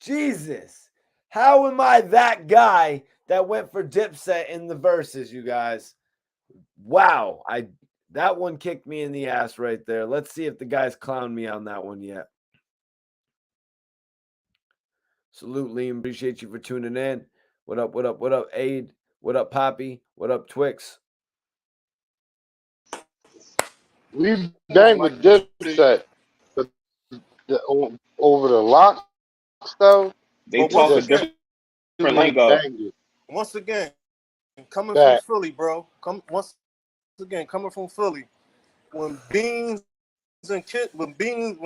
S1: Jesus. How am I that guy that went for Dipset in the verses, you guys? Wow. That one kicked me in the ass right there. Let's see if the guys clown me on that one yet. Salute, Liam. Appreciate you for tuning in. What up, Aid? What up, Poppy? What up, Twix?
S4: we bang with Dipset, but over the Locks though.
S5: They talk a different lingo.
S3: Once again, coming from Philly, bro. Once again, coming from Philly. When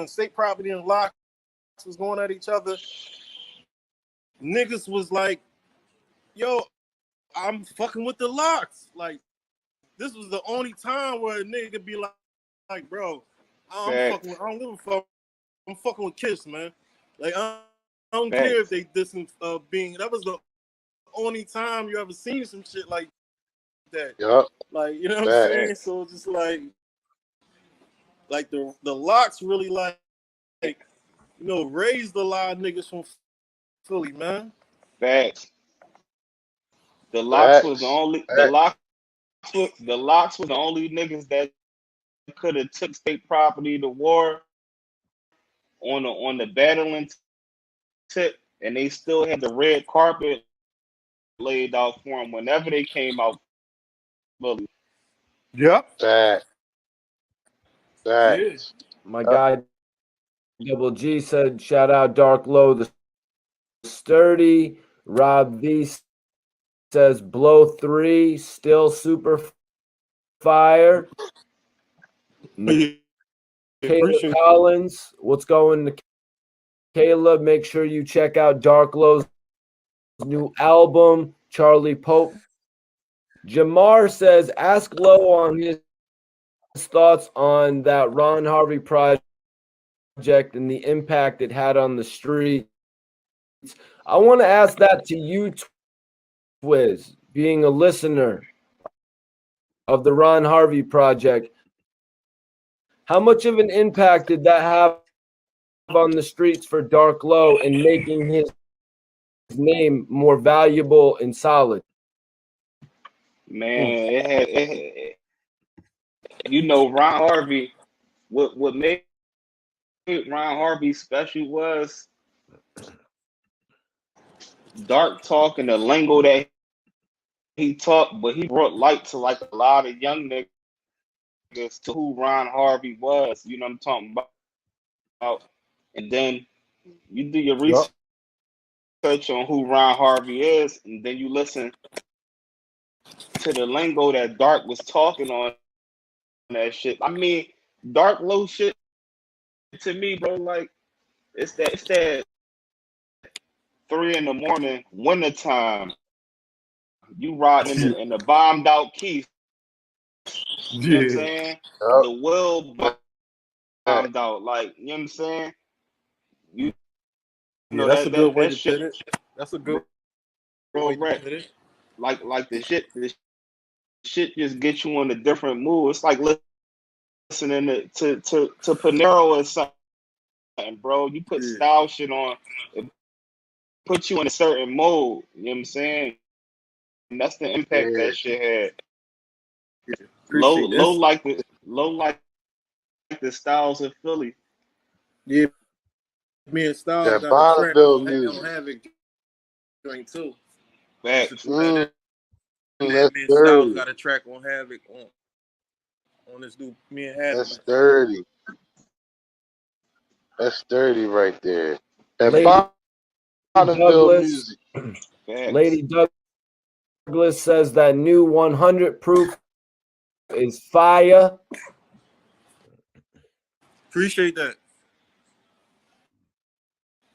S3: State Property and Locks was going at each other, niggas was like, yo, I'm fucking with the Locks. Like, this was the only time where a nigga could be like, bro, I don't give a fuck. I'm fucking with Kiss, man. Like, I don't care if they dissing Bean. That was the only time you ever seen some shit like that.
S4: Yep.
S3: Like, you know what I'm saying? So it's just like the Locks really raised a lot of niggas from Philly, man.
S5: Facts. The Locks was the only the Locks was the only niggas that could have took state property to war on the battling tip, and they still had the red carpet laid out for them whenever they came out. Fully.
S3: Yep.
S4: That.
S3: Yeah.
S1: My guy Double G said, shout out Dark Low the Sturdy. Rob V says, blow 3, still super fire. Kayla Collins, what's going to Kayla? Make sure you check out Dark Low's new album, Charlie Pope. Jamar says, ask Low on his thoughts on that Ron Harvey project and the impact it had on the streets. I want to ask that to you, Twiz, being a listener of the Ron Harvey project. How much of an impact did that have on the streets for Dark Low in making his name more valuable and solid?
S5: Man, it Ron Harvey, what made Ron Harvey special was Dark talk and the lingo that he talked, but he brought light to like a lot of young niggas to who Ron Harvey was. You know what I'm talking about? And then you do your research on who Ron Harvey is, and then you listen to the lingo that Dark was talking on that shit. I mean, Dark Low shit to me, bro, like it's that 3 a.m, wintertime. You riding in the bombed out Keith. You know what I'm saying? The world bombed out. Like, you know what I'm saying? You know,
S3: that's a good way to put it. That's a good
S5: correct. Like the shit just gets you in a different mood. It's like listening to Panero or something, bro. You put style shit on, it puts you in a certain mode. You know what I'm saying? And that's the impact that shit had. Low like the styles of Philly.
S3: Yeah, me and Styles
S4: That
S3: got a track
S4: vaudeville
S3: on
S4: music.
S3: Havoc joint too.
S5: Facts.
S3: Me and
S4: That's
S3: Styles
S4: dirty.
S3: got a track on Havoc on this new me and Havoc.
S4: That's dirty. That's dirty right there. That
S1: Lady
S4: vaudeville
S1: Douglas,
S4: music.
S5: Facts.
S1: Lady Douglas says that new 100 proof is fire.
S3: Appreciate that.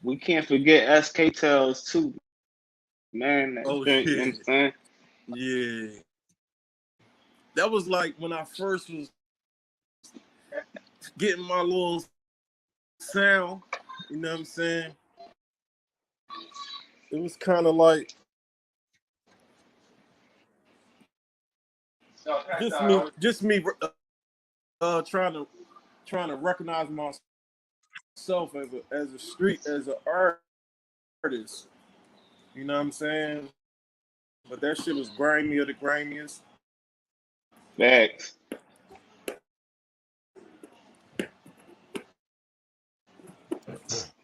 S5: We can't forget SK Tells too, man. That joint, you know what I'm saying?
S3: Yeah. That was like when I first was getting my little sound, you know what I'm saying? It was kind of like just me trying to recognize myself as an artist. You know what I'm saying? But that shit was grimy of the grimiest.
S5: Facts.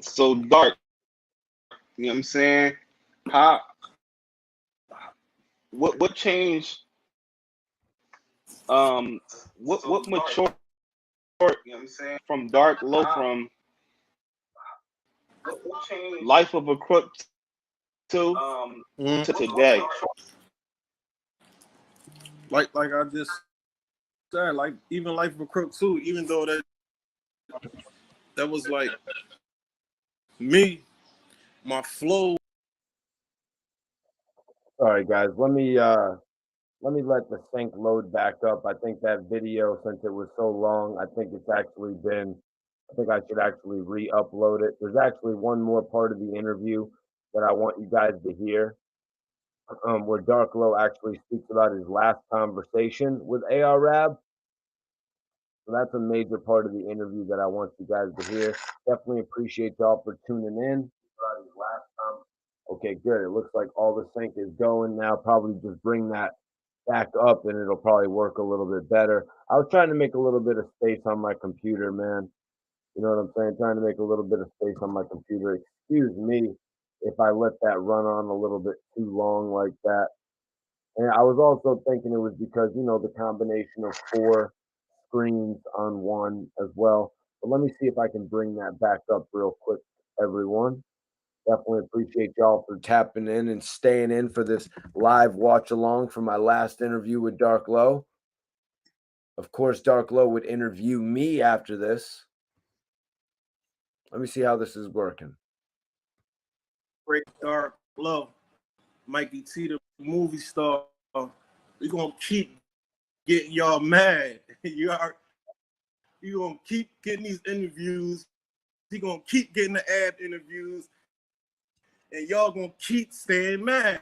S5: So dark. You know what I'm saying? How what changed what matured, you know what I'm saying, from dark low from Life of a Crook to today.
S3: Like I just said, like even Life of a Crook too, even though that was like me, my flow.
S1: Sorry guys, let me let the sync load back up. I think that video, since it was so long, I think I should actually re-upload it. There's actually one more part of the interview that I want you guys to hear, where Dark Low actually speaks about his last conversation with AR Rab. So that's a major part of the interview that I want you guys to hear. Definitely appreciate y'all for tuning in. Okay, good. It looks like all the sync is going now. Probably just bring that back up and it'll probably work a little bit better. I was trying to make a little bit of space on my computer, man. You know what I'm saying? Trying to make a little bit of space on my computer. Excuse me if I let that run on a little bit too long like that. And I was also thinking it was because, the combination of 4 screens on one as well. But let me see if I can bring that back up real quick, everyone. Definitely appreciate y'all for tapping in and staying in for this live watch along for my last interview with Dark Low. Of course, Dark Low would interview me after this. Let me see how this is working.
S3: Break Dark Low, Mikey T, the movie star. We're gonna keep getting y'all mad. You gonna keep getting these interviews. You gonna keep getting the ad interviews, and y'all gonna keep staying mad.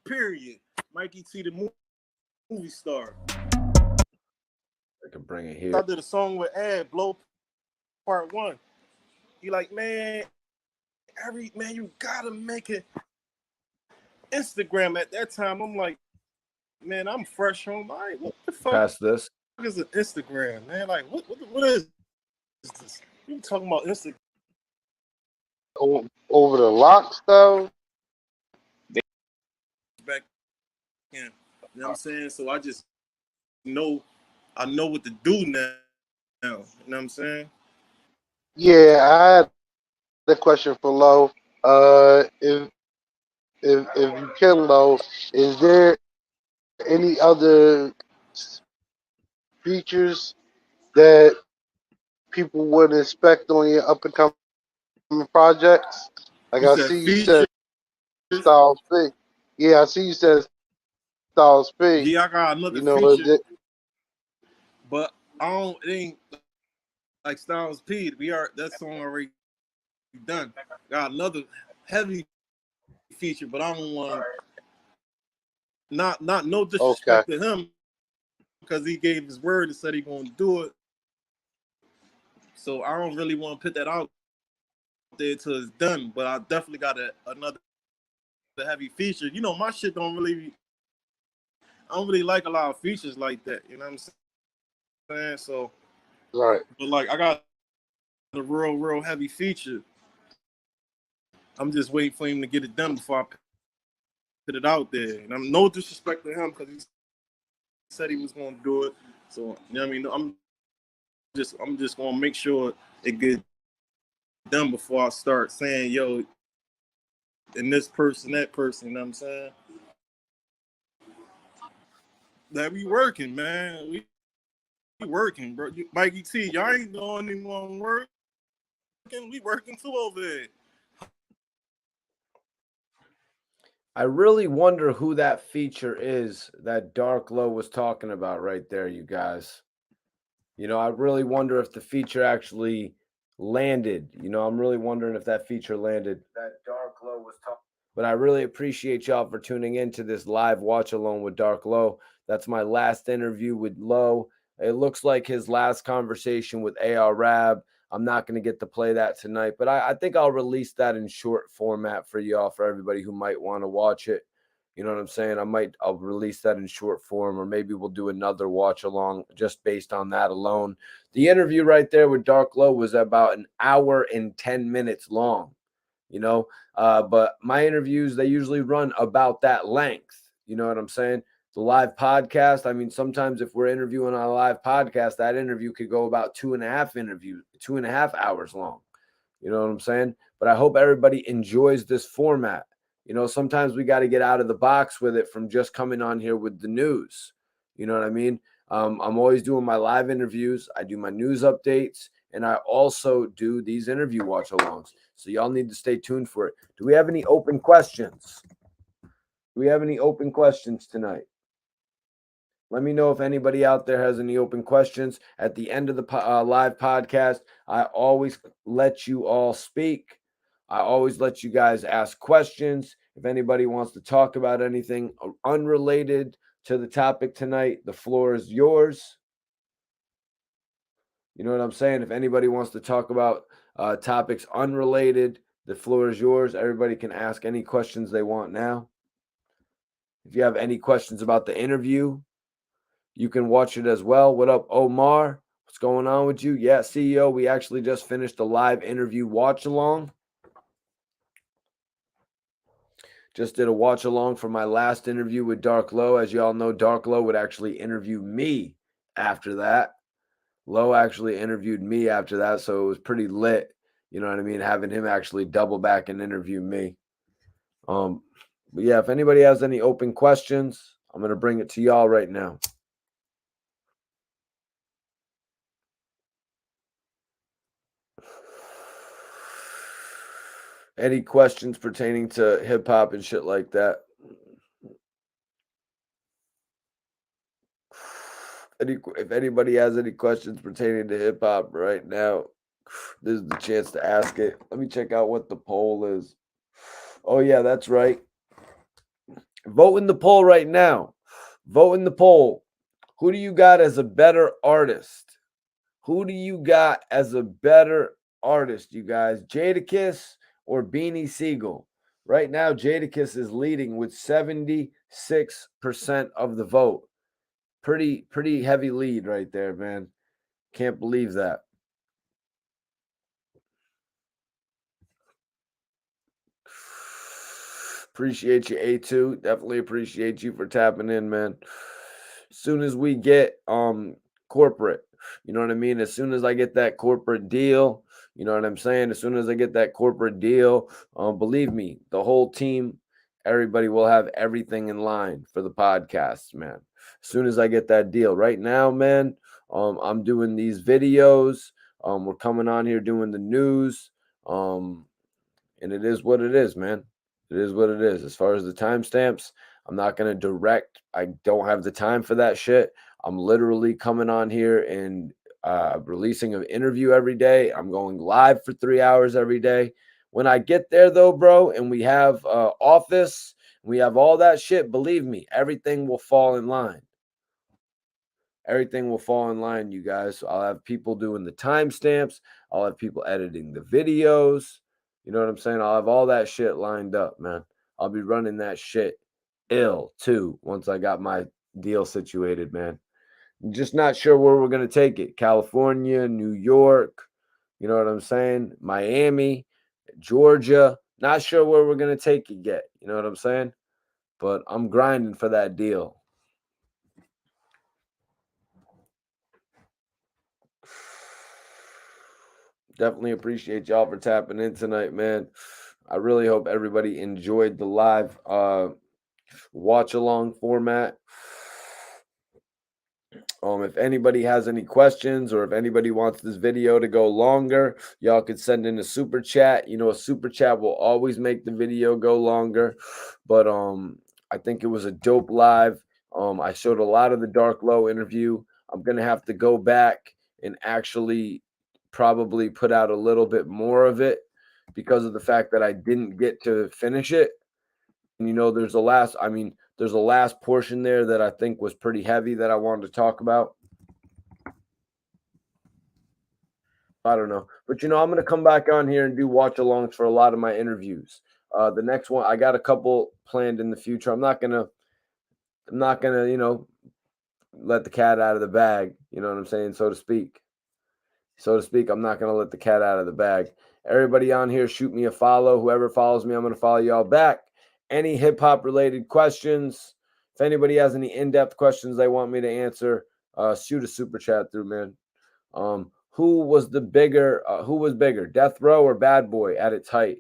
S3: Period. Mikey T, the movie star.
S1: I can bring it here.
S3: I did a song with Ad, Blow Part 1. He like, man, you gotta make it Instagram. At that time, I'm like, man, I'm fresh home. What the fuck
S1: Past this.
S3: is an Instagram, man? Like, what is this? You talking about Instagram?
S4: Over the locks, though?
S3: Back in, you know what I'm saying? So I just know what to do now. You know what I'm saying?
S4: Yeah, I had a question for Lo. If you can, Lo, is there any other features that people would expect on your up and coming projects? Like
S3: You
S4: I
S3: said
S4: see you
S3: features.
S4: said Styles P. Yeah, I see you said Styles P.
S3: Yeah, I got another
S4: Is
S3: feature,
S4: it?
S3: but it ain't like Styles P. That song already done. Got another heavy feature, but I don't want not no
S4: Okay.
S3: disrespect to him because he gave his word and said he gonna do it. So I don't really want to put that out there till it's done. But I definitely got another heavy feature. You know, my shit I don't really like a lot of features like that. You know what I'm saying? So,
S4: Right.
S3: but like I got a real heavy feature. I'm just waiting for him to get it done before I put it out there. And I'm no disrespect to him because he said he was going to do it. So, you know what I mean? I'm just going to make sure it gets done before I start saying, yo, and this person, that person, you know what I'm saying? That we working, man. We working, bro. Mikey T, y'all ain't the only one working. We working too over there.
S1: I really wonder who that feature is that Dark Low was talking about right there, you guys. You know, I really wonder if the feature actually landed. You know, I'm really wondering if that feature landed. That Dark Low was talking. But I really appreciate y'all for tuning in to this live watch along with Dark Low. That's my last interview with Low. It looks like his last conversation with AR Rab. I'm not going to get to play that tonight, but I think I'll release that in short format for y'all, for everybody who might want to watch it. You know what I'm saying? I'll release that in short form, or maybe we'll do another watch along just based on that alone. The interview right there with Dark Low was about an hour and 10 minutes long, you know, but my interviews, they usually run about that length. You know what I'm saying? The live podcast, I mean, sometimes if we're interviewing on a live podcast, that interview could go about 2.5 hours long. You know what I'm saying? But I hope everybody enjoys this format. You know, sometimes we got to get out of the box with it from just coming on here with the news. You know what I mean? I'm always doing my live interviews. I do my news updates, and I also do these interview watch alongs. So y'all need to stay tuned for it. Do we have any open questions? Do we have any open questions tonight? Let me know if anybody out there has any open questions. At the end of the live podcast, I always let you all speak. I always let you guys ask questions. If anybody wants to talk about anything unrelated to the topic tonight, the floor is yours. You know what I'm saying? If anybody wants to talk about topics unrelated, the floor is yours. Everybody can ask any questions they want now. If you have any questions about the interview, you can watch it as well. What up, Omar? What's going on with you? Yeah, CEO, we actually just finished a live interview watch along. Just did a watch along for my last interview with Dark Low. As you all know, Dark Low would actually interview me after that. Low actually interviewed me after that, so it was pretty lit. You know what I mean? Having him actually double back and interview me. But yeah, if anybody has any open questions, I'm going to bring it to y'all right now. Any questions pertaining to hip hop and shit like that? If anybody has any questions pertaining to hip hop right now, this is the chance to ask it. Let me check out what the poll is. Oh, yeah, that's right. Vote in the poll right now. Vote in the poll. Who do you got as a better artist? Who do you got as a better artist, you guys? Jadakiss or Beanie Siegel? Right now, Jadakiss is leading with 76% of the vote. Pretty heavy lead right there, man. Can't believe that. Appreciate you, A2. Definitely appreciate you for tapping in, man. As soon as we get corporate, you know what I mean? As soon as I get that corporate deal, you know what I'm saying? As soon as I get that corporate deal, believe me, the whole team, everybody will have everything in line for the podcast, man. As soon as I get that deal. Right now, man, I'm doing these videos. We're coming on here doing the news. And it is what it is, man. It is what it is. As far as the timestamps, I'm not going to direct. I don't have the time for that shit. I'm literally coming on here and releasing an interview every day. I'm going live for 3 hours every day. When I get there though, bro, and we have office, we have all that shit, believe me, everything will fall in line. Everything will fall in line, you guys. So I'll have people doing the timestamps. I'll have people editing the videos. You know what I'm saying? I'll have all that shit lined up, man. I'll be running that shit ill too once I got my deal situated, man. I'm just not sure where we're going to take it. California, New York, you know what I'm saying? Miami, Georgia. Not sure where we're going to take it yet. You know what I'm saying? But I'm grinding for that deal. Definitely appreciate y'all for tapping in tonight, man. I really hope everybody enjoyed the live watch along format. If anybody has any questions or if anybody wants this video to go longer, y'all could send in a super chat. You know, a super chat will always make the video go longer. But I think it was a dope live. I showed a lot of the Dark Low interview. I'm gonna have to go back and actually probably put out a little bit more of it because of the fact that I didn't get to finish it. And you know, there's a last portion there that I think was pretty heavy that I wanted to talk about. I don't know. But you know, I'm gonna come back on here and do watch alongs for a lot of my interviews. The next one, I got a couple planned in the future. I'm not gonna, you know, let the cat out of the bag, you know what I'm saying, so to speak. I'm not gonna let the cat out of the bag. Everybody on here, shoot me a follow. Whoever follows me, I'm gonna follow y'all back. Any hip hop related questions, if anybody has any in-depth questions they want me to answer, shoot a super chat through, man. Who was bigger, Death Row or Bad Boy at its height?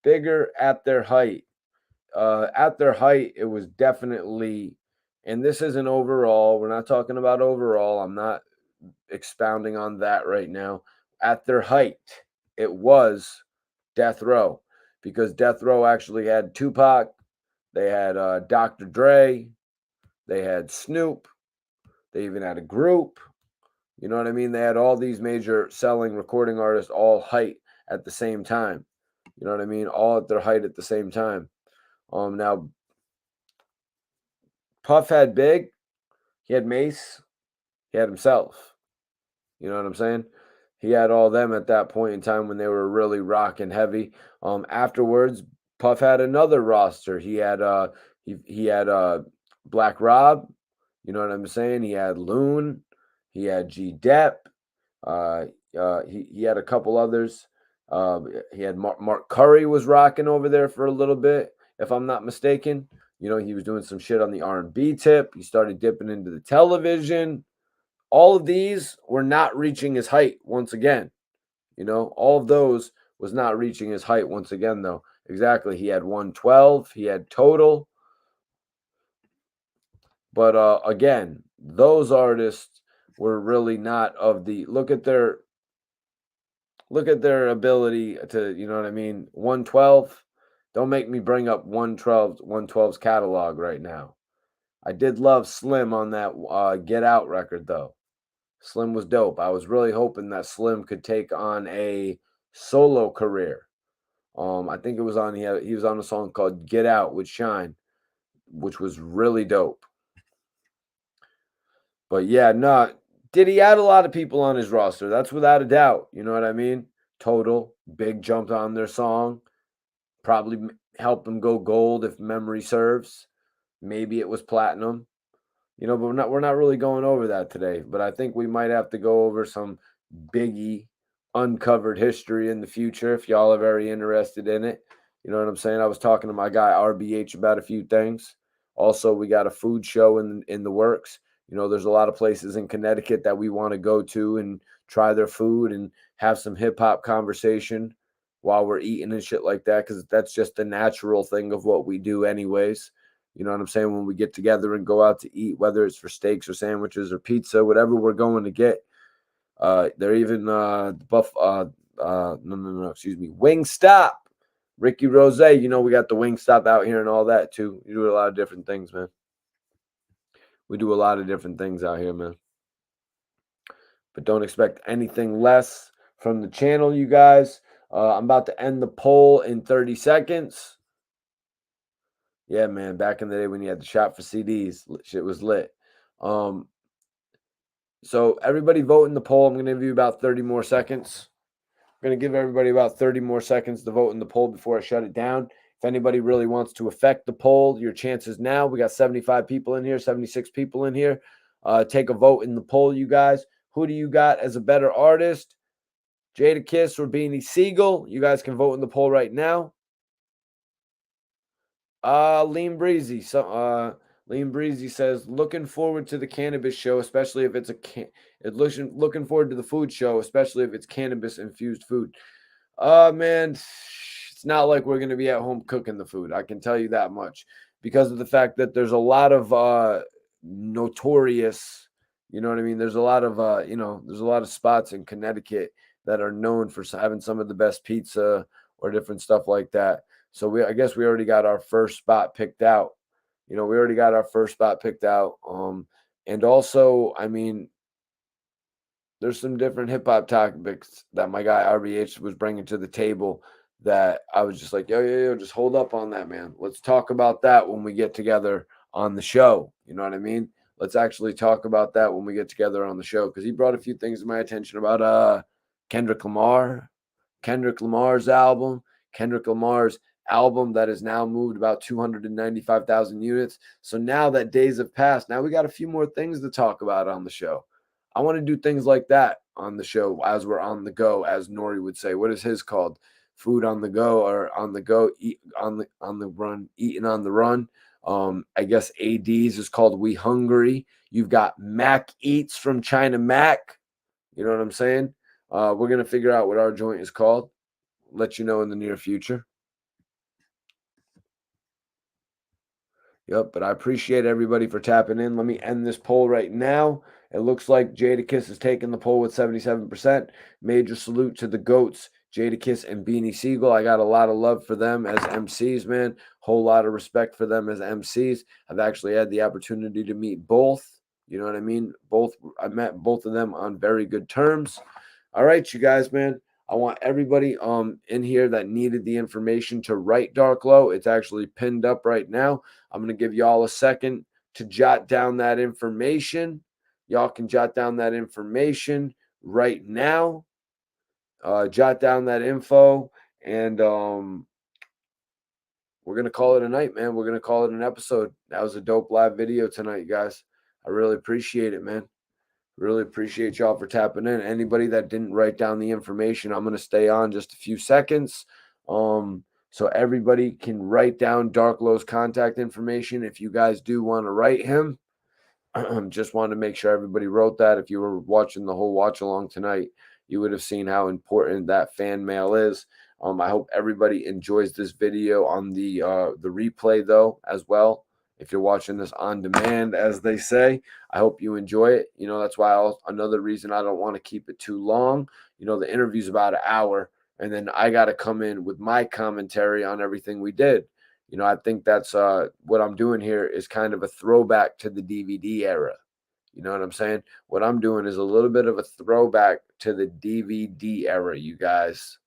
S1: Bigger at their height. At their height, it was definitely, and this isn't overall. We're not talking about overall. I'm not expounding on that right now. At their height, it was Death Row because Death Row actually had Tupac, they had Dr. Dre, they had Snoop, they even had a group. You know what I mean? They had all these major selling recording artists all height at the same time. You know what I mean? All at their height at the same time. Now Puff had Big, he had Mace, he had himself. You know what I'm saying? He had all them at that point in time when they were really rocking heavy. Afterwards, Puff had another roster. He had he had Black Rob. You know what I'm saying? He had Loon. He had G Dep. He had a couple others. He had Mark Curry was rocking over there for a little bit, if I'm not mistaken. You know, he was doing some shit on the R&B tip. He started dipping into the television. All of these were not reaching his height once again. You know, all of those was not reaching his height once again, though. Exactly. He had 112. He had total. But again, those artists were really not of the look at their ability to, you know what I mean? 112. Don't make me bring up 112's catalog right now. I did love Slim on that Get Out record though. Slim was dope. I was really hoping that Slim could take on a solo career. I think it was on he was on a song called Get Out with Shine, which was really dope. But yeah, no, did he add a lot of people on his roster? That's without a doubt. You know what I mean? Total, Big jumped on their song. Probably helped them go gold if memory serves. Maybe it was platinum. You know, but we're not really going over that today. But I think we might have to go over some Biggie uncovered history in the future if y'all are very interested in it. You know what I'm saying? I was talking to my guy RBH about a few things. Also, we got a food show in the works. You know, there's a lot of places in Connecticut that we want to go to and try their food and have some hip hop conversation while we're eating and shit like that, because that's just the natural thing of what we do anyways. You know what I'm saying? When we get together and go out to eat, whether it's for steaks or sandwiches or pizza, whatever we're going to get. They're even Wingstop. Ricky Rose, you know, we got the Wingstop out here and all that too. You do a lot of different things, man. We do a lot of different things out here, man. But don't expect anything less from the channel, you guys. I'm about to end the poll in 30 seconds. Yeah, man, back in the day when you had the shop for CDs, shit was lit. So everybody vote in the poll. I'm going to give you about 30 more seconds. I'm going to give everybody about 30 more seconds to vote in the poll before I shut it down. If anybody really wants to affect the poll, your chances now. We got 75 people in here, 76 people in here. Take a vote in the poll, you guys. Who do you got as a better artist? Jadakiss or Beanie Siegel? You guys can vote in the poll right now. Lean Breezy. Lean Breezy says, looking forward to the cannabis show, especially if it's looking forward to the food show, especially if it's cannabis infused food. Man, it's not like we're gonna be at home cooking the food. I can tell you that much because of the fact that there's a lot of notorious, you know what I mean? There's a lot of there's a lot of spots in Connecticut that are known for having some of the best pizza or different stuff like that. So I guess we already got our first spot picked out. We already got our first spot picked out. And also, I mean, there's some different hip hop topics that my guy RBH was bringing to the table that I was just like, yo, just hold up on that, man. Let's talk about that when we get together on the show. You know what I mean? Let's actually talk about that when we get together on the show, because he brought a few things to my attention about Kendrick Lamar's album, Kendrick Lamar's album that has now moved about 295,000 units. So now that days have passed, now we got a few more things to talk about on the show. I want to do things like that on the show as we're on the go, as Nori would say. What is his called? Food on the go, or on the go, eat on the run, eating on the run. I guess AD's is called We Hungry. You've got Mac Eats from China Mac. You know what I'm saying? We're going to figure out what our joint is called. Let you know in the near future. Yep, but I appreciate everybody for tapping in. Let me end this poll right now. It looks like Jadakiss is taking the poll with 77%. Major salute to the GOATs, Jadakiss and Beanie Siegel. I got a lot of love for them as MCs, man. Whole lot of respect for them as MCs. I've actually had the opportunity to meet both. You know what I mean? I met both of them on very good terms. All right, you guys, man. I want everybody in here that needed the information to write Dark Low. It's actually pinned up right now. I'm going to give y'all a second to jot down that information. Y'all can jot down that information right now. Jot down that info, and we're going to call it a night, man. We're going to call it an episode. That was a dope live video tonight, guys. I really appreciate it, man. Really appreciate y'all for tapping in. Anybody that didn't write down the information, I'm going to stay on just a few seconds. So everybody can write down Dark Low's contact information if you guys do want to write him. Just wanted to make sure everybody wrote that. If you were watching the whole watch along tonight, you would have seen how important that fan mail is. I hope everybody enjoys this video on the replay though as well. If you're watching this on demand, as they say, I hope you enjoy it. That's why another reason I don't want to keep it too long. The interview's about an hour, and then I got to come in with my commentary on everything we did. I think that's what I'm doing here is kind of a throwback to the DVD era. You know what I'm saying? What I'm doing is a little bit of a throwback to the DVD era, you guys.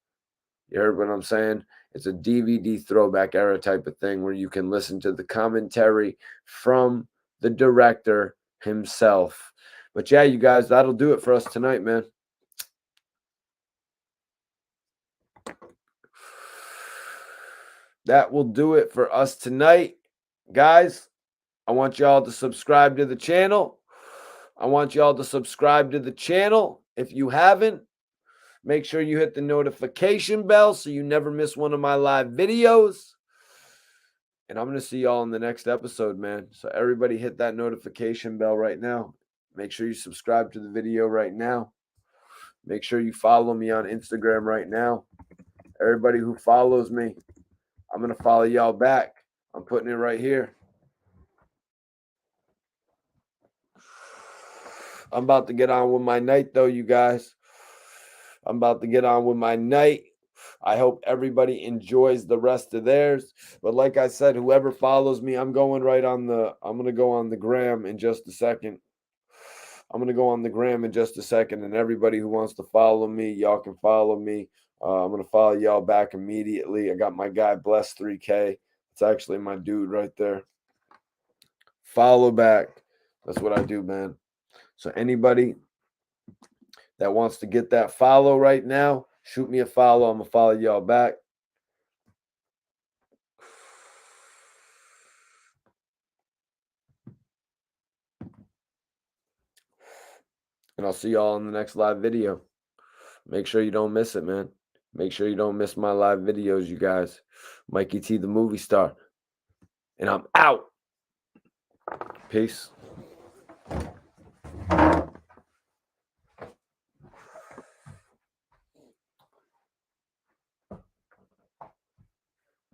S1: You heard what I'm saying? It's a DVD throwback era type of thing where you can listen to the commentary from the director himself. But yeah, you guys, that'll do it for us tonight, man. That will do it for us tonight. Guys, I want y'all to subscribe to the channel. If you haven't, make sure you hit the notification bell so you never miss one of my live videos. And I'm going to see y'all in the next episode, man. So everybody hit that notification bell right now. Make sure you subscribe to the video right now. Make sure you follow me on Instagram right now. Everybody who follows me, I'm going to follow y'all back. I'm putting it right here. I'm about to get on with my night, though, you guys. I hope everybody enjoys the rest of theirs. But like I said, whoever follows me, I'm going to go on the gram in just a second. And everybody who wants to follow me, y'all can follow me I'm going to follow y'all back immediately. I got my guy Bless 3K. It's actually my dude right there. Follow back. That's what I do, man. So anybody that wants to get that follow right now, shoot me a follow. I'm going to follow y'all back. And I'll see y'all in the next live video. Make sure you don't miss it, man. Make sure you don't miss my live videos, you guys. Mikey T, the movie star. And I'm out. Peace.